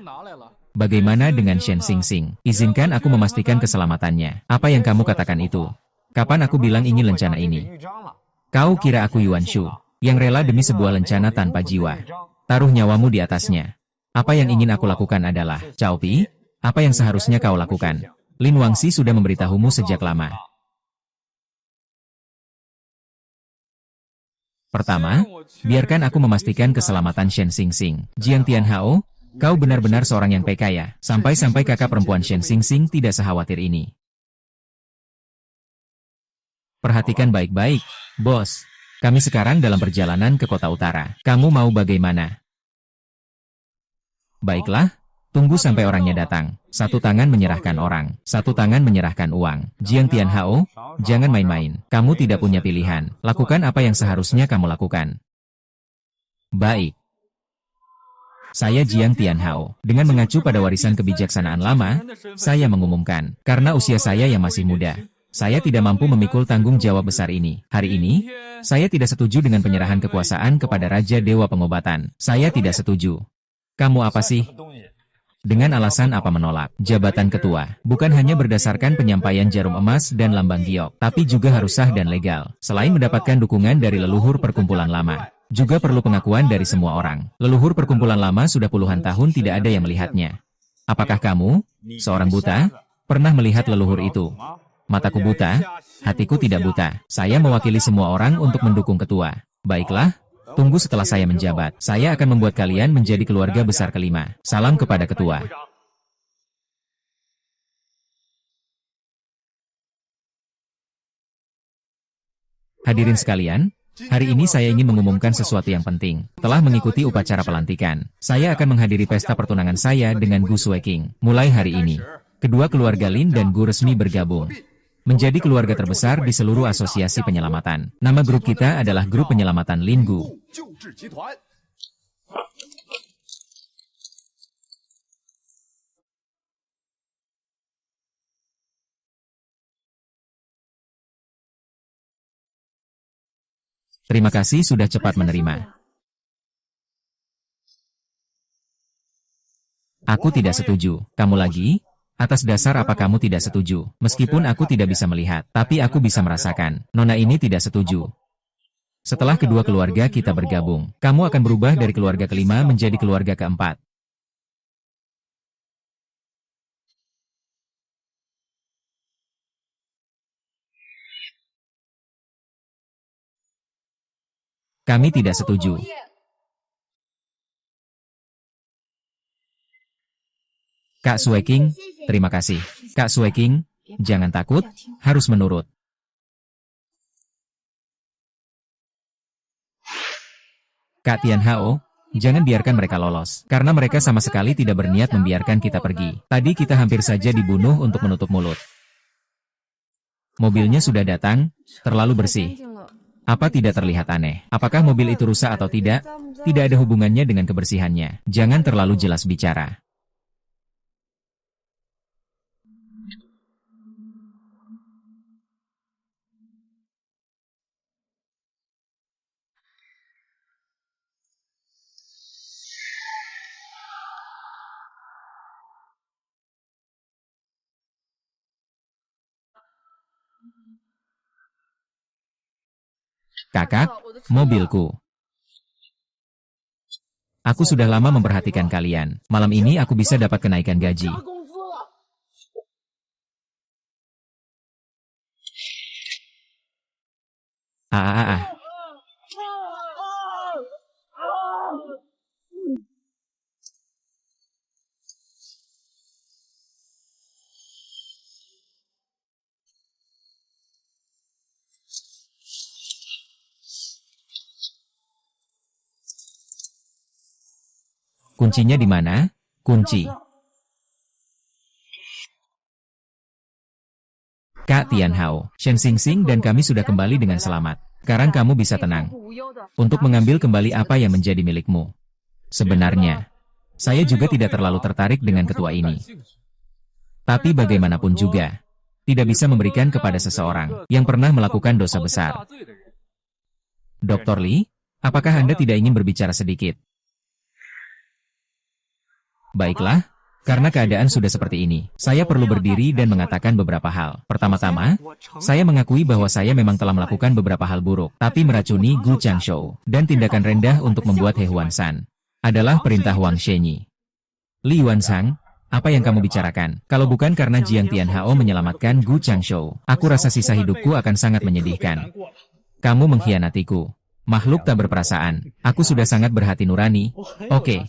Bagaimana dengan Shen Xingxing? Izinkan aku memastikan keselamatannya. Apa yang kamu katakan itu? Kapan aku bilang ingin lencana ini? Kau kira aku Yuan Shu, yang rela demi sebuah lencana tanpa jiwa? Taruh nyawamu di atasnya. Apa yang ingin aku lakukan adalah, Cao Pi, apa yang seharusnya kau lakukan? Lin Wangxi sudah memberitahumu sejak lama. Pertama, biarkan aku memastikan keselamatan Shen Xingxing. Jiang Tianhao, kau benar-benar seorang yang peka ya. Sampai-sampai kakak perempuan Shen Xingxing tidak sekhawatir ini. Perhatikan baik-baik, bos. Kami sekarang dalam perjalanan ke kota utara. Kamu mau bagaimana? Baiklah, tunggu sampai orangnya datang. Satu tangan menyerahkan orang, satu tangan menyerahkan uang. Jiang Tianhao, jangan main-main. Kamu tidak punya pilihan. Lakukan apa yang seharusnya kamu lakukan. Baik. Saya Jiang Tianhao. Dengan mengacu pada warisan kebijaksanaan lama, saya mengumumkan, karena usia saya yang masih muda, saya tidak mampu memikul tanggung jawab besar ini. Hari ini, saya tidak setuju dengan penyerahan kekuasaan kepada Raja Dewa Pengobatan. Saya tidak setuju. Kamu apa sih? Dengan alasan apa menolak? Jabatan ketua bukan hanya berdasarkan penyampaian jarum emas dan lambang giok, tapi juga harus sah dan legal. Selain mendapatkan dukungan dari leluhur perkumpulan lama, juga perlu pengakuan dari semua orang. Leluhur perkumpulan lama sudah puluhan tahun tidak ada yang melihatnya. Apakah kamu, seorang buta, pernah melihat leluhur itu? Mataku buta, hatiku tidak buta. Saya mewakili semua orang untuk mendukung ketua. Baiklah, tunggu setelah saya menjabat. Saya akan membuat kalian menjadi keluarga besar kelima. Salam kepada ketua. Hadirin sekalian, hari ini saya ingin mengumumkan sesuatu yang penting. Telah mengikuti upacara pelantikan, saya akan menghadiri pesta pertunangan saya dengan Gu Sueking. Mulai hari ini, kedua keluarga Lin dan Gu resmi bergabung menjadi keluarga terbesar di seluruh asosiasi penyelamatan. Nama grup kita adalah Grup Penyelamatan Lin Gu. Terima kasih sudah cepat menerima. Aku tidak setuju. Kamu lagi? Atas dasar apa kamu tidak setuju? Meskipun aku tidak bisa melihat, tapi aku bisa merasakan. Nona ini tidak setuju. Setelah kedua keluarga kita bergabung, kamu akan berubah dari keluarga kelima menjadi keluarga keempat. Kami tidak setuju. Kak Sueking, terima kasih. Kak Sueking, jangan takut, harus menurut. Kak Tianhao, jangan biarkan mereka lolos, karena mereka sama sekali tidak berniat membiarkan kita pergi. Tadi kita hampir saja dibunuh untuk menutup mulut. Mobilnya sudah datang, terlalu bersih. Apa tidak terlihat aneh? Apakah mobil itu rusak atau tidak? Tidak ada hubungannya dengan kebersihannya. Jangan terlalu jelas bicara. Kakak, mobilku. Aku sudah lama memperhatikan kalian. Malam ini aku bisa dapat kenaikan gaji. Ah. Kuncinya di mana? Kunci. Kak Tianhao, Shen Xingxing dan kami sudah kembali dengan selamat. Sekarang kamu bisa tenang untuk mengambil kembali apa yang menjadi milikmu. Sebenarnya, saya juga tidak terlalu tertarik dengan ketua ini. Tapi bagaimanapun juga, tidak bisa memberikan kepada seseorang yang pernah melakukan dosa besar. Dr. Li, apakah Anda tidak ingin berbicara sedikit? Baiklah, karena keadaan sudah seperti ini, saya perlu berdiri dan mengatakan beberapa hal. Pertama-tama, saya mengakui bahwa saya memang telah melakukan beberapa hal buruk, tapi meracuni Gu Changshou dan tindakan rendah untuk membuat He Huanshan adalah perintah Wang Shenyi. Li Yuansang, apa yang kamu bicarakan? Kalau bukan karena Jiang Tianhao menyelamatkan Gu Changshou, aku rasa sisa hidupku akan sangat menyedihkan. Kamu mengkhianatiku. Makhluk tak berperasaan. Aku sudah sangat berhati nurani. Oke.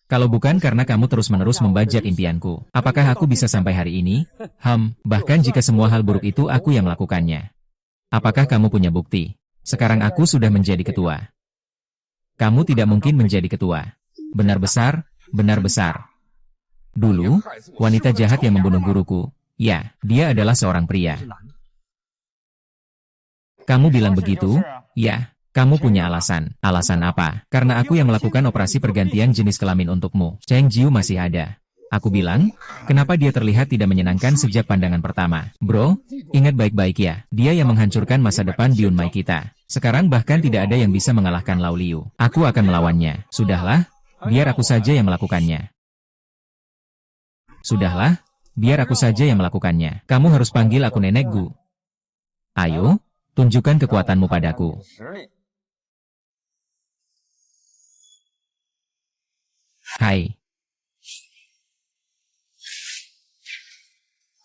Kalau bukan karena kamu terus-menerus membajak impianku, apakah aku bisa sampai hari ini? Bahkan jika semua hal buruk itu aku yang melakukannya. Apakah kamu punya bukti? Sekarang aku sudah menjadi ketua. Kamu tidak mungkin menjadi ketua. Benar besar, benar besar. Dulu, wanita jahat yang membunuh guruku. Ya, dia adalah seorang pria. Kamu bilang begitu? Ya, kamu punya alasan. Alasan apa? Karena aku yang melakukan operasi pergantian jenis kelamin untukmu. Cheng Jiu masih ada. Aku bilang, kenapa dia terlihat tidak menyenangkan sejak pandangan pertama? Bro, ingat baik-baik ya, dia yang menghancurkan masa depan di Unmai kita. Sekarang bahkan tidak ada yang bisa mengalahkan Lao Liu. Aku akan melawannya. Sudahlah, biar aku saja yang melakukannya. Sudahlah, biar aku saja yang melakukannya. Kamu harus panggil aku Nenek Gu. Ayo, tunjukkan kekuatanmu padaku. Hai.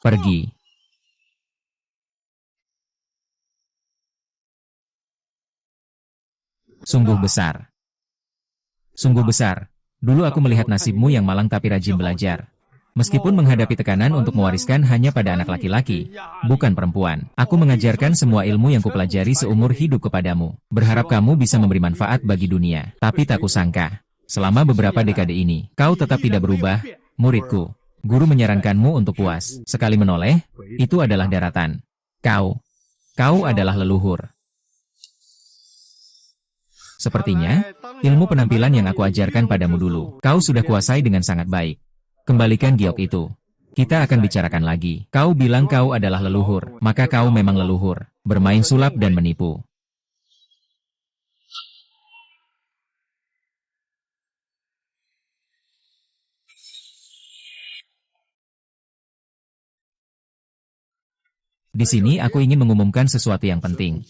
Pergi. Sungguh besar. Sungguh besar. Dulu aku melihat nasibmu yang malang tapi rajin belajar. Meskipun menghadapi tekanan untuk mewariskan hanya pada anak laki-laki, bukan perempuan. Aku mengajarkan semua ilmu yang kupelajari seumur hidup kepadamu. Berharap kamu bisa memberi manfaat bagi dunia. Tapi tak kusangka, selama beberapa dekade ini, kau tetap tidak berubah, muridku. Guru menyarankanmu untuk puas. Sekali menoleh, itu adalah daratan. Kau adalah leluhur. Sepertinya, ilmu penampilan yang aku ajarkan padamu dulu, kau sudah kuasai dengan sangat baik. Kembalikan giok itu. Kita akan bicarakan lagi. Kau bilang kau adalah leluhur, maka kau memang leluhur. Bermain sulap dan menipu. Di sini aku ingin mengumumkan sesuatu yang penting.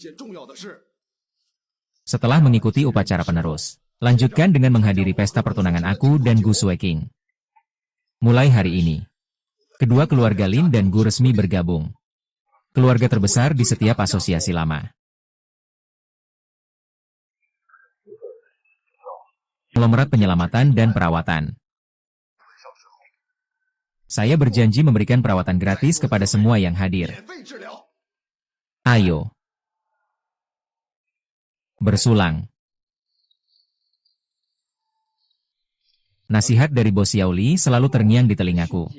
Setelah mengikuti upacara penerus, lanjutkan dengan menghadiri pesta pertunangan aku dan Gu Sueking. Mulai hari ini, kedua keluarga Lin dan Gu resmi bergabung. Keluarga terbesar di setiap asosiasi lama. Konglomerat penyelamatan dan perawatan. Saya berjanji memberikan perawatan gratis kepada semua yang hadir. Ayo. Bersulang. Nasihat dari Bos Yaoli selalu terngiang di telingaku.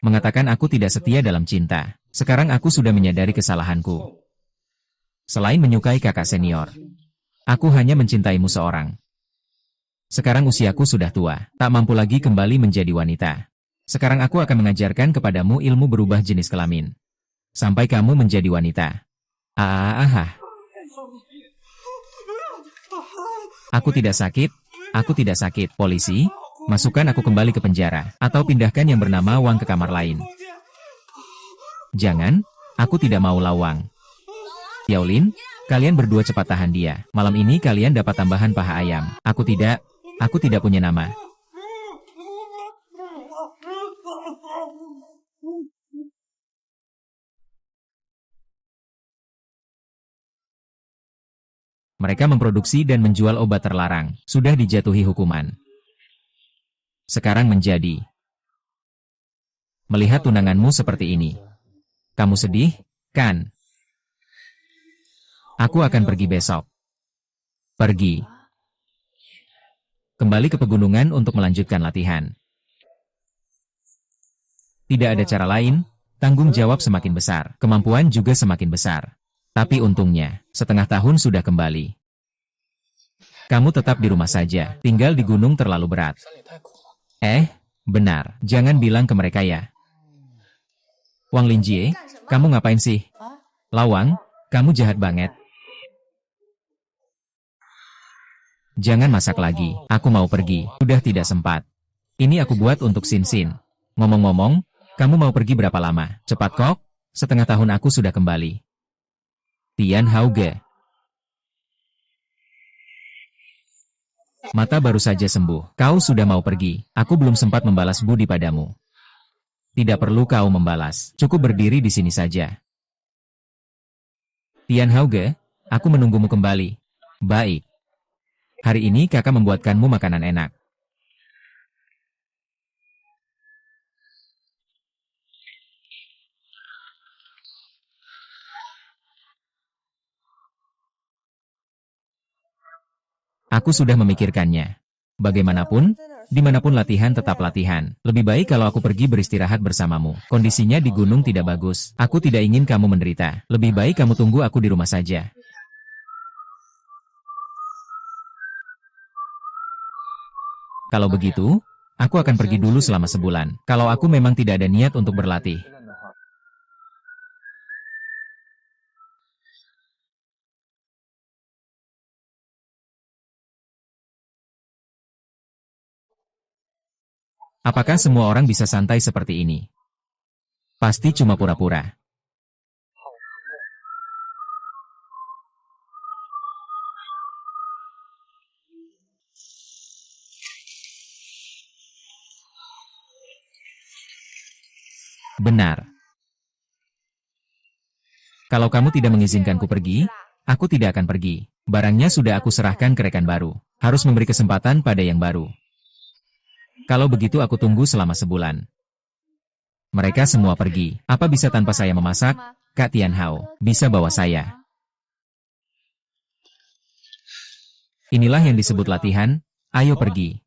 Mengatakan aku tidak setia dalam cinta. Sekarang aku sudah menyadari kesalahanku. Selain menyukai kakak senior, aku hanya mencintaimu seorang. Sekarang usiaku sudah tua, tak mampu lagi kembali menjadi wanita. Sekarang aku akan mengajarkan kepadamu ilmu berubah jenis kelamin. Sampai kamu menjadi wanita. Aku tidak sakit, polisi, masukkan aku kembali ke penjara, atau pindahkan yang bernama Wang ke kamar lain. Jangan, aku tidak mau lawang. Yaolin, kalian berdua cepat tahan dia, malam ini kalian dapat tambahan paha ayam. Aku tidak punya nama. Mereka memproduksi dan menjual obat terlarang, sudah dijatuhi hukuman. Sekarang menjadi. Melihat tunanganmu seperti ini. Kamu sedih, kan? Aku akan pergi besok. Pergi. Kembali ke pegunungan untuk melanjutkan latihan. Tidak ada cara lain, tanggung jawab semakin besar, kemampuan juga semakin besar. Tapi untungnya, setengah tahun sudah kembali. Kamu tetap di rumah saja, tinggal di gunung terlalu berat. Benar, jangan bilang ke mereka ya. Wang Linjie, kamu ngapain sih? Lawang, kamu jahat banget. Jangan masak lagi, aku mau pergi, sudah tidak sempat. Ini aku buat untuk Sin Sin. Ngomong-ngomong, kamu mau pergi berapa lama? Cepat kok, setengah tahun aku sudah kembali. Tian Hauge. Mata baru saja sembuh. Kau sudah mau pergi. Aku belum sempat membalas budi padamu. Tidak perlu kau membalas. Cukup berdiri di sini saja. Tian Hauge, aku menunggumu kembali. Baik. Hari ini kakak membuatkanmu makanan enak. Aku sudah memikirkannya. Bagaimanapun, dimanapun latihan tetap latihan. Lebih baik kalau aku pergi beristirahat bersamamu. Kondisinya di gunung tidak bagus. Aku tidak ingin kamu menderita. Lebih baik kamu tunggu aku di rumah saja. Kalau begitu, aku akan pergi dulu selama sebulan. Kalau aku memang tidak ada niat untuk berlatih. Apakah semua orang bisa santai seperti ini? Pasti cuma pura-pura. Benar. Kalau kamu tidak mengizinkanku pergi, aku tidak akan pergi. Barangnya sudah aku serahkan ke rekan baru. Harus memberi kesempatan pada yang baru. Kalau begitu aku tunggu selama sebulan. Mereka semua pergi. Apa bisa tanpa saya memasak? Kak Tianhao, bisa bawa saya. Inilah yang disebut latihan, ayo pergi.